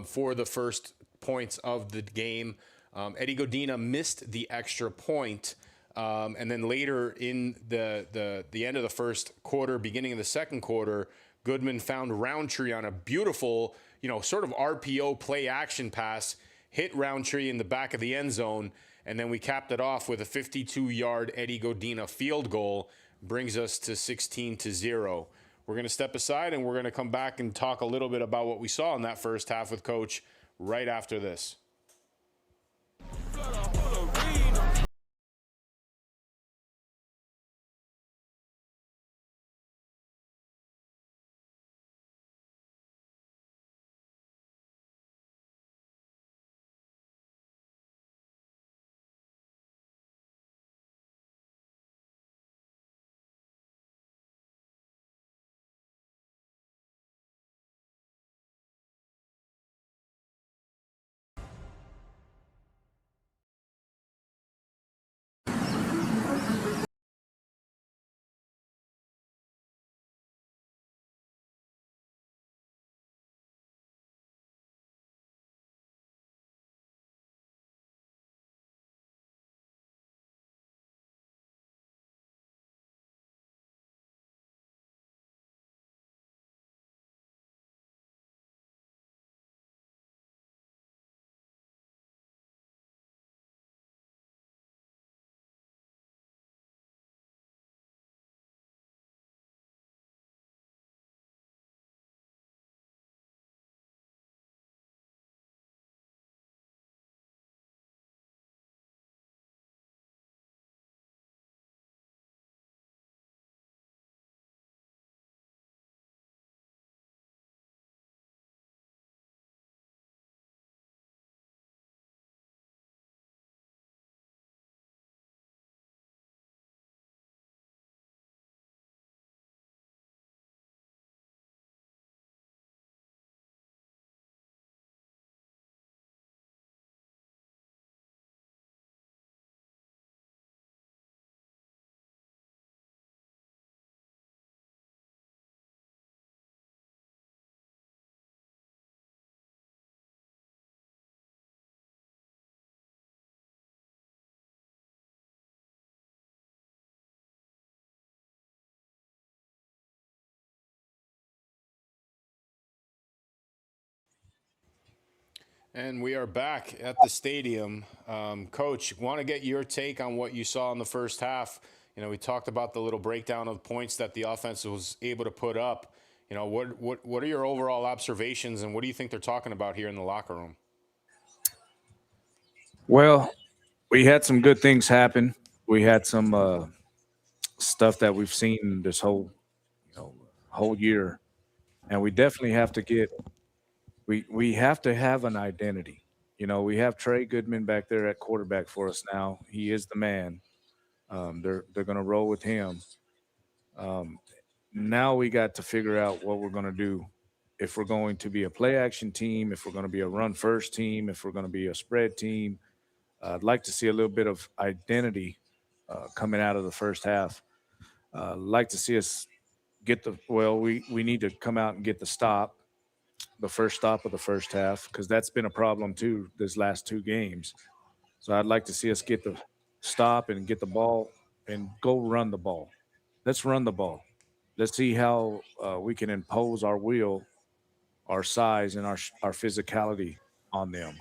for the first points of the game. Eddie Godina missed the extra point. And then later in the end of the first quarter, beginning of the second quarter, Goodman found Roundtree on a beautiful, sort of RPO play action pass, hit Roundtree in the back of the end zone, and then we capped it off with a 52-yard Eddie Godina field goal, brings us to 16-0. We're going to step aside and we're going to come back and talk a little bit about what we saw in that first half with Coach right after this. And we are back at the stadium. Coach, want to get your take on what you saw in the first half. We talked about the little breakdown of points that the offense was able to put up. What are your overall observations, and what do you think they're talking about here in the locker room? Well, we had some good things happen. We had some stuff that we've seen this whole year, and we definitely have to get we have to have an identity. We have Trey Goodman back there at quarterback for us now. He is the man. They're going to roll with him. Now we got to figure out what we're going to do. If we're going to be a play action team, if we're going to be a run first team, if we're going to be a spread team. I'd like to see a little bit of identity coming out of the first half. Like to see us get we need to come out and get the first stop of the first half, because that's been a problem too this last two games. So I'd like to see us get the stop and get the ball and go run the ball. Let's run the ball. Let's see how we can impose our will, our size, and our physicality on them.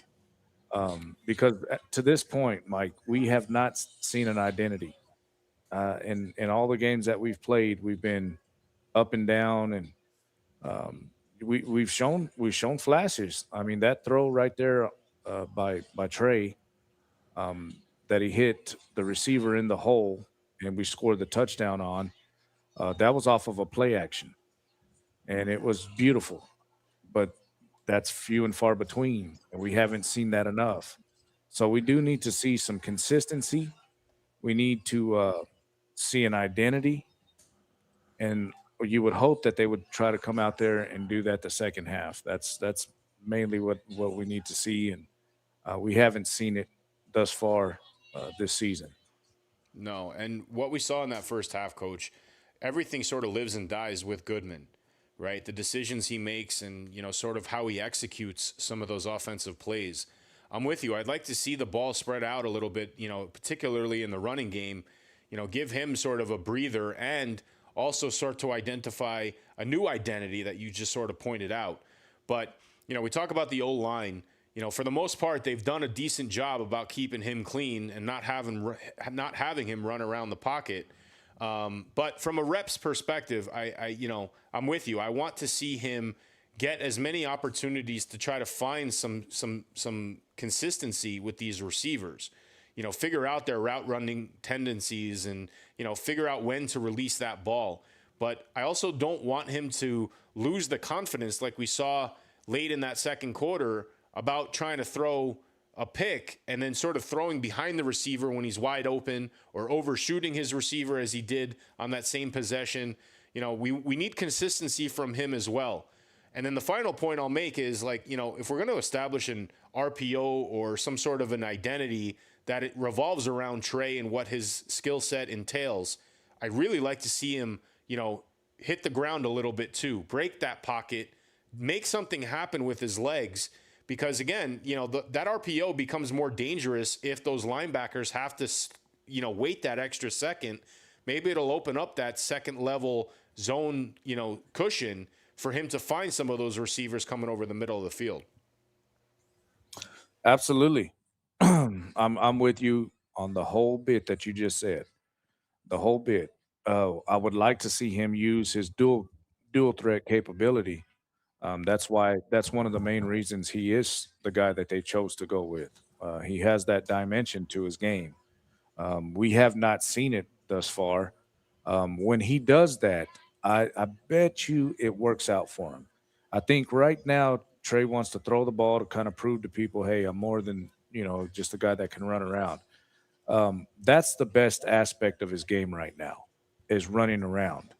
Because to this point, Mike, we have not seen an identity. In all the games that we've played, we've been up and down, and we've shown flashes. I mean, that throw right there by Trey, that he hit the receiver in the hole, and we scored the touchdown on. That was off of a play action, and it was beautiful. But that's few and far between, and we haven't seen that enough. So we do need to see some consistency. We need to see an identity. And you would hope that they would try to come out there and do that the second half. That's mainly what we need to see, and we haven't seen it thus far this season. No, and what we saw in that first half, Coach, everything sort of lives and dies with Goodman, right? The decisions he makes and, sort of how he executes some of those offensive plays. I'm with you. I'd like to see the ball spread out a little bit, particularly in the running game, give him sort of a breather and also start to identify a new identity that you just sort of pointed out. But, we talk about the O-line. For the most part, they've done a decent job about keeping him clean and not having him run around the pocket. But from a reps perspective, I'm with you. I want to see him get as many opportunities to try to find some consistency with these receivers. Figure out their route running tendencies and figure out when to release that ball. But I also don't want him to lose the confidence like we saw late in that second quarter about trying to throw a pick and then sort of throwing behind the receiver when he's wide open or overshooting his receiver as he did on that same possession. We need consistency from him as well. And then the final point I'll make is if we're going to establish an RPO or some sort of an identity that it revolves around Trey and what his skill set entails, I'd really like to see him, hit the ground a little bit too, break that pocket, make something happen with his legs. Because again, that RPO becomes more dangerous if those linebackers have to, wait that extra second. Maybe it'll open up that second level zone, cushion for him to find some of those receivers coming over the middle of the field. Absolutely. I'm with you on the whole bit that you just said. The whole bit. I would like to see him use his dual threat capability. That's one of the main reasons he is the guy that they chose to go with. He has that dimension to his game. We have not seen it thus far. When he does that, I bet you it works out for him. I think right now Trey wants to throw the ball to kind of prove to people, hey, I'm more than just a guy that can run around. That's the best aspect of his game right now, is running around.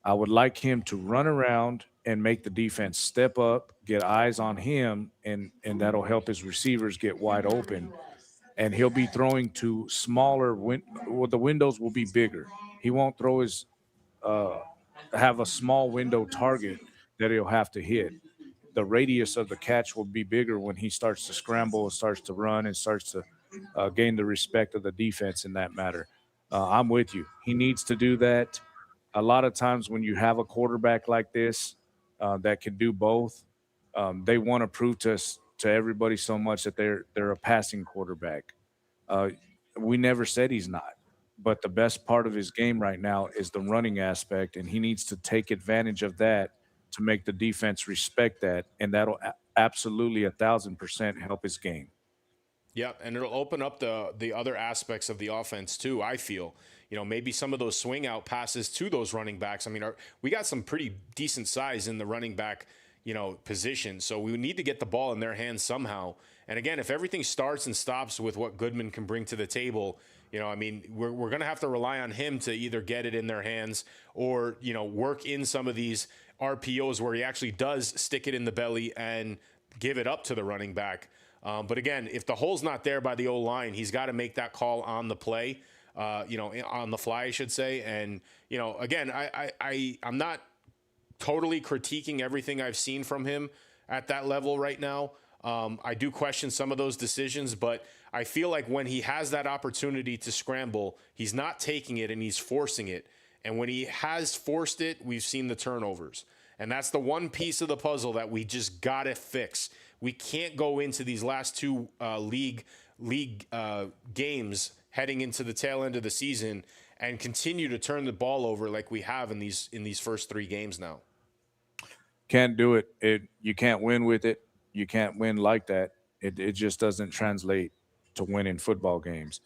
I would like him to run around and make the defense step up, get eyes on him, and that'll help his receivers get wide open. And he'll be throwing to smaller the windows will be bigger. He won't throw his have a small window target that he'll have to hit. The radius of the catch will be bigger when he starts to scramble, starts to run, and starts to gain the respect of the defense in that matter. I'm with you. He needs to do that. A lot of times when you have a quarterback like this that can do both, they want to prove to everybody so much that they're a passing quarterback. We never said he's not, but the best part of his game right now is the running aspect, and he needs to take advantage of that to make the defense respect that, and that'll absolutely 1,000% help his game. Yeah, and it'll open up the other aspects of the offense too, I feel. Maybe some of those swing out passes to those running backs. I mean, we got some pretty decent size in the running back, position. So we need to get the ball in their hands somehow. And again, if everything starts and stops with what Goodman can bring to the table, we're going to have to rely on him to either get it in their hands or, work in some of these RPOs where he actually does stick it in the belly and give it up to the running back. But again, if the hole's not there by the O-line, he's got to make that call on the play, on the fly, I should say. And, again, I'm not totally critiquing everything I've seen from him at that level right now. I do question some of those decisions, but I feel like when he has that opportunity to scramble, he's not taking it and he's forcing it. And when he has forced it, we've seen the turnovers. And that's the one piece of the puzzle that we just got to fix. We can't go into these last two league games heading into the tail end of the season and continue to turn the ball over like we have in these first three games now. Can't do it. You can't win with it. You can't win like that. It just doesn't translate to winning football games.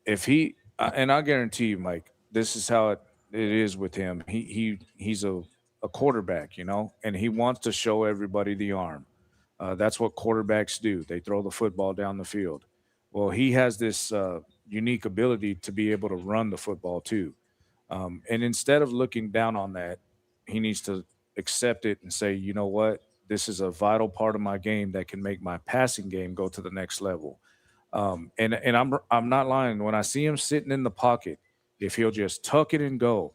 If he and I guarantee you, Mike, this is how it is with him. He's a quarterback, and he wants to show everybody the arm. That's what quarterbacks do. They throw the football down the field. Well, he has this unique ability to be able to run the football too. And instead of looking down on that, he needs to accept it and say, you know what, this is a vital part of my game that can make my passing game go to the next level. And I'm not lying. When I see him sitting in the pocket, if he'll just tuck it and go,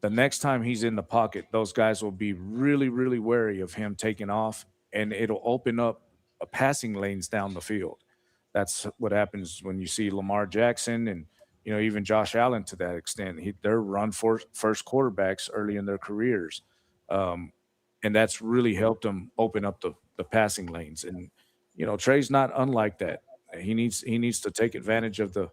the next time he's in the pocket, those guys will be really, really wary of him taking off, and it'll open up passing lanes down the field. That's what happens when you see Lamar Jackson and even Josh Allen to that extent. They're first quarterbacks early in their careers, um, and that's really helped them open up the passing lanes. And Trey's not unlike that. He needs to take advantage of the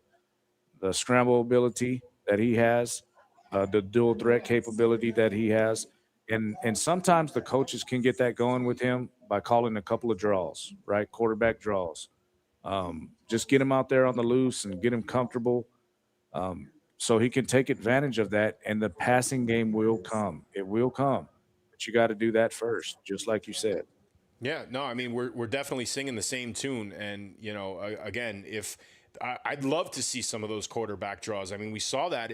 scramble ability that he has, the dual threat capability that he has. And sometimes the coaches can get that going with him by calling a couple of draws, right? Quarterback draws. Just get him out there on the loose and get him comfortable, so he can take advantage of that. And the passing game will come. It will come. But you got to do that first, just like you said. Yeah, no, I mean we're definitely singing the same tune, and again, if I'd love to see some of those quarterback draws. I mean, we saw that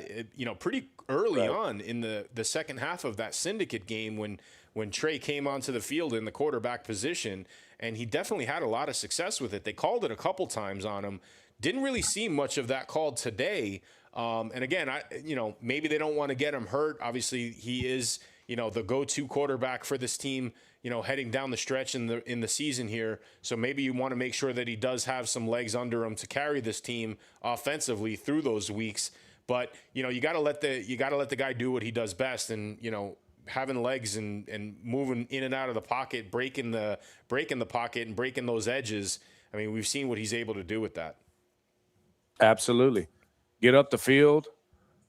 pretty early on in the second half of that syndicate game when Trey came onto the field in the quarterback position, and he definitely had a lot of success with it. They called it a couple times on him. Didn't really see much of that called today. And again, maybe they don't want to get him hurt. Obviously, he is the go-to quarterback for this team, heading down the stretch in the season here. So maybe you want to make sure that he does have some legs under him to carry this team offensively through those weeks. But you got to let the guy do what he does best, and having legs and moving in and out of the pocket, breaking the pocket and breaking those edges. I mean, we've seen what he's able to do with that. Absolutely. Get up the field,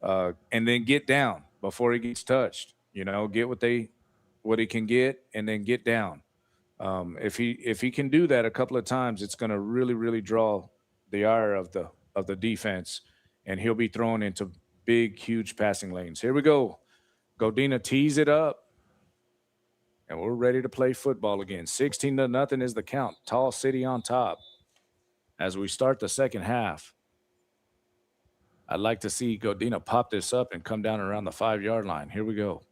and then get down before he gets touched. Get what he can get, and then get down. If he can do that a couple of times, it's going to really, really draw the ire of the defense, and he'll be thrown into big, huge passing lanes. Here we go. Godina tees it up, and we're ready to play football again. 16-0 is the count. Tall City on top as we start the second half. I'd like to see Godina pop this up and come down around the 5-yard line. Here we go.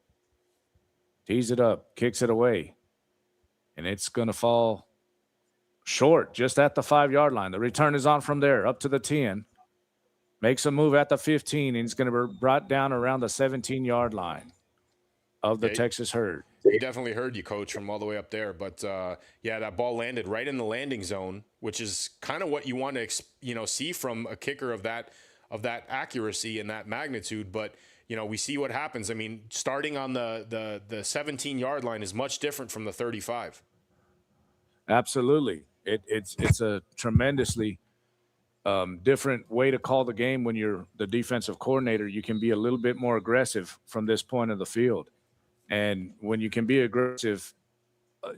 Tees it up, kicks it away, and it's going to fall short just at the 5-yard line. The return is on from there up to the 10. Makes a move at the 15, and he's going to be brought down around the 17-yard line of the Texas Herd. He definitely heard you, Coach, from all the way up there. But, that ball landed right in the landing zone, which is kind of what you want to see from a kicker of that accuracy and that magnitude. But we see what happens. I mean, starting on the 17-yard line is much different from the 35. Absolutely. It's a tremendously different way to call the game when you're the defensive coordinator. You can be a little bit more aggressive from this point of the field. And when you can be aggressive,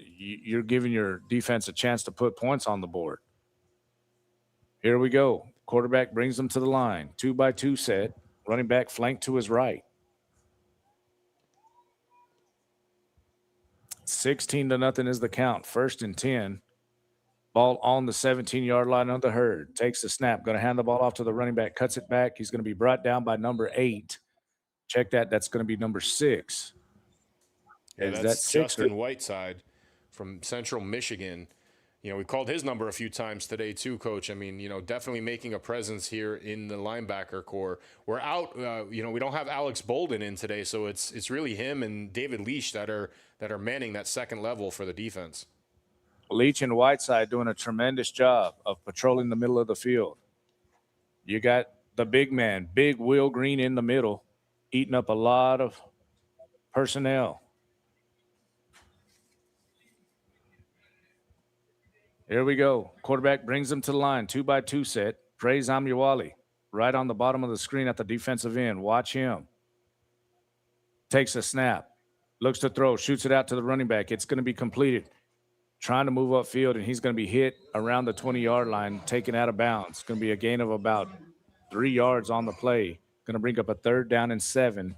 you're giving your defense a chance to put points on the board. Here we go. Quarterback brings them to the line. 2-by-2 set. Running back flank to his right. 16-0 is the count. 1st and 10. Ball on the 17-yard line of the Herd. Takes the snap. Going to hand the ball off to the running back. Cuts it back. He's going to be brought down by number 8. Check that. That's going to be number 6. Yeah, that's Justin Whiteside from Central Michigan. We called his number a few times today too, Coach. I mean, definitely making a presence here in the linebacker core. We're out, we don't have Alex Bolden in today, so it's really him and David Leach that are manning that second level for the defense. Leach and Whiteside doing a tremendous job of patrolling the middle of the field. You got the big man, Big Will Green in the middle, eating up a lot of personnel. Here we go. Quarterback brings them to the line. 2-by-2 set. Praise Amuwali right on the bottom of the screen at the defensive end. Watch him. Takes a snap. Looks to throw. Shoots it out to the running back. It's going to be completed. Trying to move upfield, and he's going to be hit around the 20-yard line, taken out of bounds. It's going to be a gain of about 3 yards on the play. Going to bring up a 3rd down and 7.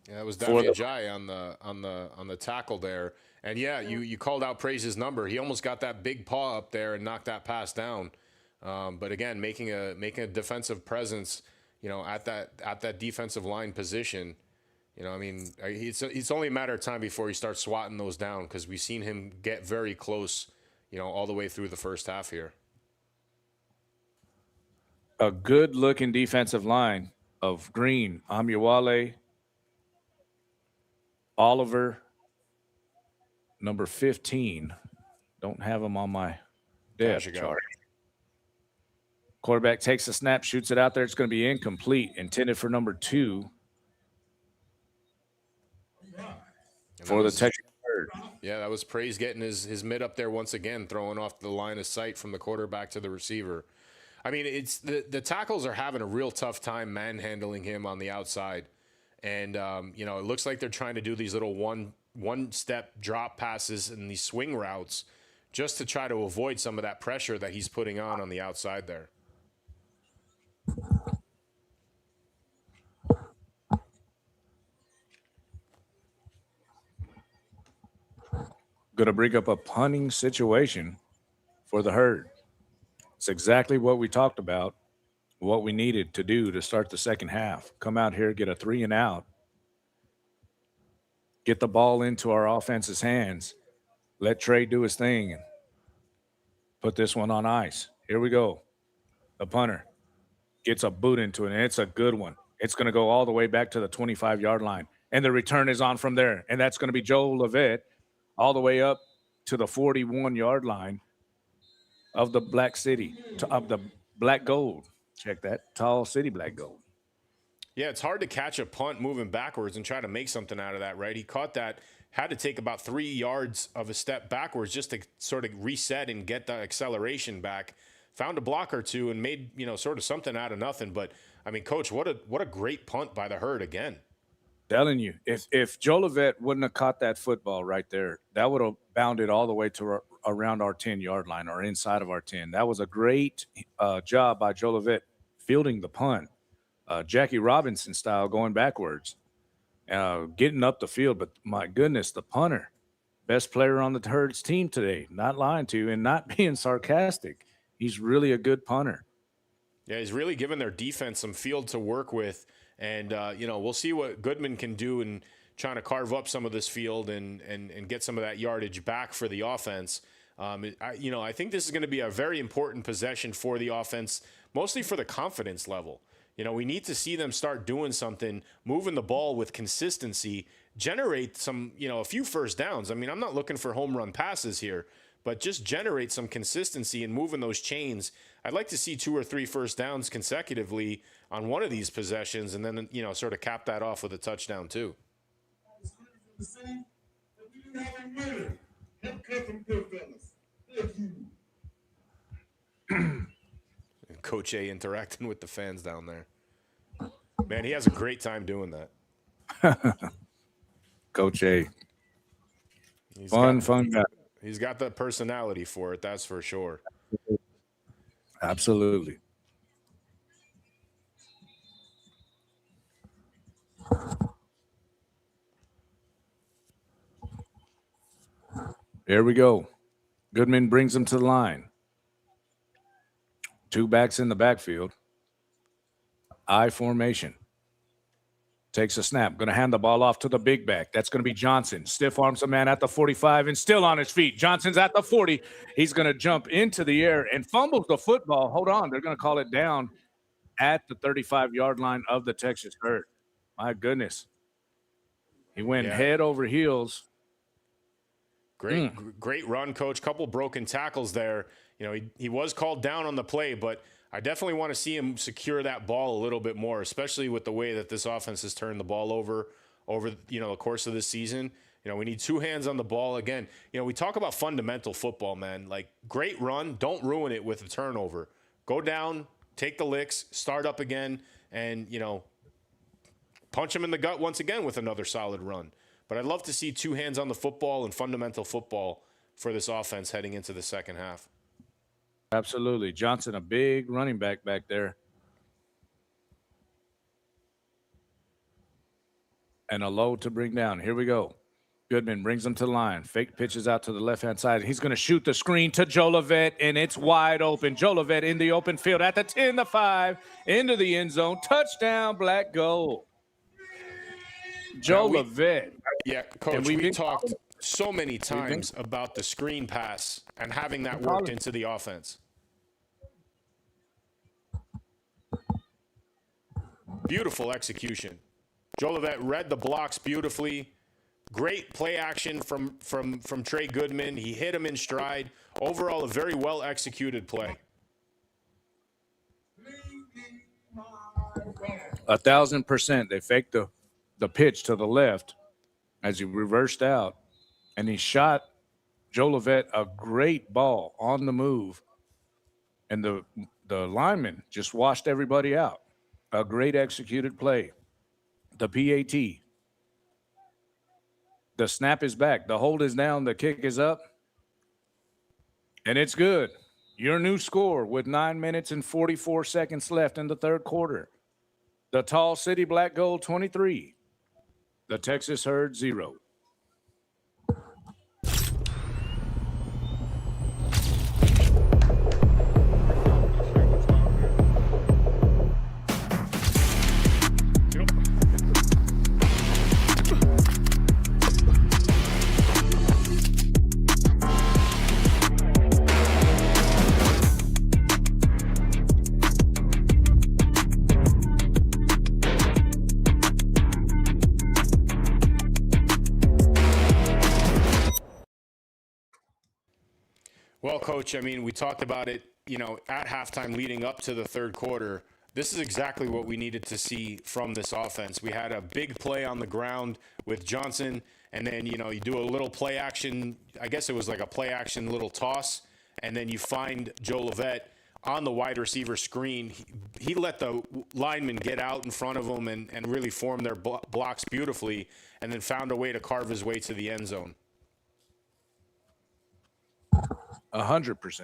Yeah, that was Davia Jai on the tackle there. And you called out Praise's number. He almost got that big paw up there and knocked that pass down. But again, making a defensive presence, at that defensive line position. I mean, it's only a matter of time before he starts swatting those down, because we've seen him get very close, all the way through the first half here. A good-looking defensive line of Green, Amuwale, Oliver, number 15. Don't have him on my depth chart. Quarterback takes a snap, shoots it out there. It's going to be incomplete, intended for number 2 for the Texas Bird. Yeah, that was Praise getting his mid up there once again, throwing off the line of sight from the quarterback to the receiver. I mean, it's the tackles are having a real tough time manhandling him on the outside. And, it looks like they're trying to do these little one-step drop passes and these swing routes just to try to avoid some of that pressure that he's putting on the outside there. Going to bring up a punting situation for the Herd. It's exactly what we talked about, what we needed to do to start the second half. Come out here, get a 3 and out, get the ball into our offense's hands, let Trey do his thing, and put this one on ice. Here we go. The punter gets a boot into it, and it's a good one. It's going to go all the way back to the 25-yard line, and the return is on from there, and that's going to be Joe Levitt all the way up to the 41-yard line of the Black City, of the Black Gold. Check that, Tall City Black Gold. Yeah, it's hard to catch a punt moving backwards and try to make something out of that, right? He caught that, had to take about 3 yards of a step backwards just to sort of reset and get the acceleration back. Found a block or two and made, sort of something out of nothing. But, I mean, Coach, what a great punt by the Herd again. Telling you, if Joe Levitt wouldn't have caught that football right there, that would have bounded all the way to around our 10-yard line or inside of our 10. That was a great job by Joe Levitt fielding the punt. Jackie Robinson style going backwards, getting up the field. But, my goodness, the punter, best player on the Herd's team today, not lying to you and not being sarcastic. He's really a good punter. Yeah, he's really given their defense some field to work with. And, we'll see what Goodman can do in trying to carve up some of this field and get some of that yardage back for the offense. I think this is going to be a very important possession for the offense, mostly for the confidence level. We need to see them start doing something, moving the ball with consistency, generate some, a few first downs. I mean, I'm not looking for home run passes here, but just generate some consistency in moving those chains. I'd like to see 2 or 3 first downs consecutively on one of these possessions, and then, sort of cap that off with a touchdown too. Coach A interacting with the fans down there. Man, he has a great time doing that. Coach A. Fun guy. He's got the personality for it, that's for sure. Absolutely. Here we go. Goodman brings him to the line. 2 backs in the backfield. I formation. Takes a snap. Going to hand the ball off to the big back. That's going to be Johnson. Stiff arms a man at the 45 and still on his feet. Johnson's at the 40. He's going to jump into the air and fumbles the football. Hold on. They're going to call it down at the 35-yard line of the Texas Herd. My goodness. He went head over heels. Great run, Coach. Couple broken tackles there. He was called down on the play, but I definitely want to see him secure that ball a little bit more, especially with the way that this offense has turned the ball over the course of this season. We need 2 hands on the ball. Again, we talk about fundamental football, man. Like, great run, don't ruin it with a turnover. Go down, take the licks, start up again, and, punch him in the gut once again with another solid run. But I'd love to see 2 hands on the football and fundamental football for this offense heading into the second half. Absolutely. Johnson, a big running back there. And a low to bring down. Here we go. Goodman brings him to the line. Fake pitches out to the left-hand side. He's going to shoot the screen to Jolivet, and it's wide open. Jolivet in the open field at the 10, the 5, into the end zone. Touchdown, Black Gold. Jolivet. Yeah, Coach, we talked so many times about the screen pass and having that worked into the offense. Beautiful execution. Jolivet read the blocks beautifully. Great play action from Trey Goodman. He hit him in stride. Overall, a very well executed play. 1,000%. They faked the pitch to the left as he reversed out, and he shot Jolivet a great ball on the move, and the lineman just washed everybody out. A great executed play. The PAT. The snap is back. The hold is down. The kick is up. And it's good. Your new score with 9 minutes and 44 seconds left in the third quarter. The Tall City Black Gold 23. The Texas Herd 0. Well, Coach, I mean, we talked about it, at halftime leading up to the third quarter. This is exactly what we needed to see from this offense. We had a big play on the ground with Johnson, and then, you do a little play action. I guess it was like a play action little toss, and then you find Jolivet on the wide receiver screen. He let the lineman get out in front of him and really form their blocks beautifully, and then found a way to carve his way to the end zone. 100%.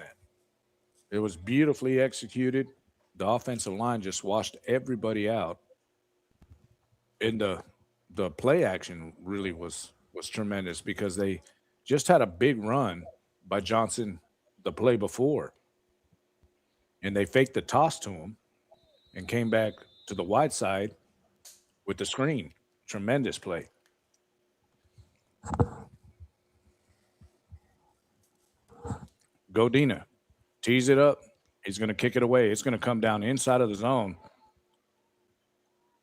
It was beautifully executed. The offensive line just washed everybody out. And the play action really was tremendous because they just had a big run by Johnson the play before. And they faked the toss to him and came back to the wide side with the screen. Tremendous play. Godina tees it up. He's going to kick it away. It's going to come down inside of the zone,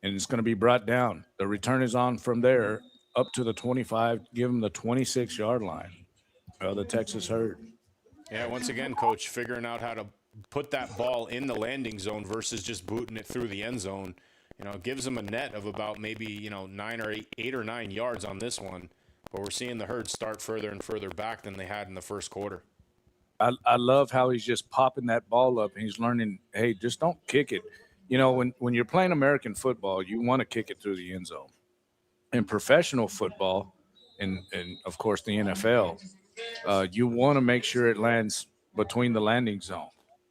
and it's going to be brought down. The return is on from there up to the 25, give him the 26-yard line. The Texas Herd. Yeah, once again, Coach, figuring out how to put that ball in the landing zone versus just booting it through the end zone. It gives them a net of about maybe, 8 or 9 yards on this one. But we're seeing the Herd start further and further back than they had in the first quarter. I love how he's just popping that ball up and he's learning, hey, just don't kick it. When you're playing American football, you want to kick it through the end zone. In professional football, and of course the NFL, you want to make sure it lands between the landing zone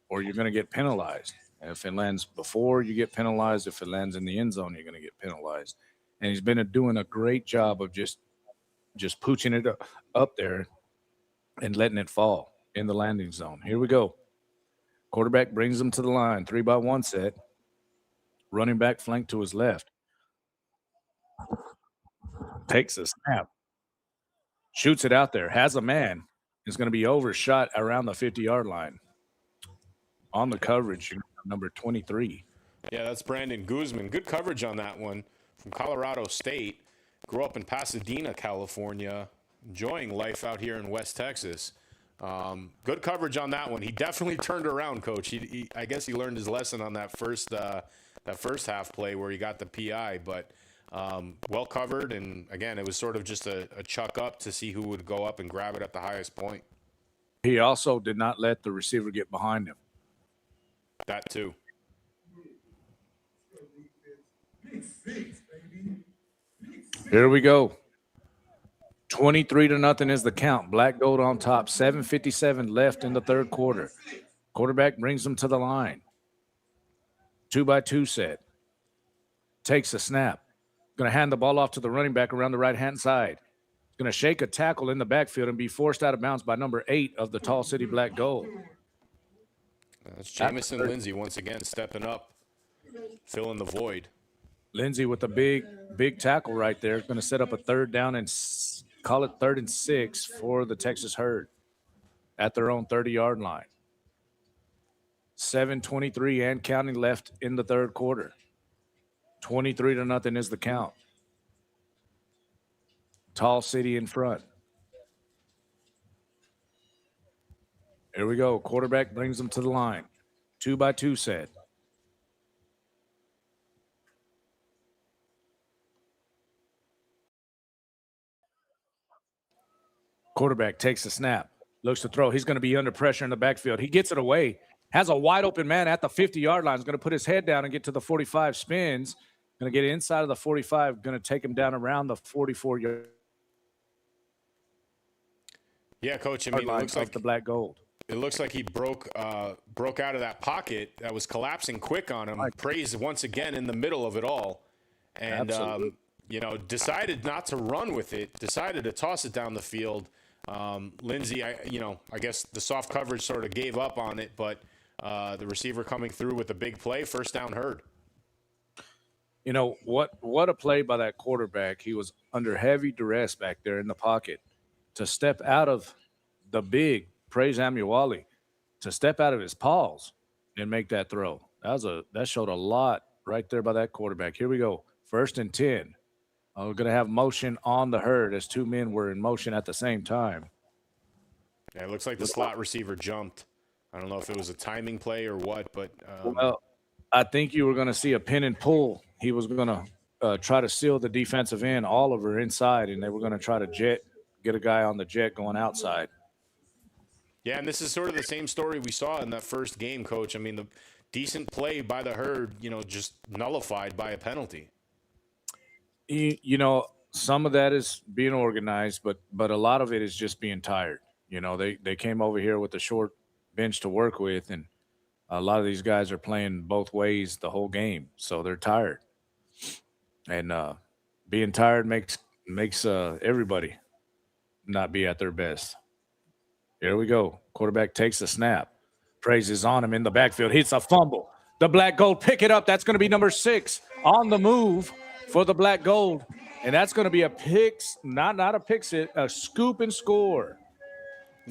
or you're going to get penalized. And if it lands before, you get penalized. If it lands in the end zone, you're going to get penalized. And he's been doing a great job of just pooching it up there and letting it fall in the landing zone. Here we go. Quarterback brings him to the line. 3-by-1 set. Running back flank to his left. Takes a snap. Shoots it out there. Has a man. Is going to be overshot around the 50-yard line. On the coverage, number 23. Yeah, that's Brandon Guzman. Good coverage on that one from Colorado State. Grew up in Pasadena, California. Enjoying life out here in West Texas. Good coverage on that one. He definitely turned around, Coach. I guess he learned his lesson on that first half play where he got the PI, but well covered. And again, it was sort of just a chuck up to see who would go up and grab it at the highest point. He also did not let the receiver get behind him. That too. Here we go. 23-0 is the count. Black Gold on top. 7:57 left in the third quarter. Quarterback brings them to the line. 2-by-2 set. Takes a snap. Going to hand the ball off to the running back around the right-hand side. Going to shake a tackle in the backfield and be forced out of bounds by number 8 of the Tall City Black Gold. That's Jamison Lindsay once again stepping up, filling the void. Lindsay with a big tackle right there. Going to set up a third down and call it 3rd and 6 for the Texas Herd at their own 30-yard line. 7:23 and counting left in the third quarter. 23-0 is the count. Tall City in front. Here we go. Quarterback brings them to the line. 2-by-2 set. Quarterback takes a snap. Looks to throw. He's going to be under pressure in the backfield. He gets it away. Has a wide open man at the 50-yard line. He's going to put his head down and get to the 45. Spins. Going to get inside of the 45. Going to take him down around the 44-yard. Yeah, Coach. I mean, it looks like the Black Gold. It looks like he broke out of that pocket that was collapsing quick on him. Praise once again in the middle of it all, and decided not to run with it. Decided to toss it down the field. Lindsay, I guess the soft coverage sort of gave up on it, but the receiver coming through with a big play, first down Herd. You know what a play by that quarterback. He was under heavy duress back there in the pocket to step out of the big Praise Amuwali, to step out of his paws and make that throw. That showed a lot right there by that quarterback. Here we go. 1st and 10. We're going to have motion on the Herd as 2 men were in motion at the same time. Yeah, it looks like the slot receiver jumped. I don't know if it was a timing play or what, but well, I think you were going to see a pin and pull. He was going to try to seal the defensive end, Oliver, inside, and they were going to try to get a guy on the jet going outside. Yeah, and this is sort of the same story we saw in that first game, Coach. I mean, the decent play by the Herd, just nullified by a penalty. Some of that is being organized, but a lot of it is just being tired. They came over here with a short bench to work with, and a lot of these guys are playing both ways the whole game, so they're tired. And being tired makes everybody not be at their best. Here we go. Quarterback takes the snap. Praise is on him in the backfield. Hits a fumble. The Black Gold pick it up. That's going to be number 6 on the move for the Black Gold. And that's going to be a pick, not a pick, a scoop and score.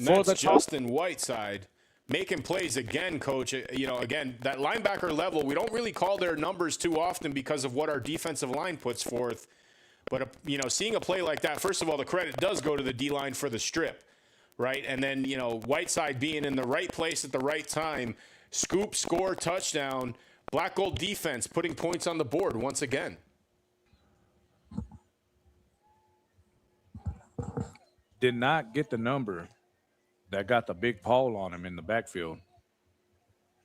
For the Justin Whiteside making plays again, Coach. Again, that linebacker level, we don't really call their numbers too often because of what our defensive line puts forth. But, seeing a play like that, first of all, the credit does go to the D-line for the strip. Right, and then, Whiteside being in the right place at the right time, scoop, score, touchdown, Black Gold defense putting points on the board once again. Did not get the number that got the big Paul on him in the backfield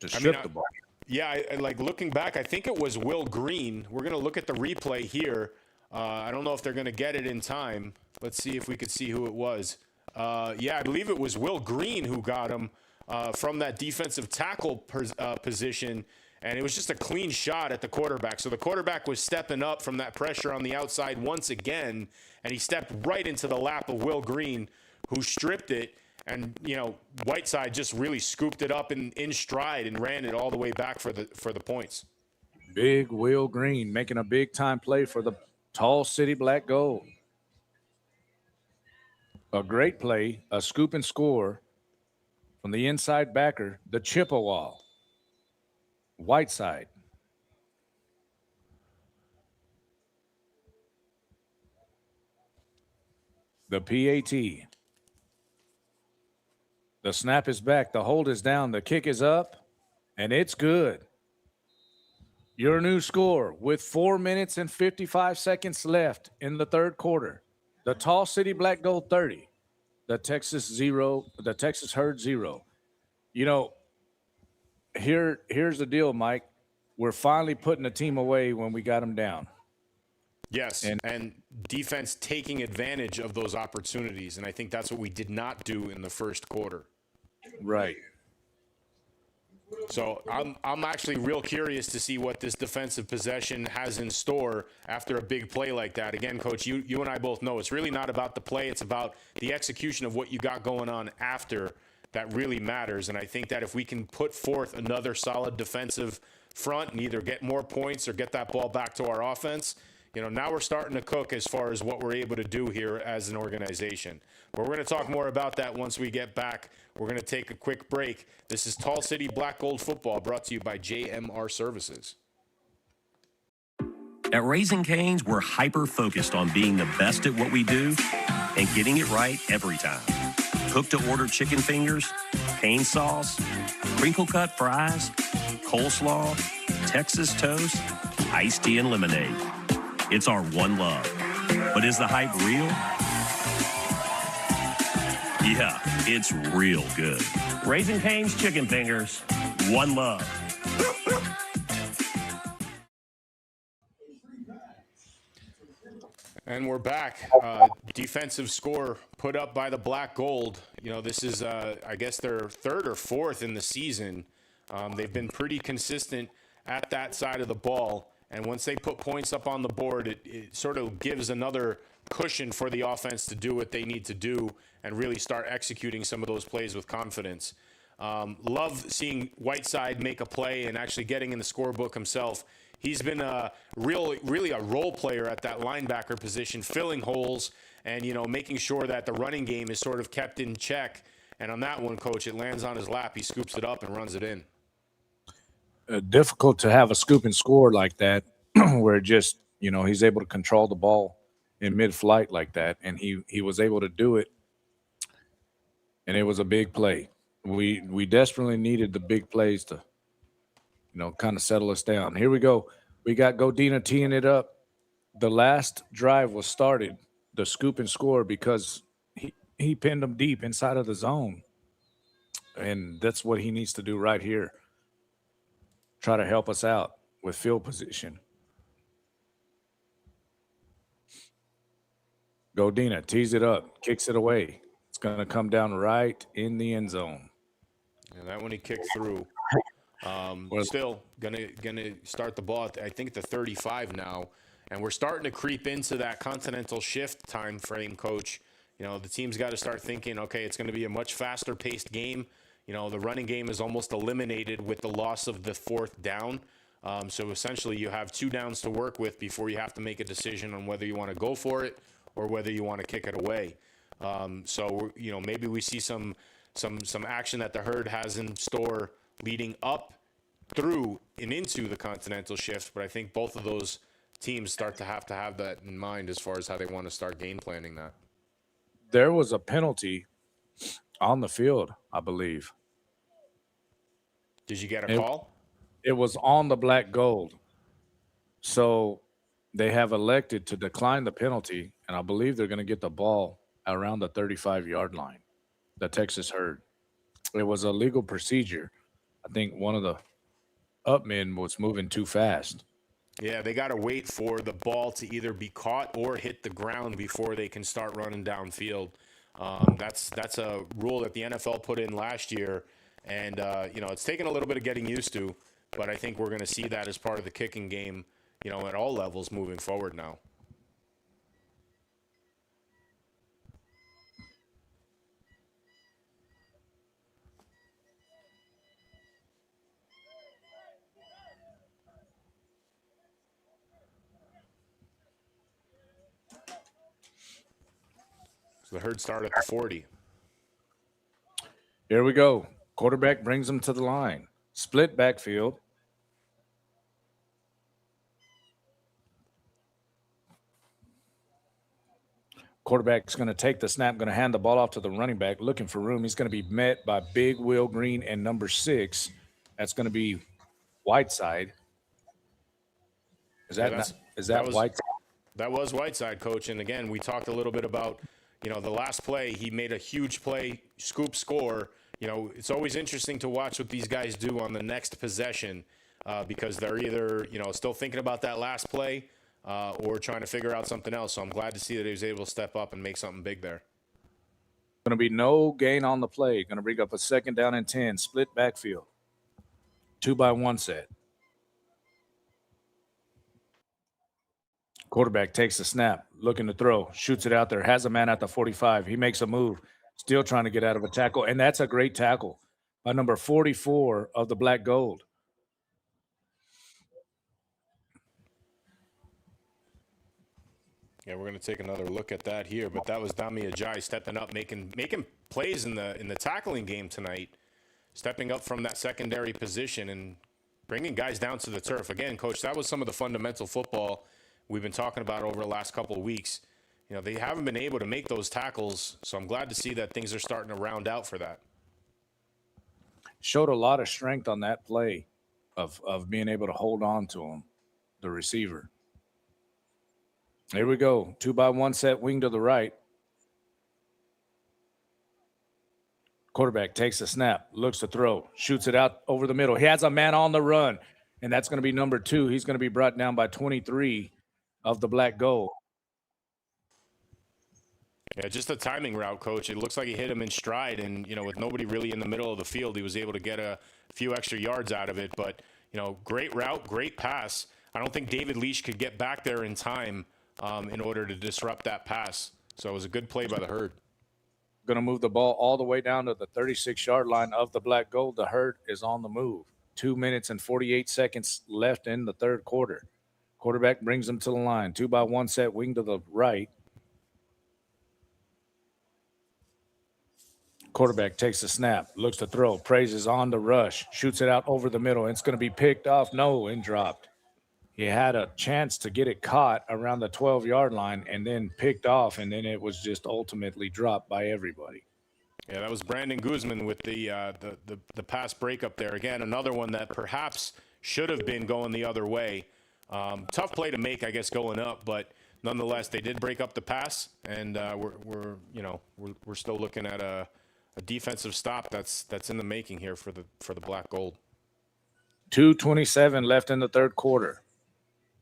to strip the ball. Yeah, I looking back, I think it was Will Green. We're going to look at the replay here. I don't know if they're going to get it in time. Let's see if we could see who it was. I believe it was Will Green who got him from that defensive tackle position, and it was just a clean shot at the quarterback. So the quarterback was stepping up from that pressure on the outside once again, and he stepped right into the lap of Will Green, who stripped it, and Whiteside just really scooped it up in stride and ran it all the way back for the points. Big Will Green making a big-time play for the Tall City Black Gold. A great play, a scoop and score from the inside backer, the Chippewa, Whiteside. The PAT. The snap is back. The hold is down. The kick is up, and it's good. Your new score with 4 minutes and 55 seconds left in the third quarter. The Tall City Black Gold 30, the Texas Herd 0. Here's the deal, Mike. We're finally putting a team away when we got them down. Yes, and defense taking advantage of those opportunities, and I think that's what we did not do in the first quarter. Right. So I'm actually real curious to see what this defensive possession has in store after a big play like that. Again, Coach, you and I both know it's really not about the play. It's about the execution of what you got going on after that really matters. And I think that if we can put forth another solid defensive front and either get more points or get that ball back to our offense, now we're starting to cook as far as what we're able to do here as an organization. But we're going to talk more about that once we get back. We're going to take a quick break. This is Tall City Black Gold Football, brought to you by JMR Services. At Raising Cane's, we're hyper-focused on being the best at what we do and getting it right every time. Cook-to-order chicken fingers, cane sauce, crinkle-cut fries, coleslaw, Texas toast, iced tea, and lemonade. It's our one love. But is the hype real? Yeah, it's real good. Raising Cane's chicken fingers, one love. And we're back. Defensive score put up by the Black Gold. This is, I guess, their third or fourth in the season. They've been pretty consistent at that side of the ball. And once they put points up on the board, it sort of gives another cushion for the offense to do what they need to do and really start executing some of those plays with confidence. Love seeing Whiteside make a play and actually getting in the scorebook himself. He's been really a role player at that linebacker position, filling holes and, making sure that the running game is sort of kept in check. And on that one, Coach, it lands on his lap. He scoops it up and runs it in. Difficult to have a scoop and score like that where just, he's able to control the ball in mid-flight like that. And he was able to do it. And it was a big play. We desperately needed the big plays to, kind of settle us down. Here we go. We got Godina teeing it up. The last drive was started, the scoop and score, because he pinned them deep inside of the zone. And that's what he needs to do right here. Try to help us out with field position. Godina tees it up, kicks it away. It's going to come down right in the end zone. And that one he kicked through. Still gonna start the ball at, I think, the 35 now. And we're starting to creep into that continental shift time frame, Coach. The team's got to start thinking, okay, it's going to be a much faster paced game. The running game is almost eliminated with the loss of the fourth down. So essentially you have 2 downs to work with before you have to make a decision on whether you want to go for it or whether you want to kick it away. So, maybe we see some action that the Herd has in store leading up through and into the continental shift. But I think both of those teams start to have that in mind as far as how they want to start game planning that. There was a penalty on the field, I believe. Did you get a call? It was on the Black Gold. So they have elected to decline the penalty, and I believe they're going to get the ball around the 35-yard line, the Texas Herd. It was a legal procedure. I think one of the upmen was moving too fast. Yeah, they got to wait for the ball to either be caught or hit the ground before they can start running downfield. That's a rule that the NFL put in last year, and it's taken a little bit of getting used to, but I think we're going to see that as part of the kicking game, at all levels moving forward now. So the Herd start at the 40. Here we go. Quarterback brings them to the line. Split backfield. Quarterback's going to take the snap, going to hand the ball off to the running back, looking for room. He's going to be met by Big Will Green and number 6. That's going to be Whiteside. Is that Whiteside? That was Whiteside, Coach. And again, we talked a little bit about, the last play. He made a huge play, scoop score. It's always interesting to watch what these guys do on the next possession because they're either, still thinking about that last play or trying to figure out something else. So I'm glad to see that he was able to step up and make something big there. Going to be no gain on the play. Going to bring up a 2nd down and 10. Split backfield. 2-by-1 set. Quarterback takes the snap, looking to throw, shoots it out there, has a man at the 45. He makes a move, still trying to get out of a tackle, and that's a great tackle by number 44 of the Black Gold. Yeah, we're going to take another look at that here, but that was Dami Ajayi stepping up, making plays in the tackling game tonight, stepping up from that secondary position and bringing guys down to the turf. Again, Coach, that was some of the fundamental football we've been talking about over the last couple of weeks. You know, they haven't been able to make those tackles, so I'm glad to see that things are starting to round out for that. Showed a lot of strength on that play of being able to hold on to him, the receiver. Here we go. 2-by-1 set, wing to the right. Quarterback takes a snap, looks to throw, shoots it out over the middle. He has a man on the run, and that's going to be number 2. He's going to be brought down by 23 of the Black Gold. Yeah, just a timing route, Coach. It looks like he hit him in stride, and, you know, with nobody really in the middle of the field, he was able to get a few extra yards out of it. But, you know, great route, great pass. I don't think David Leash could get back there in time in order to disrupt that pass. So it was a good play by the Herd. Going to move the ball all the way down to the 36-yard line of the Black Gold. The Herd is on the move. 2 minutes and 48 seconds left in the third quarter. Quarterback brings them to the line. 2-by-1 set, wing to the right. Quarterback takes the snap, looks to throw, praises on the rush, shoots it out over the middle. It's going to be picked off, and dropped. He had a chance to get it caught around the 12-yard line and then picked off, and then it was just ultimately dropped by everybody. Yeah, that was Brandon Guzman with the pass breakup there. Again, another one that perhaps should have been going the other way. Tough play to make, I guess, going up, but nonetheless, they did break up the pass, and we're still looking at a defensive stop that's in the making here for the Black Gold. 2:27 left in the third quarter.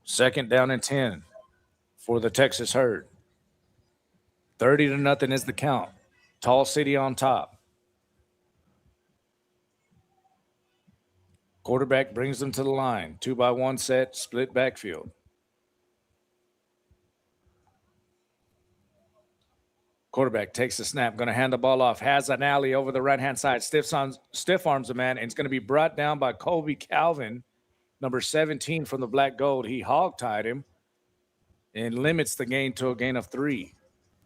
2nd down and 10 for the Texas Herd. 30-0 is the count. Tall City on top. Quarterback brings them to the line. 2-by-1 set, split backfield. Quarterback takes the snap, going to hand the ball off, has an alley over the right-hand side, stiff arms a man, and it's going to be brought down by Colby Calvin, number 17 from the Black Gold. He hog-tied him and limits the gain to a gain of 3.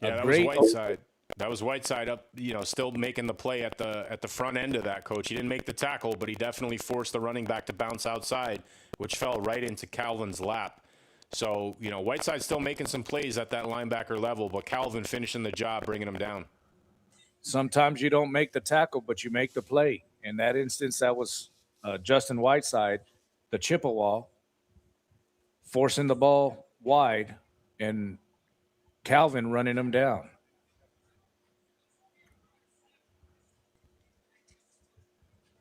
Yeah, that was Whiteside. That was Whiteside up, still making the play at the front end of that, Coach. He didn't make the tackle, but he definitely forced the running back to bounce outside, which fell right into Calvin's lap. So, Whiteside's still making some plays at that linebacker level, but Calvin finishing the job, bringing him down. Sometimes you don't make the tackle, but you make the play. In that instance, that was Justin Whiteside, the Chippewa, forcing the ball wide, and Calvin running him down.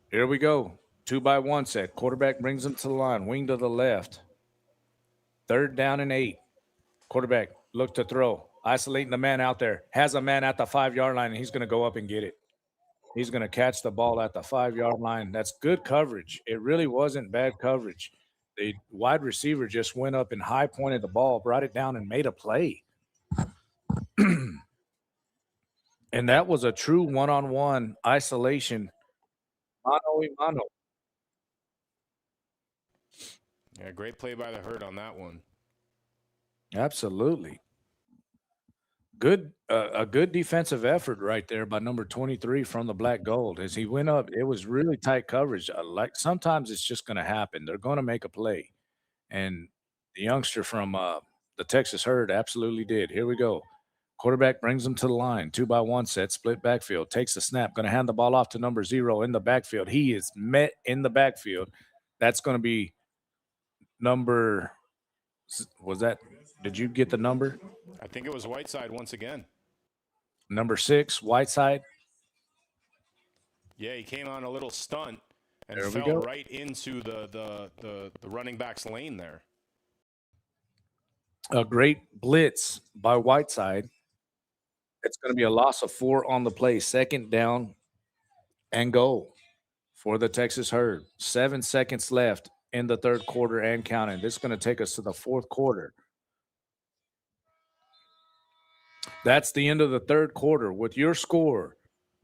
Here we go. 2-by-1 set. Quarterback brings him to the line. Wing to the left. 3rd down and 8. Quarterback look to throw. Isolating the man out there. Has a man at the 5-yard line, and he's going to go up and get it. He's going to catch the ball at the 5-yard line. That's good coverage. It really wasn't bad coverage. The wide receiver just went up and high pointed the ball, brought it down, and made a play. And that was a true one-on-one isolation. Mano. Yeah, great play by the Herd on that one. Absolutely. A good defensive effort right there by number 23 from the Black Gold. As he went up, it was really tight coverage. Like sometimes it's just going to happen. They're going to make a play. And the youngster from the Texas Herd absolutely did. Here we go. Quarterback brings them to the line. 2-by-1 set, split backfield. Takes the snap. Going to hand the ball off to number 0 in the backfield. He is met in the backfield. That's going to be number – was that – did you get the number? I think it was Whiteside once again. Number 6, Whiteside. Yeah, he came on a little stunt and fell right into the running back's lane there. A great blitz by Whiteside. It's going to be a loss of 4 on the play. 2nd down and goal. for the Texas Herd. 7 seconds left in the third quarter and counting. This is going to take us to the fourth quarter. That's the end of the third quarter with your score.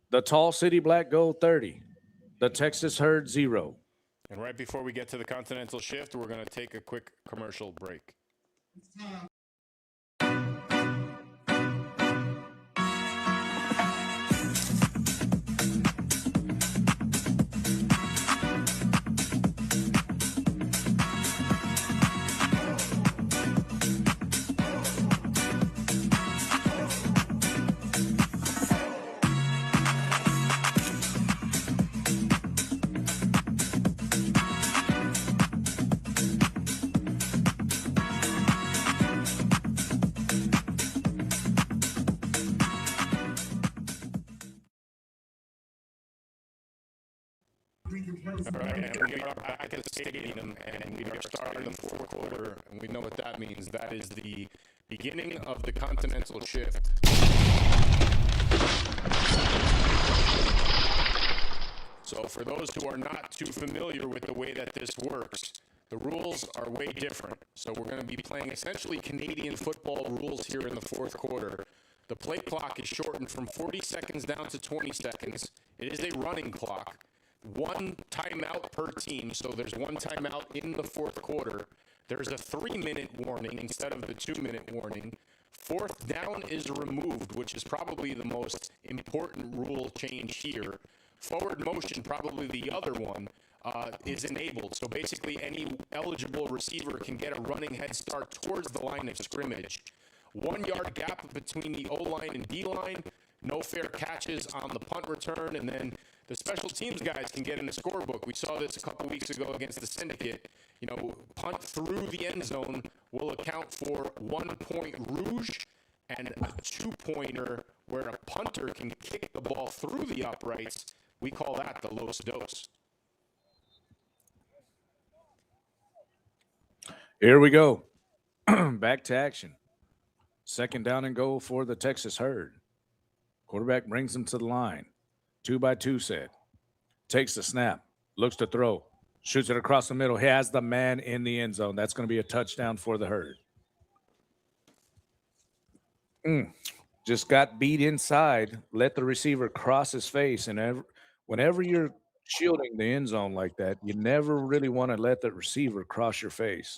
The Tall City Black Gold 30, the Texas Herd 0. And right before we get to the Continental shift, we're going to take a quick commercial break. All right, and we are back at the stadium, and we are starting the fourth quarter, and we know what that means. That is the beginning of the Continental shift. So for those who are not too familiar with the way that this works, the rules are way different. So we're going to be playing essentially Canadian football rules here in the fourth quarter. The play clock is shortened from 40 seconds down to 20 seconds. It is a running clock. 1 timeout per team, so there's 1 timeout in the fourth quarter. There's a 3-minute warning instead of the 2-minute warning. Fourth down is removed, which is probably the most important rule change here. Forward motion, probably the other one, is enabled. So basically any eligible receiver can get a running head start towards the line of scrimmage. 1 yard gap between the O-line and D-line. No fair catches on the punt return, and then the special teams guys can get in the scorebook. We saw this a couple weeks ago against the Syndicate. You know, punt through the end zone will account for 1 point rouge, and a 2-pointer where a punter can kick the ball through the uprights. We call that the Los Dos. Here we go. Back to action. 2nd down and goal for the Texas Herd. Quarterback brings him to the line. 2-by-2 set. Takes the snap. Looks to throw. Shoots it across the middle. He has the man in the end zone. That's going to be a touchdown for the Herd. Just got beat inside. Let the receiver cross his face. And whenever you're shielding the end zone like that, you never really want to let the receiver cross your face.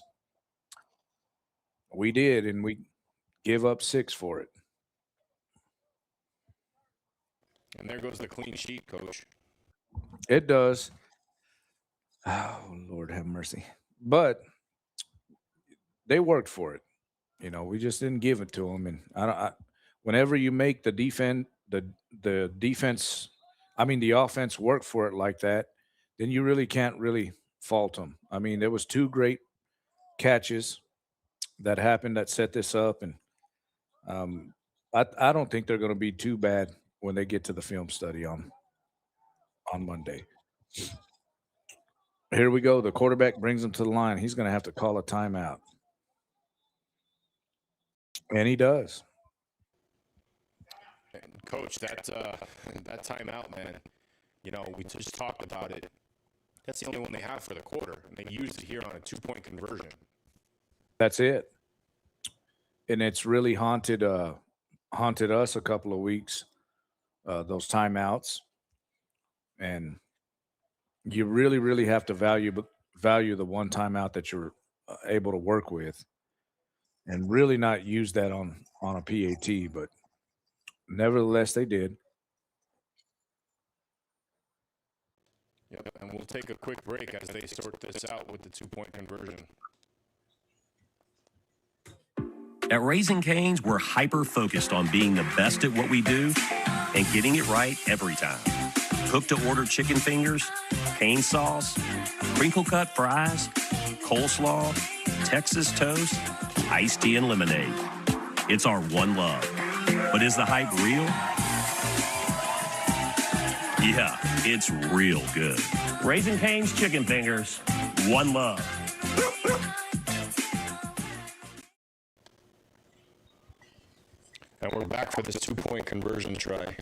We did, and we give up 6 for it. And there goes the clean sheet, Coach. It does. Oh, Lord have mercy. But they worked for it. You know, we just didn't give it to them. And whenever you make the offense work for it like that, then you really can't really fault them. I mean, there was 2 great catches that happened that set this up. And I don't think they're going to be too bad when they get to the film study on Monday. Here we go. The quarterback brings him to the line. He's going to have to call a timeout. And he does. And Coach, that timeout, man, you know, we just talked about it. That's the only one they have for the quarter. And they used it here on a 2-point conversion. That's it. And it's really haunted us a couple of weeks, those timeouts. And you really, really have to value the 1 timeout that you're able to work with, and really not use that on a PAT. But nevertheless, they did. Yep, and we'll take a quick break as they sort this out with the 2-point conversion. At Raising Cane's, we're hyper-focused on being the best at what we do and getting it right every time. Cook-to-order chicken fingers, cane sauce, crinkle-cut fries, coleslaw, Texas toast, iced tea, and lemonade. It's our one love. But is the hype real? Yeah, it's real good. Raising Cane's chicken fingers, one love. And we're back for this 2-point conversion try.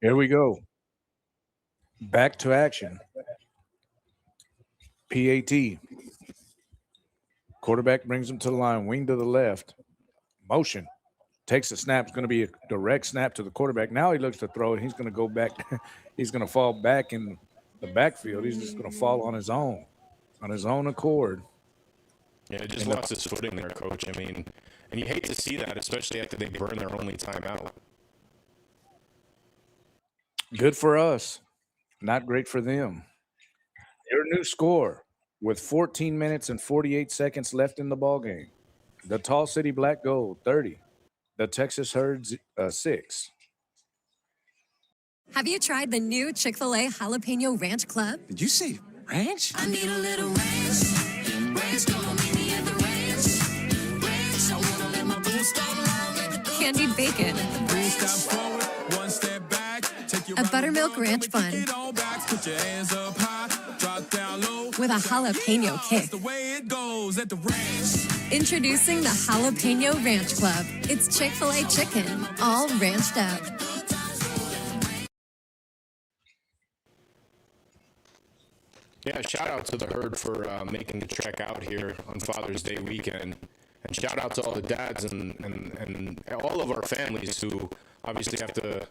Here we go. Back to action. PAT. Quarterback brings him to the line, wing to the left. Motion. Takes the snap. It's going to be a direct snap to the quarterback. Now he looks to throw it. He's going to go back. He's going to fall back in the backfield. He's just going to fall on his own accord. Yeah, just lost his footing there, Coach. I mean, and you hate to see that, especially after they burn their only timeout. Good for us. Not great for them. Your new score with 14 minutes and 48 seconds left in the ballgame. The Tall City Black Gold, 30. The Texas Herds, 6. Have you tried the new Chick-fil-A Jalapeno Ranch Club? Did you say ranch? I need a little ranch. Ranch, come on, meet me at the ranch. Ranch, I wanna let my boots start long. Candied bacon. Step forward, one step back. Take your A buttermilk ranch bun it all back. Put your hands up high, drop down low. with a jalapeno kick. That's the way it goes at the ranch. Introducing the Jalapeno Ranch Club. It's Chick-fil-A chicken, all ranched up. Yeah, shout out to the herd for making the trek out here on Father's Day weekend. And shout out to all the dads and all of our families who obviously have to,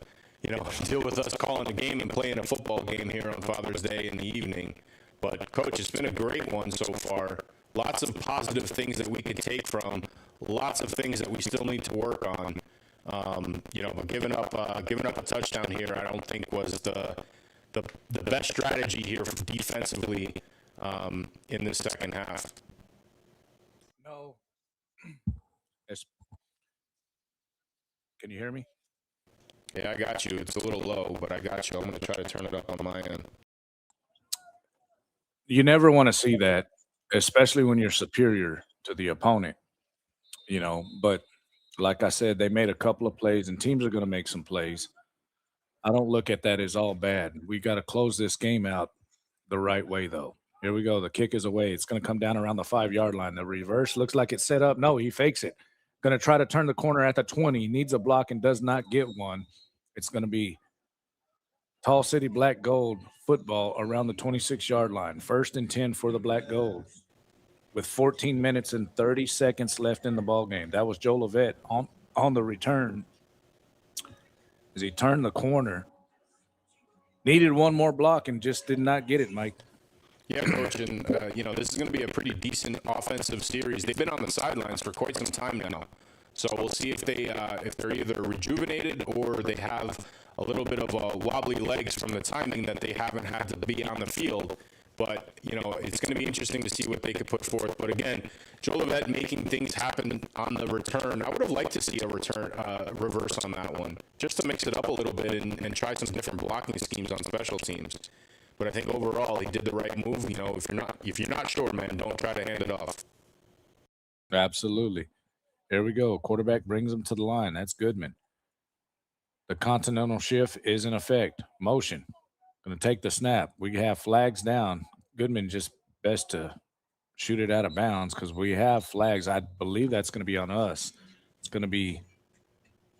deal with us calling a game and playing a football game here on Father's Day in the evening. But, Coach, it's been a great one so far. Lots of positive things that we could take from, lots of things that we still need to work on. But giving up a touchdown here, I don't think was the best strategy here defensively in the second half. No. Can you hear me? Yeah, I got you. It's a little low, but I got you. I'm going to try to turn it up on my end. You never want to see that, especially when you're superior to the opponent, but like I said, they made a couple of plays and teams are going to make some plays. I don't look at that as all bad. We got to close this game out the right way, though. Here we go. The kick is away. It's going to come down around the 5-yard line. The reverse looks like it's set up. No, he fakes it. Going to try to turn the corner at the 20. He needs a block and does not get one. It's going to be Tall City Black Gold football around the 26-yard line. 1st and 10 for the Black Gold with 14 minutes and 30 seconds left in the ballgame. That was Joe Levette on the return as he turned the corner. Needed one more block and just did not get it, Mike. Yeah, Coach, and, this is going to be a pretty decent offensive series. They've been on the sidelines for quite some time now. So we'll see if they're either rejuvenated or they have a little bit of wobbly legs from the timing that they haven't had to be on the field. But, it's going to be interesting to see what they could put forth. But again, Joe Levette making things happen on the return. I would have liked to see a reverse on that one, just to mix it up a little bit and try some different blocking schemes on special teams. But I think overall he did the right move. If you're not sure, man, don't try to hand it off. Absolutely. Here we go. Quarterback brings him to the line. That's Goodman. The Continental shift is in effect. Motion. Going to take the snap. We have flags down. Goodman just best to shoot it out of bounds because we have flags. I believe that's going to be on us. It's going to be,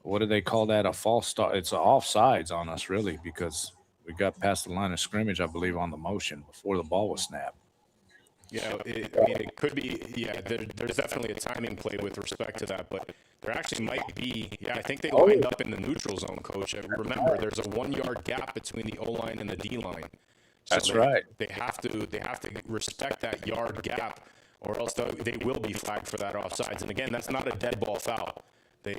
what do they call that? A false start. It's an offsides on us, really, because we got past the line of scrimmage, I believe, on the motion before the ball was snapped. Yeah, it could be. Yeah, there's definitely a timing play with respect to that, but there actually might be. Yeah, I think they lined up in the neutral zone, Coach. Remember, there's a 1-yard gap between the O line and the D line. So That's right. They have to respect that yard gap, or else they will be flagged for that offsides. And again, that's not a dead ball foul. The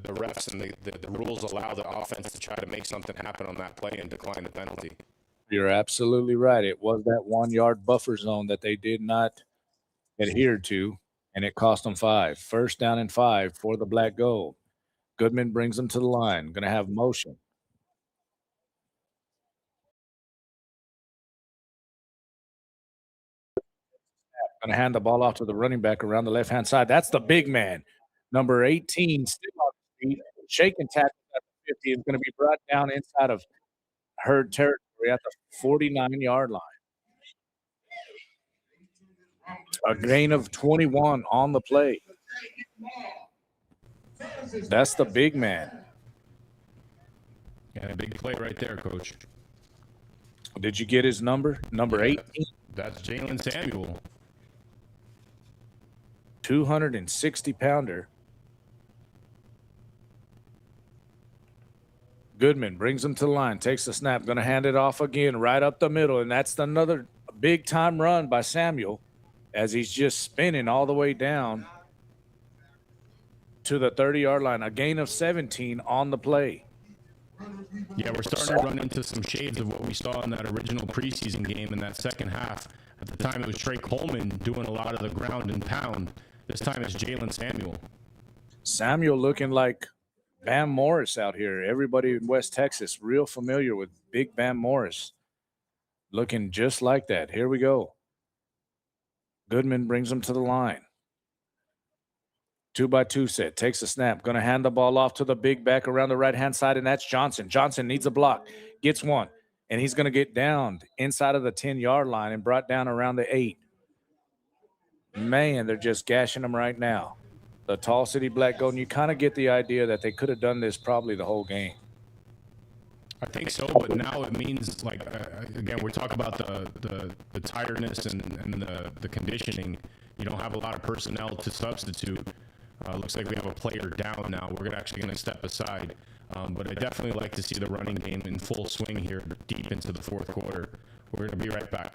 refs and the rules allow the offense to try to make something happen on that play and decline the penalty. You're absolutely right. It was that 1-yard buffer zone that they did not adhere to, and it cost them 5. 1st down and 5 for the Black Gold. Goodman brings them to the line. Going to have motion. Going to hand the ball off to the running back around the left-hand side. That's the big man. Number 18, still on his feet. Shaking tackle at the 50 is going to be brought down inside of herd territory at the 49-yard line. A gain of 21 on the play. That's the big man. Yeah, a big play right there, Coach. Did you get his number? Number 18? That's Jalen Samuel. 260-pounder. Goodman brings him to the line, takes the snap, going to hand it off again right up the middle, and that's another big-time run by Samuel as he's just spinning all the way down to the 30-yard line. A gain of 17 on the play. Yeah, we're starting to run into some shades of what we saw in that original preseason game in that second half. At the time, it was Trey Coleman doing a lot of the ground and pound. This time it's Jalen Samuel. Samuel looking like Bam Morris out here. Everybody in West Texas real familiar with Big Bam Morris. Looking just like that. Here we go. Goodman brings him to the line. 2-by-2 set. Takes a snap. Going to hand the ball off to the big back around the right-hand side, and that's Johnson. Johnson needs a block. Gets one. And he's going to get downed inside of the 10-yard line and brought down around the 8. Man, they're just gashing him right now. The Tall City Black Gold, and you kind of get the idea that they could have done this probably the whole game. I think so, but now it means, like, again, we're talking about the tiredness and the conditioning. You don't have a lot of personnel to substitute. Looks like we have a player down now. We're actually going to step aside. But I definitely like to see the running game in full swing here deep into the fourth quarter. We're going to be right back.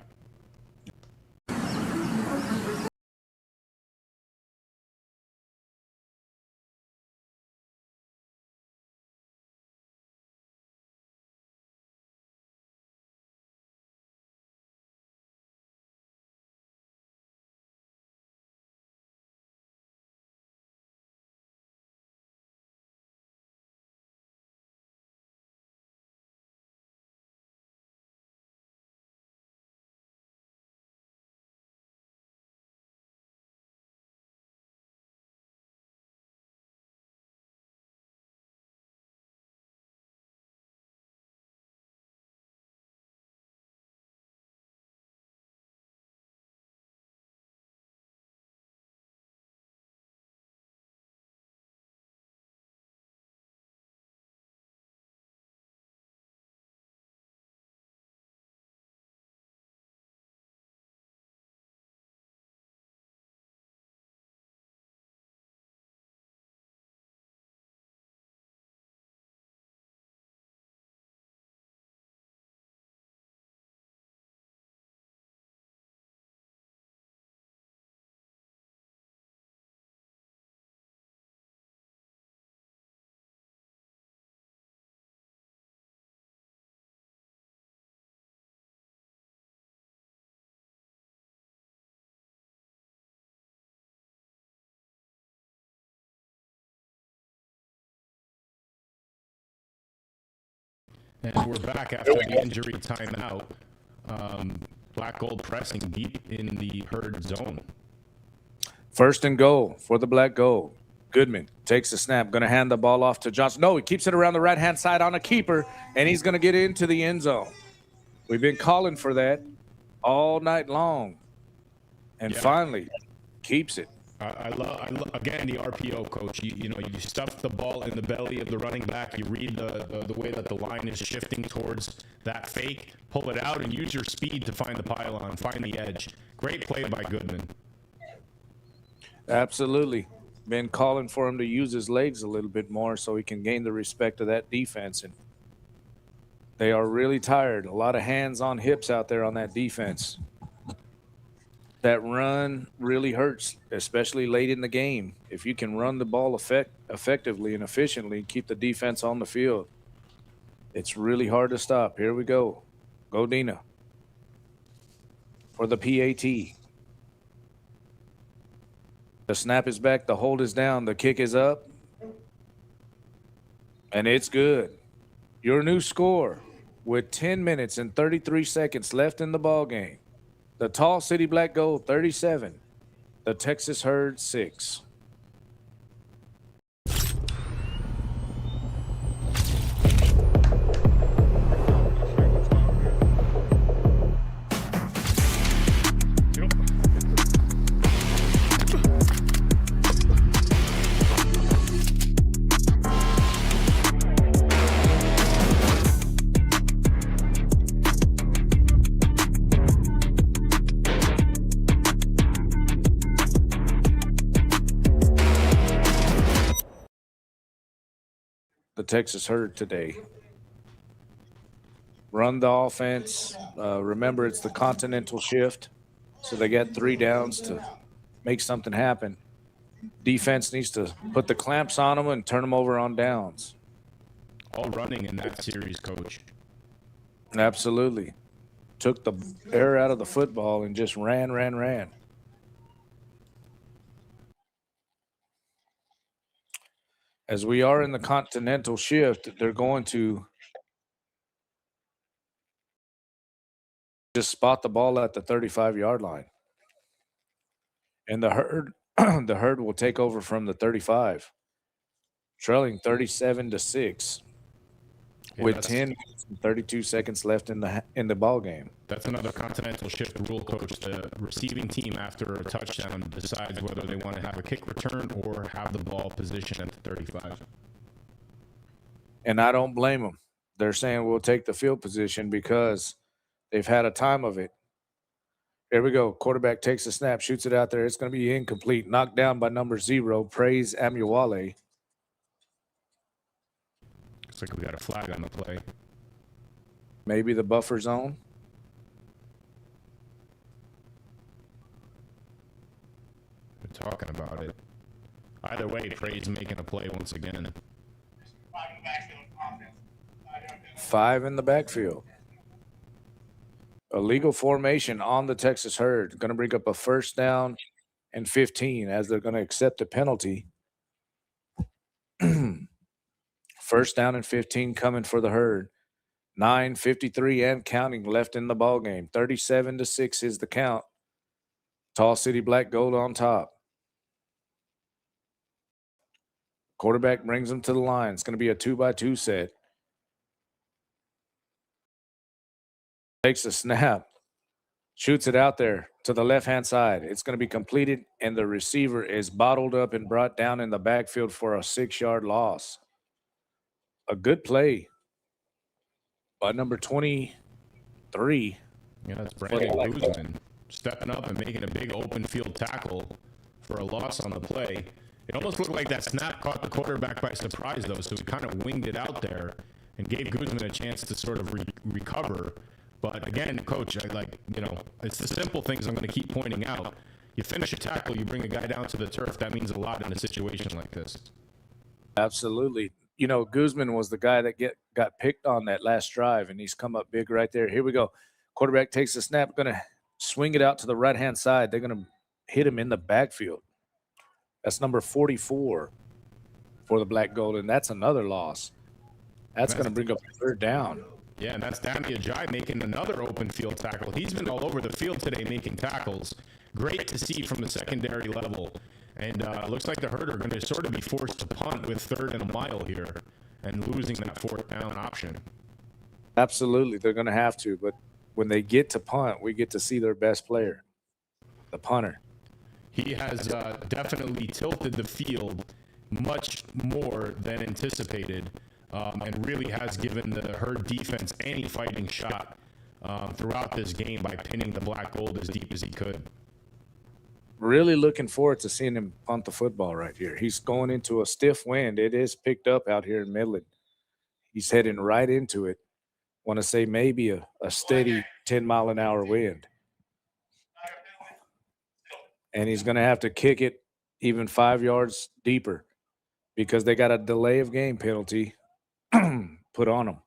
And we're back after the injury timeout. Black Gold pressing deep in the herd zone. First and goal for the Black Gold. Goodman takes the snap, going to hand the ball off to Johnson. No, he keeps it around the right-hand side on a keeper, and he's going to get into the end zone. We've been calling for that all night long, and finally keeps it. I love again the RPO, Coach. You know, you stuff the ball in the belly of the running back. You read the way that the line is shifting towards that fake. Pull it out and use your speed to find the pylon, find the edge. Great play by Goodman. Absolutely. Been calling for him to use his legs a little bit more so he can gain the respect of that defense. And they are really tired. A lot of hands on hips out there on that defense. That run really hurts, especially late in the game. If you can run the ball effectively and efficiently, keep the defense on the field, it's really hard to stop. Here we go. Go Dina for the PAT. The snap is back. The hold is down. The kick is up. And it's good. Your new score with 10 minutes and 33 seconds left in the ball game. The Tall City Black Gold 37, the Texas Herd 6. the Texas Herd today. Run the offense. Remember, it's the Continental shift, so they got 3 downs to make something happen. Defense needs to put the clamps on them and turn them over on downs. All running in that series, Coach. Absolutely. Took the air out of the football and just ran. As we are in the Continental shift, they're going to just spot the ball at the 35-yard line. And the Herd will take over from the 35, trailing 37-6 with 10 minutes and 32 seconds left in the ball game. That's another Continental shift rule, Coach. The receiving team, after a touchdown, decides whether they want to have a kick return or have the ball positioned at the 35. And I don't blame them. They're saying we'll take the field position because they've had a time of it. Here we go. Quarterback takes a snap, shoots it out there. It's going to be incomplete. Knocked down by number 0, Praise Amuwale. Looks like we got a flag on the play. Maybe the buffer zone. We're talking about it. Either way, Praise making a play once again. 5 in the backfield. Illegal formation on the Texas Herd. Going to bring up a 1st down and 15 as they're going to accept a penalty. 1st down and 15 coming for the Herd. 9:53 and counting left in the ball game. 37-6 is the count. Tall City Black Gold on top. Quarterback brings them to the line. It's going to be a 2-by-2 set. Takes a snap, shoots it out there to the left-hand side. It's going to be completed, and the receiver is bottled up and brought down in the backfield for a 6-yard loss. A good play by number 23. Yeah, that's Brandon Guzman stepping up and making a big open field tackle for a loss on the play. It almost looked like that snap caught the quarterback by surprise, though, so he kind of winged it out there and gave Guzman a chance to sort of recover. But again, Coach, it's the simple things I'm going to keep pointing out. You finish a tackle, you bring a guy down to the turf. That means a lot in a situation like this. Absolutely. Guzman was the guy that got picked on that last drive, and he's come up big right there. Here we go. Quarterback takes the snap, going to swing it out to the right-hand side. They're going to hit him in the backfield. That's number 44 for the Black Gold, and that's another loss. That's going to bring up a 3rd down. Yeah, and that's Dami Ajay making another open field tackle. He's been all over the field today making tackles. Great to see from the secondary level. And looks like the Herd are going to sort of be forced to punt with 3rd and a mile here and losing that 4th down option. Absolutely, they're going to have to. But when they get to punt, we get to see their best player, the punter. He has definitely tilted the field much more than anticipated. And really has given the Herd defense any fighting shot throughout this game by pinning the Black Gold as deep as he could. Really looking forward to seeing him punt the football right here. He's going into a stiff wind. It is picked up out here in Midland. He's heading right into it. Want to say maybe a steady 10-mile-an-hour wind. And he's going to have to kick it even 5 yards deeper because they got a delay of game penalty put on them.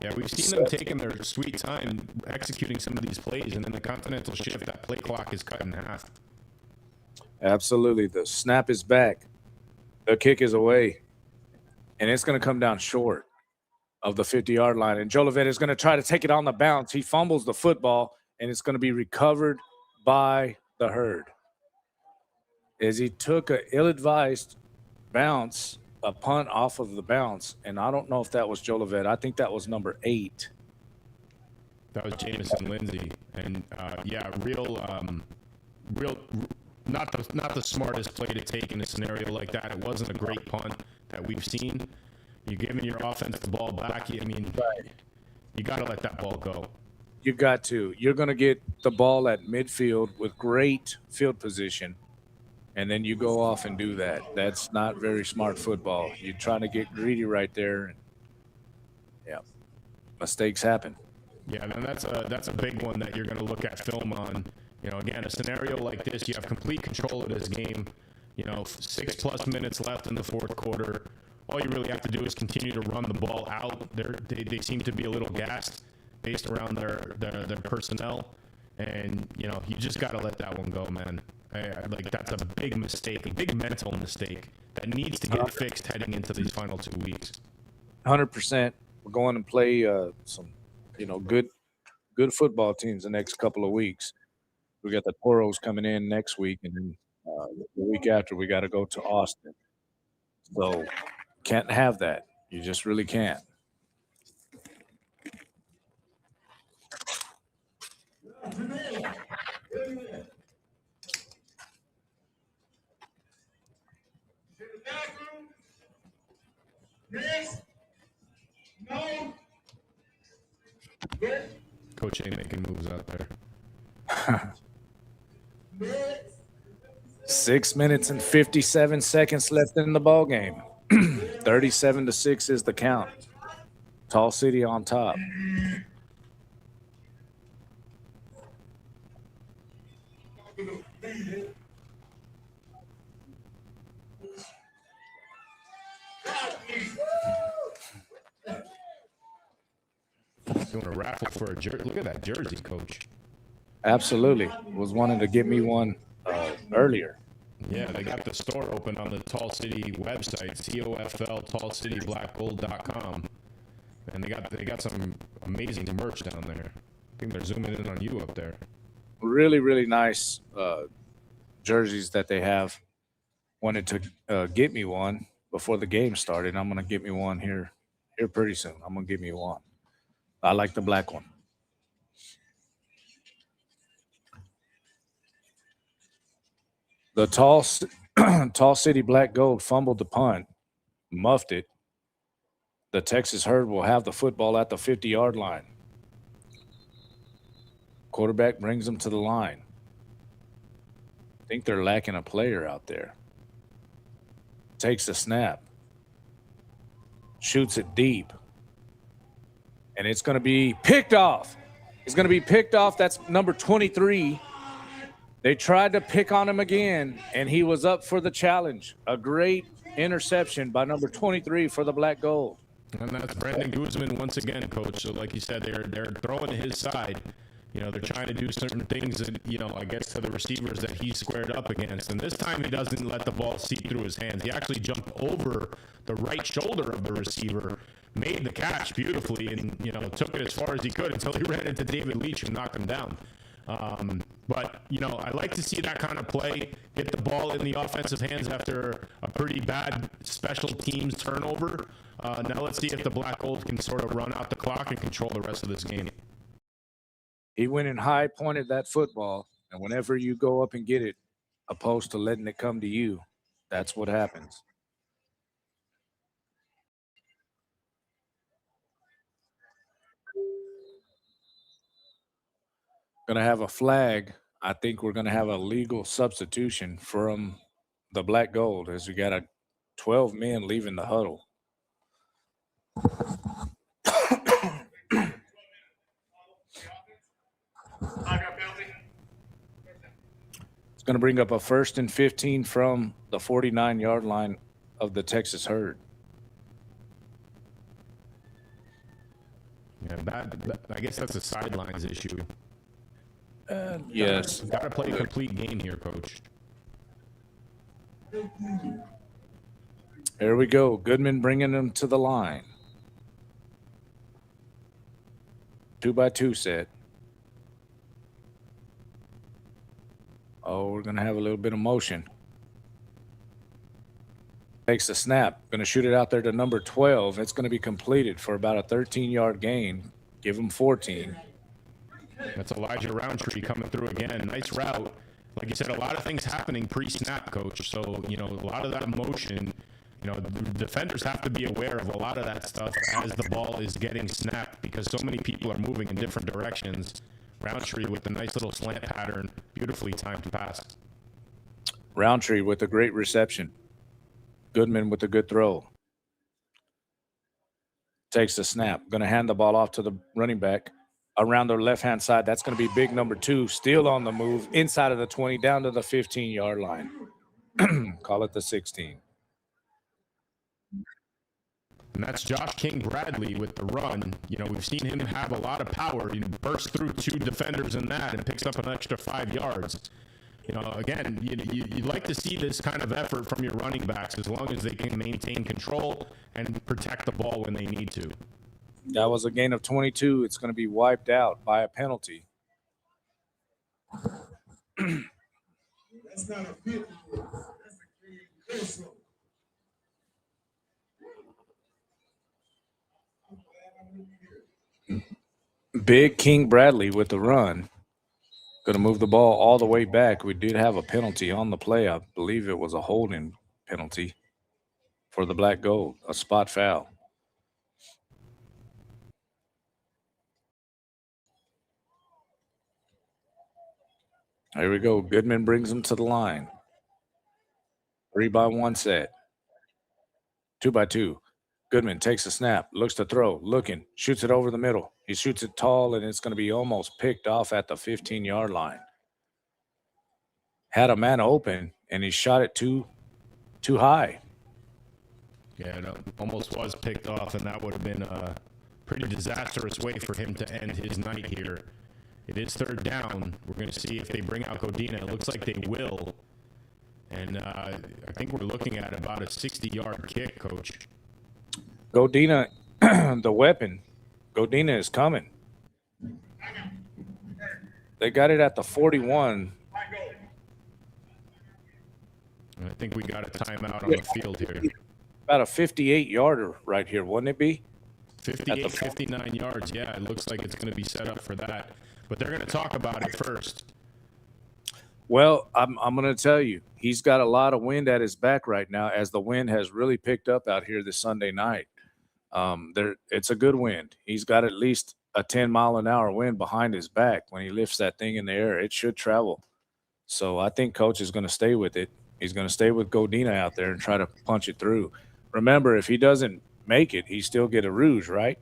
Yeah, we've seen them taking their sweet time executing some of these plays, and then the Continental shift, that play clock is cut in half. Absolutely. The snap is back. The kick is away. And it's going to come down short of the 50-yard line. And Jolivet is going to try to take it on the bounce. He fumbles the football, and it's going to be recovered by the Herd. As he took an ill-advised bounce, a punt off of the bounce, and I don't know if that was Jolivet. I think that was number 8. That was Jamison Lindsay, and real, not the smartest play to take in a scenario like that. It wasn't a great punt that we've seen. You're giving your offense the ball back. You got to let that ball go. You got to. You're going to get the ball at midfield with great field position, and then you go off and do that. That's not very smart football. You're trying to get greedy right there. And yeah, mistakes happen. Yeah, and that's a big one that you're going to look at film on. You know, again, a scenario like this, you have complete control of this game. You know, 6+ minutes left in the fourth quarter. All you really have to do is continue to run the ball out. They seem to be a little gassed based around their personnel. And, you know, you just got to let that one go, man. Like, that's a big mistake, a big mental mistake that needs to get fixed heading into these final 2 weeks. 100%. We're going to play some, you know, good football teams the next couple of weeks. We got the Toros coming in next week, and then the week after we got to go to Austin. So can't have that. You just really can't. Yes. No. Coach ain't making moves out there. 6 minutes and 57 seconds left in the ball game. 37-6 is the count. Tall City on top. Doing a raffle for a jersey. Look at that jersey, Coach. Absolutely. Was wanting to get me one earlier. Yeah, they got the store open on the Tall City website, CoFL, tallcityblackgold.com. And they got some amazing merch down there. I think they're zooming in on you up there. Really, really nice jerseys that they have. Wanted to get me one before the game started. I'm going to get me one here pretty soon. I'm going to get me one. I like the black one. The Tall City Black Gold fumbled the punt, muffed it. The Texas Herd will have the football at the 50-yard line. Quarterback brings them to the line. I think they're lacking a player out there. Takes the snap. Shoots it deep. And it's going to be picked off. It's going to be picked off. That's number 23. They tried to pick on him again, and he was up for the challenge. A great interception by number 23 for the Black Gold. And that's Brandon Guzman once again, Coach. So like you said, they're throwing to his side. You know, they're trying to do certain things that, you know, I guess to the receivers that he's squared up against. And this time he doesn't let the ball seep through his hands. He actually jumped over the right shoulder of the receiver, made the catch beautifully, and, you know, took it as far as he could until he ran into David Leach and knocked him down. But, you know, I like to see that kind of play, get the ball in the offensive hands after a pretty bad special teams turnover. Now let's see if the Black Gold can sort of run out the clock and control the rest of this game. He went and high pointed that football, and whenever you go up and get it, opposed to letting it come to you, that's what happens. Going to have a flag. I think we're going to have a legal substitution from the Black Gold as we got 12 men leaving the huddle. It's going to bring up a 1st and 15 from the 49-yard line of the Texas Herd. Yeah, I guess that's a sidelines issue. Yes. Got to play a complete game here, Coach. There we go. Goodman bringing them to the line. 2-by-2 set. Oh, we're going to have a little bit of motion. Takes the snap. Going to shoot it out there to number 12. It's going to be completed for about a 13-yard gain. Give him 14. That's Elijah Roundtree coming through again. Nice route. Like you said, a lot of things happening pre-snap, Coach. So, you know, a lot of that motion, you know, the defenders have to be aware of a lot of that stuff as the ball is getting snapped because so many people are moving in different directions. Roundtree with the nice little slant pattern, beautifully timed pass. Roundtree with a great reception. Goodman with a good throw. Takes the snap. Going to hand the ball off to the running back around the left-hand side. That's going to be big number 2. Still on the move. Inside of the 20, down to the 15-yard line. Call it the 16. And that's Josh King Bradley with the run. You know, we've seen him have a lot of power. He bursts through 2 defenders in that and picks up an extra 5 yards. You know, again, you'd like to see this kind of effort from your running backs as long as they can maintain control and protect the ball when they need to. That was a gain of 22. It's going to be wiped out by a penalty. That's not a fit. That's a clean close. Big King Bradley with the run. Going to move the ball all the way back. We did have a penalty on the play. I believe it was a holding penalty for the Black Gold, a spot foul. Here we go. Goodman brings him to the line. 3-by-1 set. 2-by-2. Goodman takes a snap, looks to throw, looking, shoots it over the middle. He shoots it tall, and it's going to be almost picked off at the 15-yard line. Had a man open, and he shot it too high. Yeah, it almost was picked off, and that would have been a pretty disastrous way for him to end his night here. It is 3rd down. We're going to see if they bring out Godina. It looks like they will. And I think we're looking at about a 60-yard kick, Coach. Godina, the weapon. Godina is coming. They got it at the 41. I think we got a timeout on the field here. About a 58-yarder right here, wouldn't it be? 58, 59 yards. Yeah, it looks like it's going to be set up for that. But they're going to talk about it first. Well, I'm going to tell you, he's got a lot of wind at his back right now as the wind has really picked up out here this Sunday night. It's a good wind. He's got at least a 10-mile-an-hour wind behind his back. When he lifts that thing in the air, it should travel. So I think Coach is going to stay with it. He's going to stay with Godina out there and try to punch it through. Remember, if he doesn't make it, he still get a rouge, right?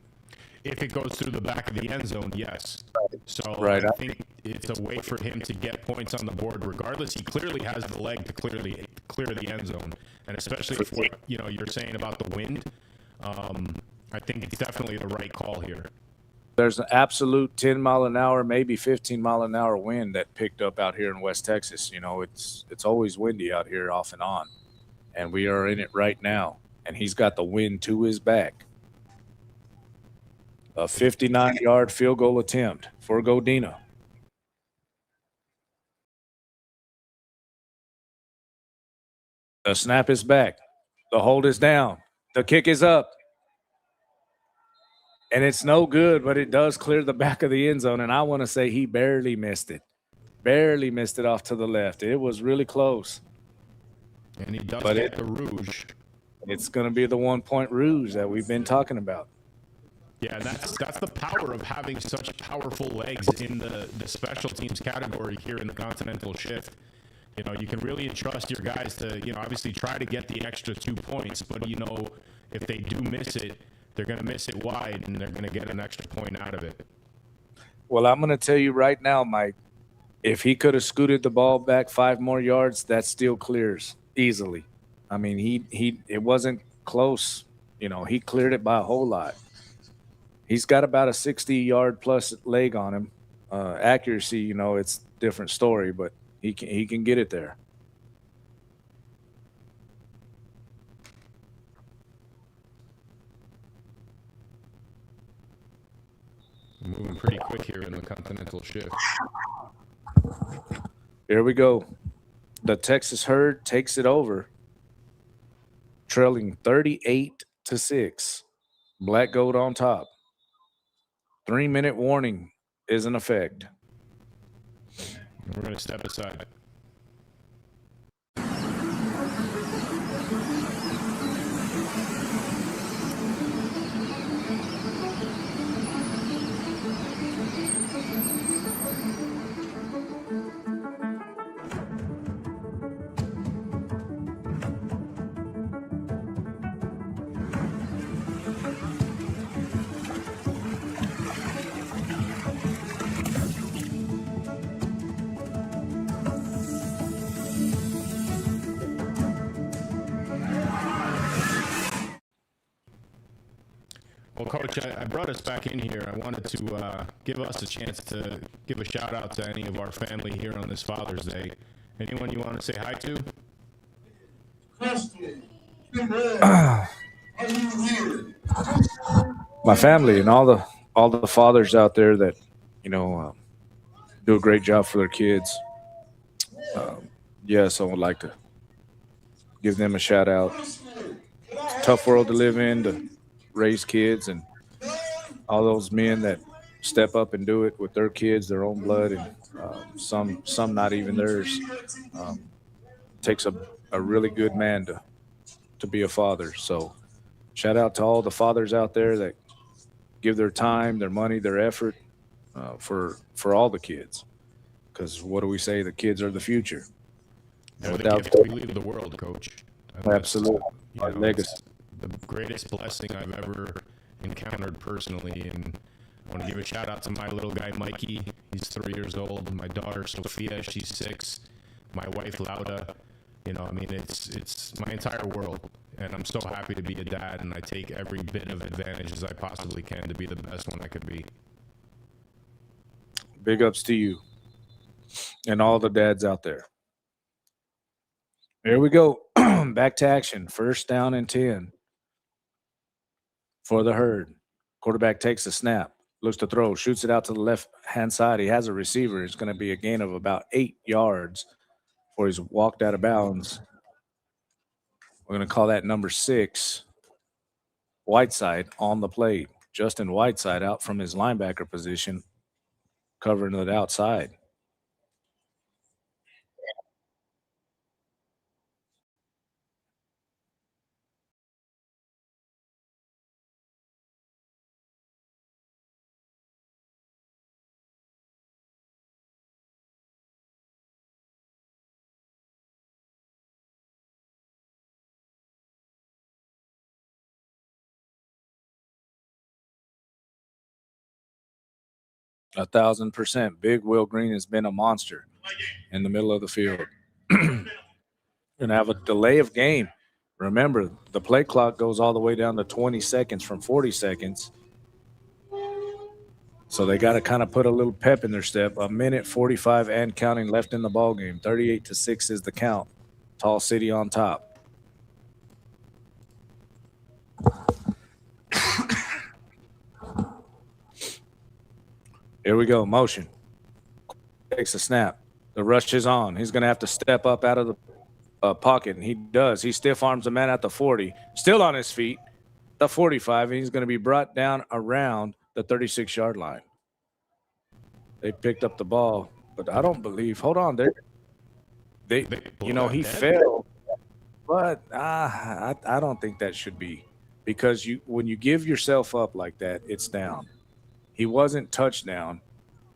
If it goes through the back of the end zone, yes. So right. I think it's a way for him to get points on the board regardless. He clearly has the leg to clear the end zone. And especially if you're saying about the wind, I think it's definitely the right call here. There's an absolute 10-mile-an-hour, maybe 15-mile-an-hour wind that picked up out here in West Texas. You know, it's always windy out here off and on. And we are in it right now. And he's got the wind to his back. A 59-yard field goal attempt for Godina. The snap is back. The hold is down. The kick is up. And it's no good, but it does clear the back of the end zone. And I want to say he barely missed it. Barely missed it off to the left. It was really close. And he does get the rouge. It's going to be the 1-point rouge that we've been talking about. Yeah, that's the power of having such powerful legs in the special teams category here in the Continental Shift. You know, you can really entrust your guys to, obviously try to get the extra 2 points, but, if they do miss it, they're going to miss it wide, and they're going to get an extra point out of it. Well, I'm going to tell you right now, Mike, if he could have scooted the ball back 5 more yards, that still clears easily. I mean, it wasn't close. He cleared it by a whole lot. He's got about a 60-yard plus leg on him. Accuracy, it's a different story, but he can get it there. Moving pretty quick here in the Continental Shift. Here we go. The Texas Herd takes it over, trailing 38-6. Black Gold on top. 3-minute warning is in effect. We're going to step aside. Well, Coach, I brought us back in here. I wanted to give us a chance to give a shout out to any of our family here on this Father's Day. Anyone you want to say hi to? My family and all the fathers out there that do a great job for their kids. Yes, I would like to give them a shout out. It's a tough world to live in, to raise kids, and all those men that step up and do it with their kids, their own blood, and some not even theirs. Takes a really good man to be a father. So shout out to all the fathers out there that give their time, their money, their effort for all the kids. Because what do we say? The kids are the future. They're the gift we leave the world, Coach. Absolutely. Our legacy. The greatest blessing I've ever encountered personally. And I want to give a shout out to my little guy, Mikey. He's 3 years old. My daughter, Sophia, she's 6. My wife, Lauda. It's my entire world. And I'm so happy to be a dad, and I take every bit of advantage as I possibly can to be the best one I could be. Big ups to you and all the dads out there. Here we go. Back to action. 1st down and 10 for the Herd. Quarterback takes a snap, looks to throw, shoots it out to the left-hand side. He has a receiver. It's going to be a gain of about 8 yards before he's walked out of bounds. We're going to call that number 6, Whiteside, on the play. Justin Whiteside out from his linebacker position, covering it outside. A 1,000%. Big Will Green has been a monster in the middle of the field. Going to have a delay of game. Remember, the play clock goes all the way down to 20 seconds from 40 seconds. So they got to kind of put a little pep in their step. 1:45 and counting left in the ball game. 38-6 is the count. Tall City on top. Here we go. Motion. Takes a snap. The rush is on. He's going to have to step up out of the pocket, and he does. He stiff arms the man at the 40. Still on his feet. The 45, and he's going to be brought down around the 36-yard line. They picked up the ball, but I don't believe. Hold on. He fell. But I don't think that should be. Because when you give yourself up like that, it's down. He wasn't touchdown,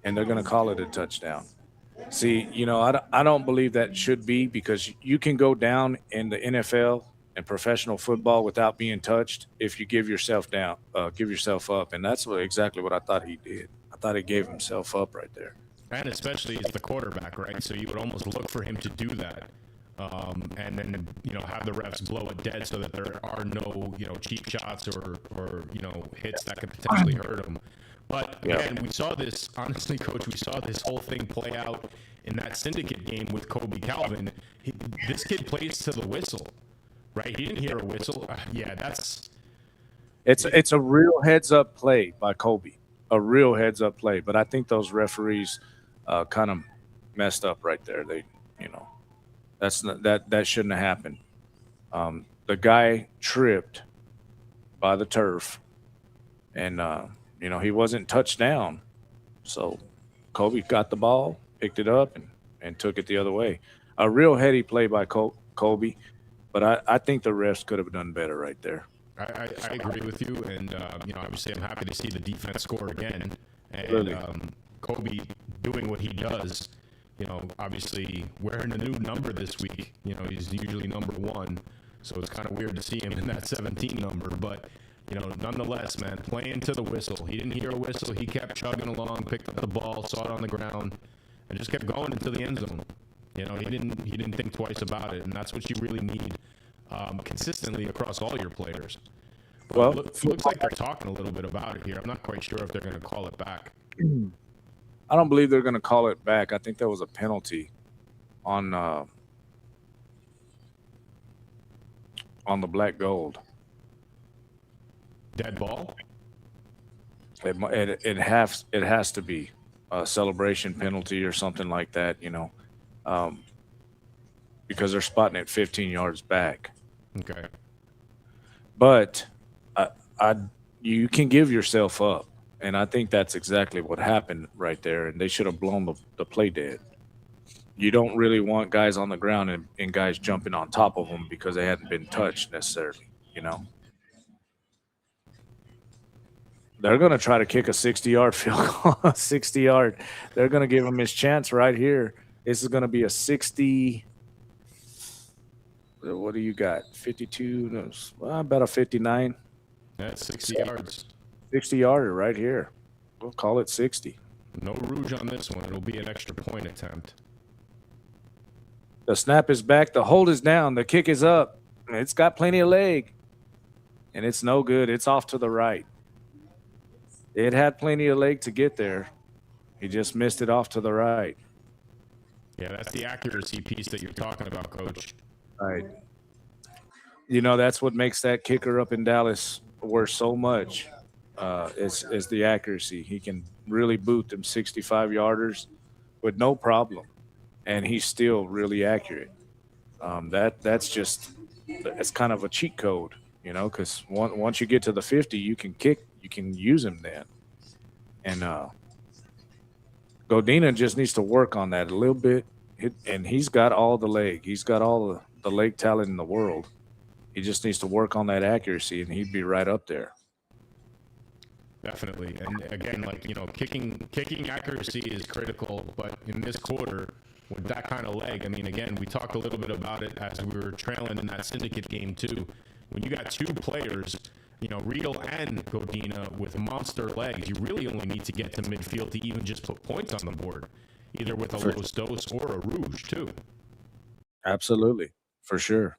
and they're going to call it a touchdown. See, I don't believe that should be, because you can go down in the NFL and professional football without being touched if you give yourself up, and that's exactly what I thought he did. I thought he gave himself up right there. And especially as the quarterback, right? So you would almost look for him to do that. And then, have the refs blow it dead so that there are no, cheap shots or hits that could potentially hurt him. But again, we saw this, honestly, Coach, we saw this whole thing play out in that syndicate game with Kobe Calvin. This kid plays to the whistle, right? He didn't hear a whistle. It's a real heads-up play by Kobe, a real heads-up play. But I think those referees kind of messed up right there. That shouldn't have happened. The guy tripped by the turf, and he wasn't touched down. So Kobe got the ball, picked it up, and took it the other way. A real heady play by Kobe, but I think the refs could have done better right there. I agree with you, and obviously I'm happy to see the defense score again, and Really? Kobe doing what he does. Obviously wearing a new number this week. He's usually number 1, so it's kind of weird to see him in that 17 number, but. Nonetheless, man, playing to the whistle. He didn't hear a whistle. He kept chugging along, picked up the ball, saw it on the ground, and just kept going into the end zone. He didn't think twice about it, and that's what you really need consistently across all your players. Well, looks like they're talking a little bit about it here. I'm not quite sure if they're going to call it back. I don't believe they're going to call it back. I think there was a penalty on the black gold. Dead ball? It has to be a celebration penalty or something like that, because they're spotting it 15 yards back. Okay. But you can give yourself up, and I think that's exactly what happened right there. And they should have blown the play dead. You don't really want guys on the ground and guys jumping on top of them because they hadn't been touched necessarily, They're going to try to kick a 60-yard field goal, 60-yard. They're going to give him his chance right here. This is going to be a 60. What do you got? 52? No, about a 59. That's 60 yards. 60-yarder right here. We'll call it 60. No rouge on this one. It'll be an extra point attempt. The snap is back. The hold is down. The kick is up. It's got plenty of leg. And it's no good. It's off to the right. It had plenty of leg to get there. He just missed it off to the right. Yeah, that's the accuracy piece that you're talking about, Coach. Right. That's what makes that kicker up in Dallas worth so much is the accuracy. He can really boot them 65-yarders with no problem, and he's still really accurate. That's kind of a cheat code, because once you get to the 50, you can kick. You can use him then. And Godina just needs to work on that a little bit. And he's got all the leg. He's got all the leg talent in the world. He just needs to work on that accuracy, and he'd be right up there. Definitely. And again, kicking accuracy is critical. But in this quarter, with that kind of leg, again, we talked a little bit about it as we were trailing in that syndicate game too. When you got two players, Riedel and Godina with monster legs, you really only need to get to midfield to even just put points on the board, either with a Los Dos or a Rouge, too. Absolutely, for sure.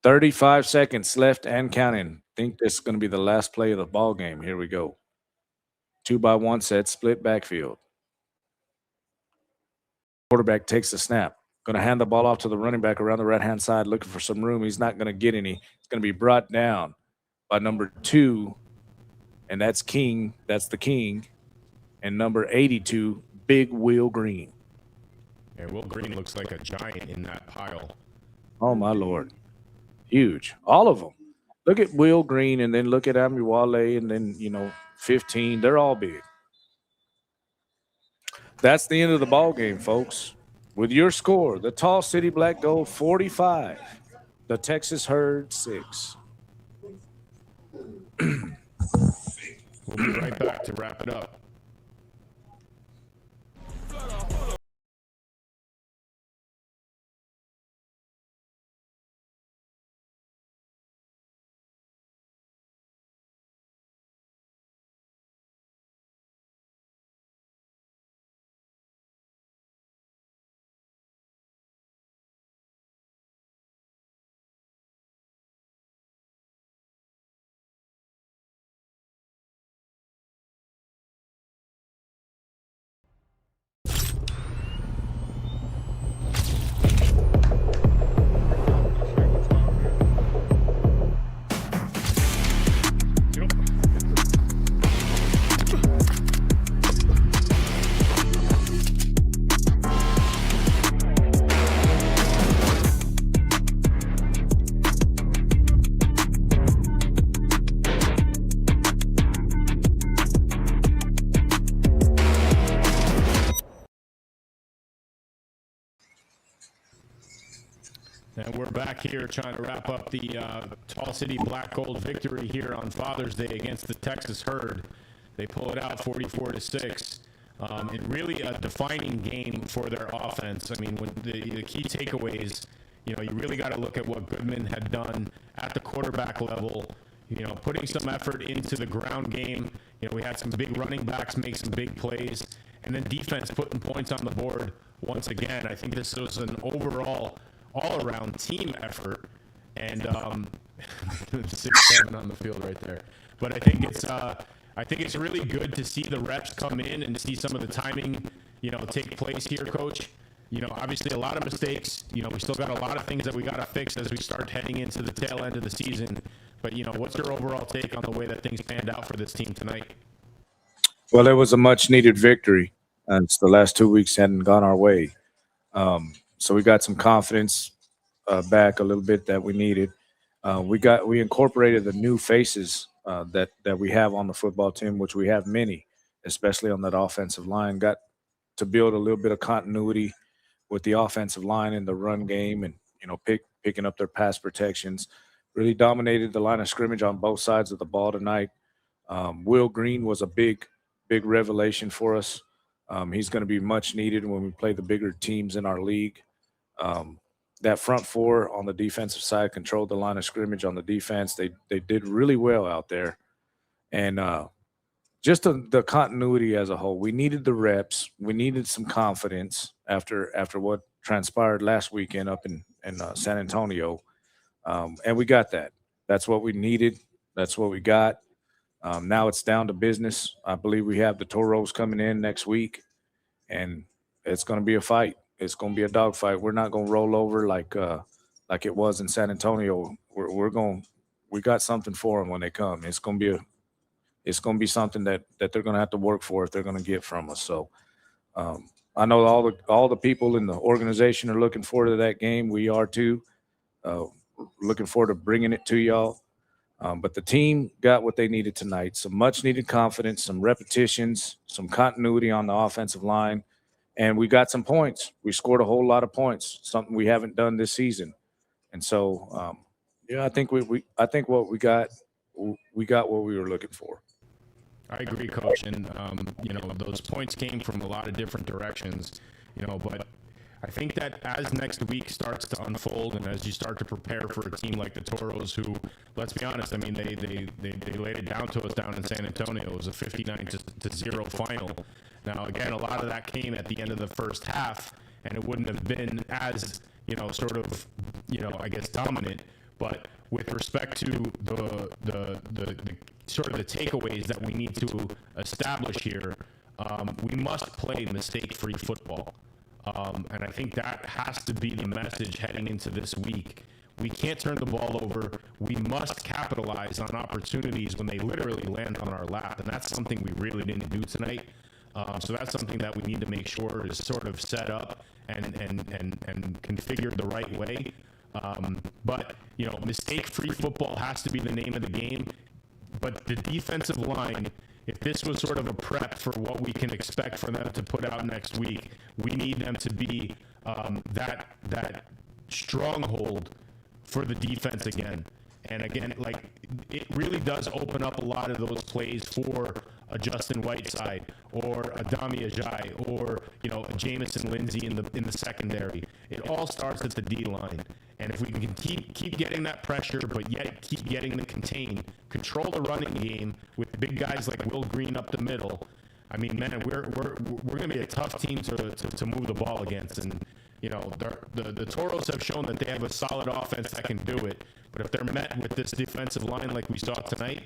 35 seconds left and counting. Think this is going to be the last play of the ball game. Here we go. 2-by-1 set, split backfield. Quarterback takes the snap. Going to hand the ball off to the running back around the right-hand side, looking for some room. He's not going to get any. It's going to be brought down by number 2, and that's King. That's the King. And number 82, Big Will Green. Yeah, Will Green looks like a giant in that pile. Oh, my Lord. Huge. All of them. Look at Will Green, and then look at Amiwale, and then, 15. They're all big. That's the end of the ball game, folks. With your score, the Tall City Black Gold 45, the Texas Herd 6. We'll be right back to wrap it up. And we're back here trying to wrap up the Tall City Black Gold victory here on Father's Day against the Texas Herd. They pull it out 44-6. It really a defining game for their offense. With the key takeaways, you really got to look at what Goodman had done at the quarterback level, putting some effort into the ground game. We had some big running backs make some big plays, and then defense putting points on the board once again. I think this was an overall all-around team effort and 6'7" on the field right there. But I think it's really good to see the reps come in and see some of the timing, take place here, Coach. Obviously a lot of mistakes. We still got a lot of things that we got to fix as we start heading into the tail end of the season. But, what's your overall take on the way that things panned out for this team tonight? Well, it was a much-needed victory, and the last 2 weeks hadn't gone our way. So we got some confidence back a little bit that we needed. We incorporated the new faces that we have on the football team, which we have many, especially on that offensive line. Got to build a little bit of continuity with the offensive line in the run game, and picking up their pass protections. Really dominated the line of scrimmage on both sides of the ball tonight. Will Green was a big revelation for us. He's going to be much needed when we play the bigger teams in our league. That front four on the defensive side controlled the line of scrimmage on the defense. They did really well out there. And just the continuity as a whole. We needed the reps. We needed some confidence after what transpired last weekend up in San Antonio. And we got that. That's what we needed. That's what we got. Now it's down to business. I believe we have the Toros coming in next week, and it's going to be a fight. It's going to be a dogfight. We're not going to roll over like it was in San Antonio. We got something for them when they come. It's going to be something that they're going to have to work for if they're going to get from us. So I know all the people in the organization are looking forward to that game. We are too. Looking forward to bringing it to y'all. But the team got what they needed tonight. Some much-needed confidence, some repetitions, some continuity on the offensive line, and we got some points. We scored a whole lot of points, something we haven't done this season. And so, I think I think what we got what we were looking for. I agree, Coach. And, those points came from a lot of different directions, but I think that as next week starts to unfold and as you start to prepare for a team like the Toros, who, let's be honest, I mean, they laid it down to us down in San Antonio. It was a 59-0 final. Now, again, a lot of that came at the end of the first half, and it wouldn't have been as, I guess dominant. But with respect to the sort of the takeaways that we need to establish here, we must play mistake-free football. And I think that has to be the message heading into this week. We can't turn the ball over. We must capitalize on opportunities when they literally land on our lap. And that's something we really didn't do tonight. So that's something that we need to make sure is sort of set up and configured the right way. But, mistake-free football has to be the name of the game. But the defensive line, if this was sort of a prep for what we can expect for them to put out next week, we need them to be that stronghold for the defense again. And again, it really does open up a lot of those plays for a Justin Whiteside or a Dami Ajay or a Jamison Lindsay in the secondary. It all starts at the D line. And if we can keep getting that pressure, but yet keep getting the control the running game with big guys like Will Green up the middle, I mean, man, we're going to be a tough team to move the ball against. And the Toros have shown that they have a solid offense that can do it. But if they're met with this defensive line like we saw tonight,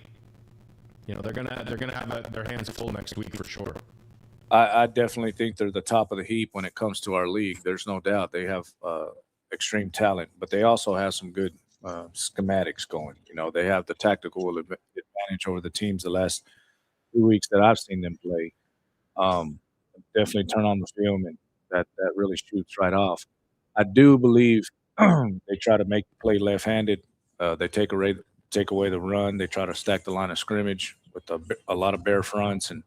they're gonna have their hands full next week for sure. I definitely think they're the top of the heap when it comes to our league. There's no doubt they have extreme talent, but they also have some good schematics going. They have the tactical advantage over the teams the last 2 weeks that I've seen them play. Definitely turn on the film, and that really shoots right off. I do believe they try to make the play left-handed. They take away the run. They try to stack the line of scrimmage with a lot of bare fronts and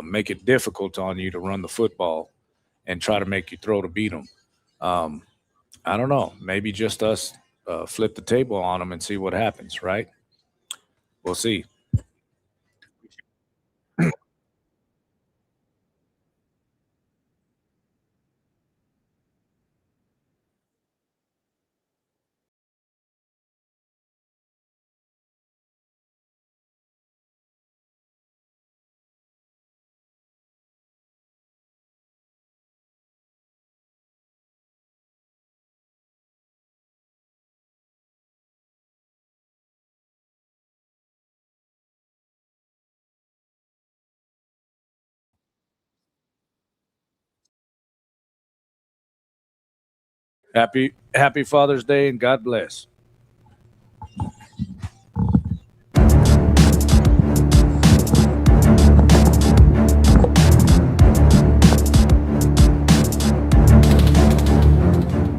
make it difficult on you to run the football and try to make you throw to beat them. I don't know. Maybe just us flip the table on them and see what happens, right? We'll see. Happy Father's Day, and God bless.